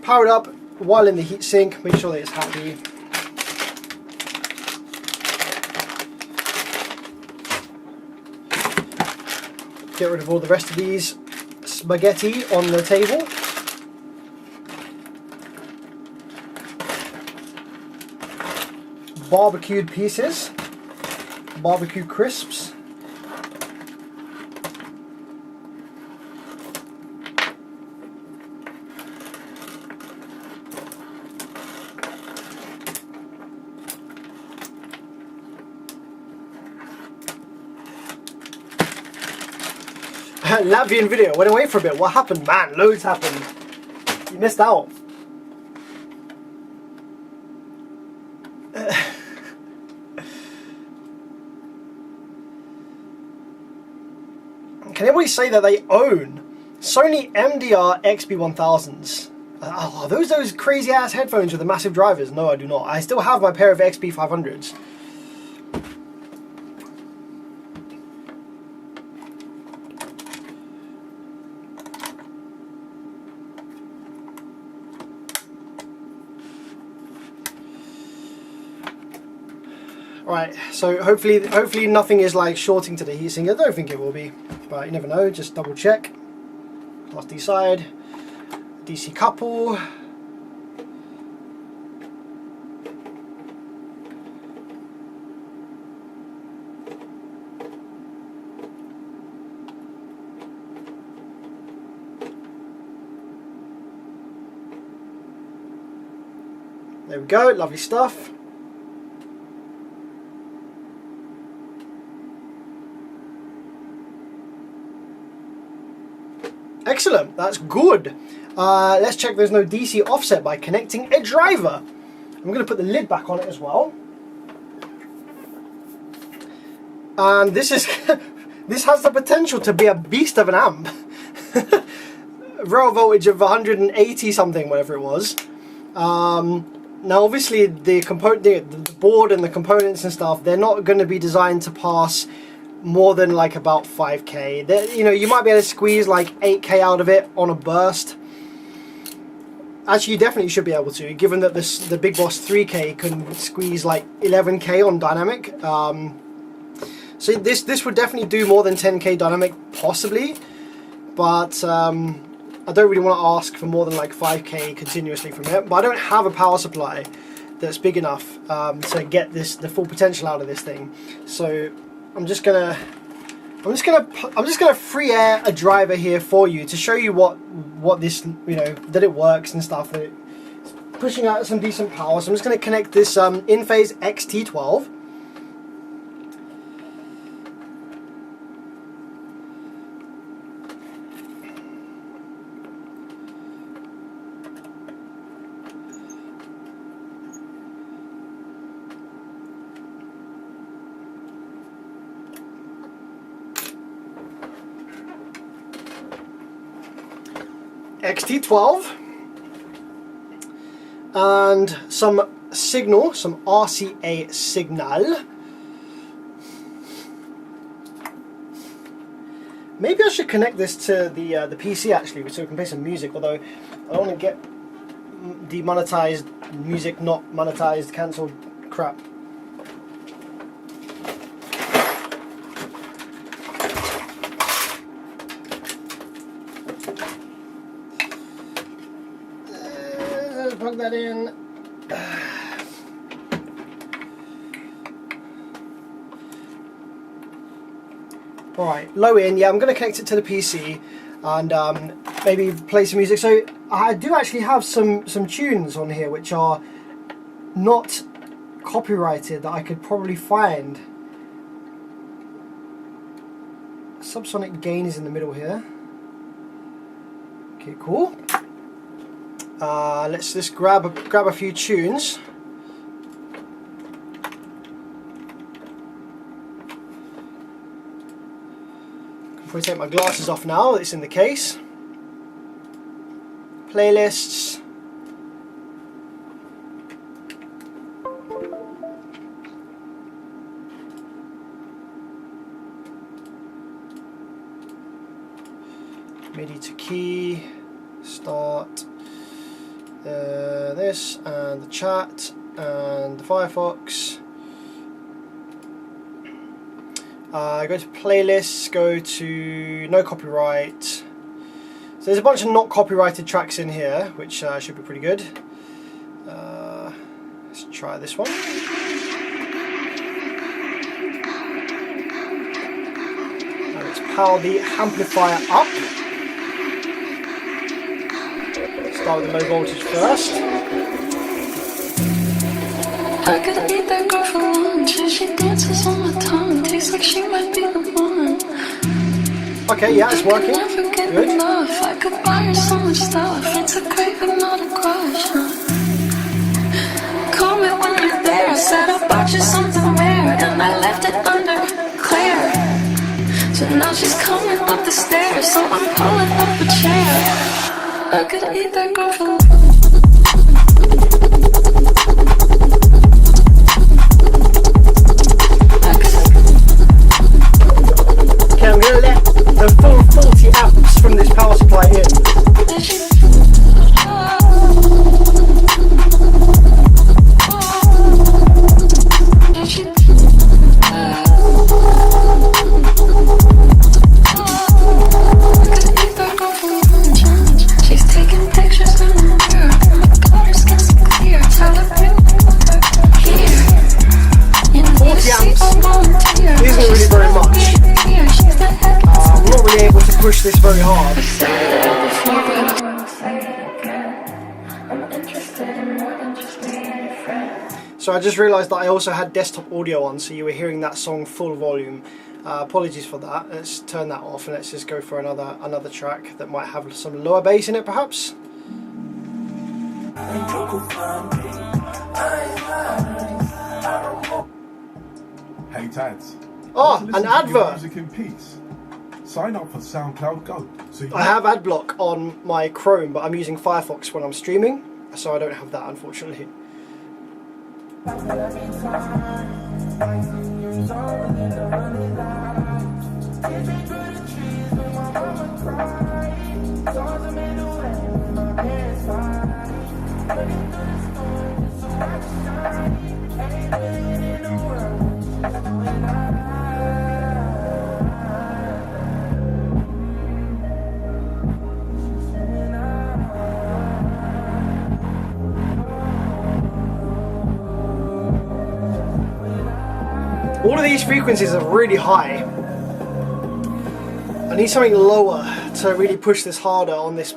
Power it up while in the heatsink, make sure that it's happy. Get rid of all the rest of these spaghetti on the table. Barbecued pieces, barbecue crisps. Latvian video, went away for a bit. What happened, man? Loads happened. You missed out. Can anybody say that they own Sony MDR XB1000s? Are those crazy ass headphones with the massive drivers? No, I do not. I still have my pair of XB500s. Right, so hopefully nothing is like shorting to the heatsink. I don't think it will be, but you never know. Just double check. Class D side, DC couple. There we go, lovely stuff. Excellent, that's good. Let's check there's no DC offset by connecting a driver. I'm going to put the lid back on it as well. And this is this has the potential to be a beast of an amp. Rail voltage of 180 something, whatever it was. Now obviously the board and the components and stuff, they're not going to be designed to pass more than like about 5k. You know, you might be able to squeeze like 8k out of it on a burst. Actually, you definitely should be able to, given that the Big Boss 3K can squeeze like 11k on dynamic. So this would definitely do more than 10k dynamic, possibly, but I don't really want to ask for more than like 5k continuously from it. But I don't have a power supply that's big enough to get the full potential out of this thing. So I'm just gonna free air a driver here for you to show you what this, you know, that it works and stuff, that it's pushing out some decent power. So I'm just gonna connect this in-phase XT12. XT12, and some signal, some RCA signal. Maybe I should connect this to the PC actually, so we can play some music, although I don't want to get demonetized music, not monetized, cancelled crap. Let's plug that in. Alright, low in, yeah, I'm going to connect it to the PC and maybe play some music. So I do actually have some tunes on here which are not copyrighted that I could probably find. Subsonic gain is in the middle here. Okay, cool. Let's just grab a few tunes. If we take my glasses off now, it's in the case. Playlists. MIDI to key. Start. This and the chat and the Firefox. Go to playlists, go to no copyright. So there's a bunch of not copyrighted tracks in here, which should be pretty good. Let's try this one. And let's power the amplifier up. Start with the low voltage first. I could eat that girl for lunch if she dances on my tongue. Tastes like she might be the one. Okay, yeah, it's working. I could never get Good. enough. I could buy her so much stuff. It's a crave but not a crush. Call me when you're there. I said I bought you something rare, and I left it under Claire. So now she's coming up the stairs, so I'm pulling up a chair. I could eat that girl for lunch. Okay, I'm going to let the full 40 amps from this power supply in. She's taking pictures in the mirror. Got her skin so clear. Tell her bring here. 40 amps isn't really very much. I'm not really able to push this very hard. So I just realised that I also had desktop audio on, so you were hearing that song full volume. Apologies for that. Let's turn that off and let's just go for another track that might have some lower bass in it, perhaps. Hey Tads. Oh, an advert! Music in peace. Sign up for SoundCloud Go. So I have ad block on my Chrome, but I'm using Firefox when I'm streaming, so I don't have that, unfortunately. All of these frequencies are really high. I need something lower to really push this harder on this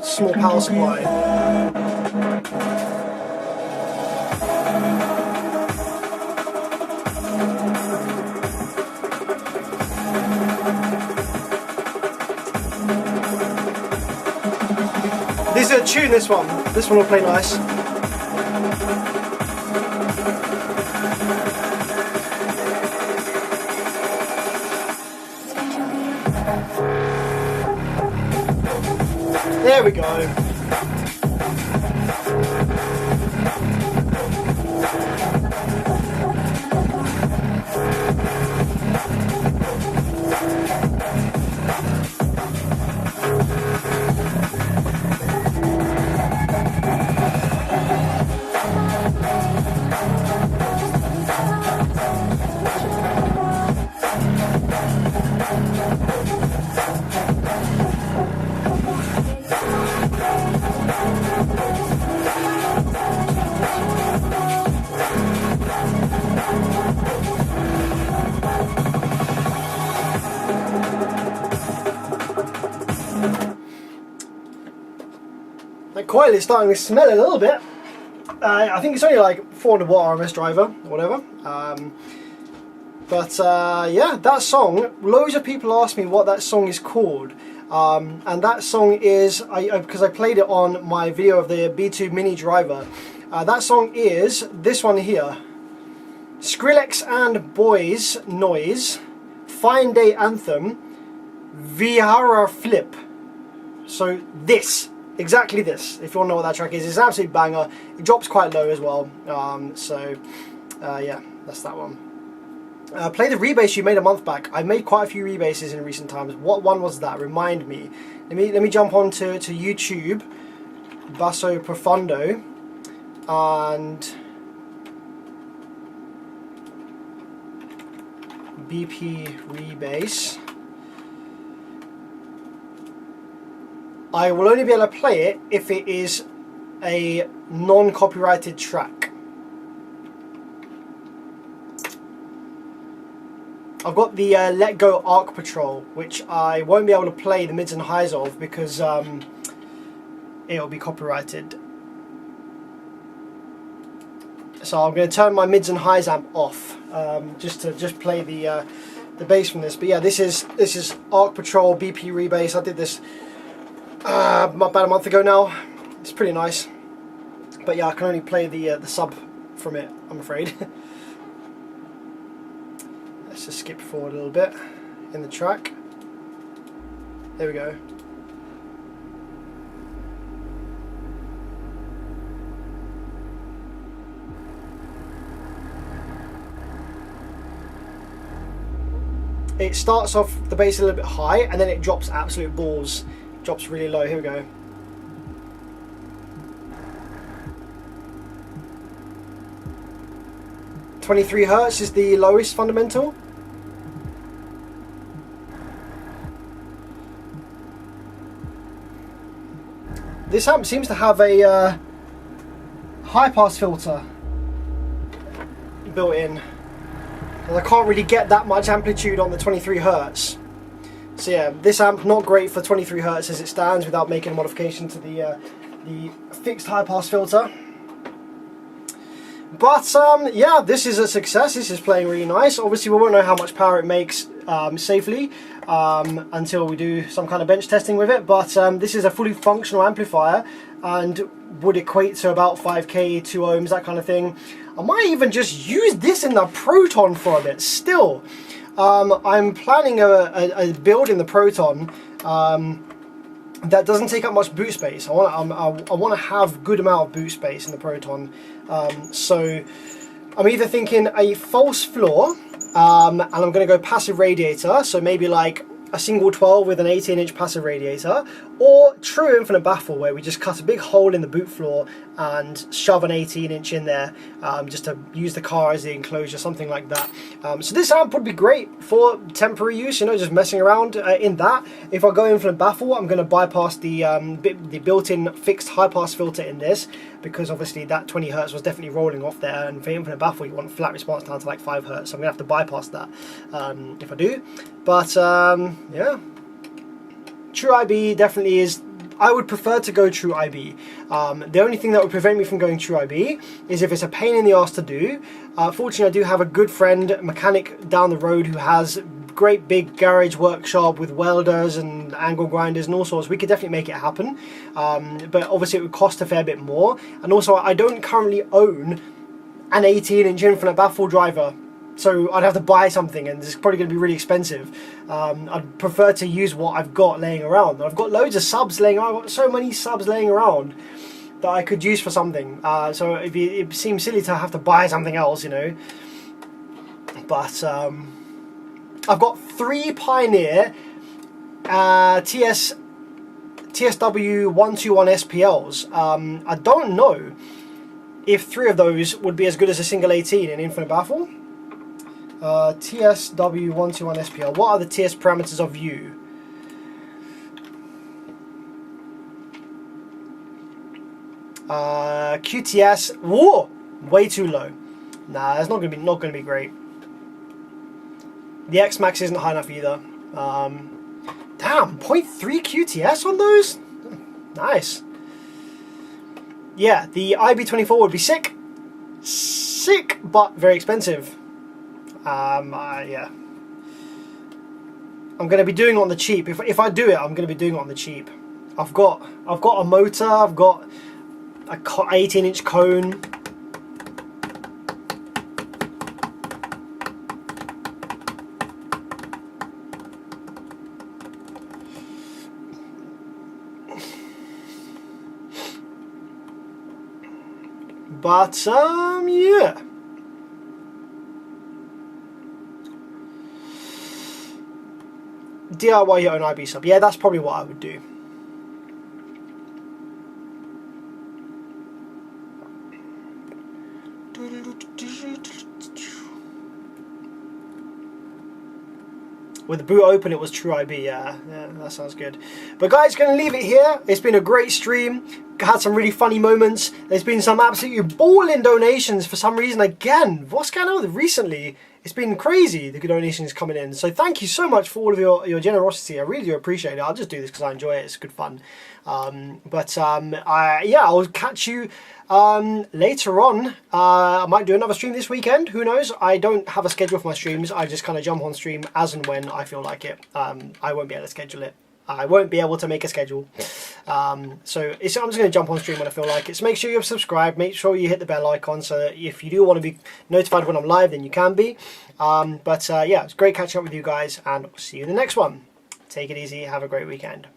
small power supply. This is a tune, this one. This one will play nice. There we go. coil is starting to smell a little bit. I think it's only like 400 watt RMS driver or whatever. Yeah, that song, loads of people ask me what that song is called. And that song is, because I played it on my video of the B2 mini driver. That song is this one here. Skrillex and Boys Noise, Fine Day Anthem, Vihara Flip. So this, exactly this, if you want to know what that track is. It's an absolute banger. It drops quite low as well. Yeah, that's that one. Play the rebase you made a month back. I made quite a few rebases in recent times. What one was that? Remind me. Let me jump on to YouTube, Basso Profondo, and BP rebase. I will only be able to play it if it is a non-copyrighted track. I've got the Let Go Arc Patrol, which I won't be able to play the mids and highs of because it'll be copyrighted. So I'm going to turn my mids and highs amp off just to play the bass from this. But yeah, this is Arc Patrol BP rebase. I did this about a month ago now. It's pretty nice. But yeah, I can only play the sub from it, I'm afraid. Let's just skip forward a little bit in the track. There we go. It starts off the bass a little bit high and then it drops absolute balls. Drops really low. Here we go. Hertz is the lowest fundamental. This amp seems to have a high pass filter built in. And I can't really get that much amplitude on the 23 Hertz. So yeah, this amp not great for 23 Hertz as it stands without making a modification to the fixed high pass filter. But yeah, this is a success. This is playing really nice. Obviously we won't know how much power it makes safely until we do some kind of bench testing with it, but this is a fully functional amplifier and would equate to about 5k, 2 ohms, that kind of thing. I might even just use this in the Proton for a bit still. I'm planning a build in the Proton that doesn't take up much boot space. I want to have good amount of boot space in the Proton. So I'm either thinking a false floor, and I'm going to go passive radiator, so maybe like a single 12 with an 18-inch passive radiator, or true infinite baffle where we just cut a big hole in the boot floor and shove an 18-inch in there just to use the car as the enclosure, something like that. So this amp would be great for temporary use, you know, just messing around in that. If I go infinite baffle, I'm going to bypass the built-in fixed high-pass filter in this, because obviously that 20 Hertz was definitely rolling off there, and for infinite baffle you want flat response down to like 5 Hertz, so I'm going to have to bypass that if I do. But yeah, True IB definitely is. I would prefer to go True IB. The only thing that would prevent me from going True IB is if it's a pain in the ass to do. Fortunately, I do have a good friend, mechanic down the road, who has great big garage workshop with welders and angle grinders and all sorts. We could definitely make it happen, but obviously it would cost a fair bit more. And also, I don't currently own an 18-inch infinite baffle driver, so I'd have to buy something, and it's probably going to be really expensive. I'd prefer to use what I've got laying around. I've got loads of subs laying around. I've got so many subs laying around that I could use for something. So it seems silly to have to buy something else, you know. But I've got 3 Pioneer TSW121 SPLs. I don't know if 3 of those would be as good as a single 18 in infinite baffle. TSW121 SPL. What are the TS parameters of U? QTS. Whoa, way too low. Nah, that's not gonna be great. The X max isn't high enough either. Damn, 0.3 QTS on those. Nice. yeah, the IB24 would be sick, but very expensive. Yeah, I'm going to be doing it on the cheap. If I do it, I'm going to be doing it on the cheap. I've got a motor. I've got a 18-inch cone. But yeah. DIY your own IB sub. Yeah, that's probably what I would do. With the boot open, it was true IB. Yeah, that sounds good. But guys, going to leave it here. It's been a great stream. Had some really funny moments. There's been some absolutely balling donations for some reason. Again, what's going on recently? It's been crazy, the donations coming in. So thank you so much for all of your generosity. I really do appreciate it. I'll just do this because I enjoy it. It's good fun. Yeah, I'll catch you later on. I might do another stream this weekend. Who knows? I don't have a schedule for my streams. I just kind of jump on stream as and when I feel like it. I won't be able to schedule it. I won't be able to make a schedule. I'm just going to jump on stream when I feel like it. So make sure you're subscribed. Make sure you hit the bell icon so that if you do want to be notified when I'm live, then you can be. Yeah, it's great catching up with you guys, and I'll see you in the next one. Take it easy. Have a great weekend.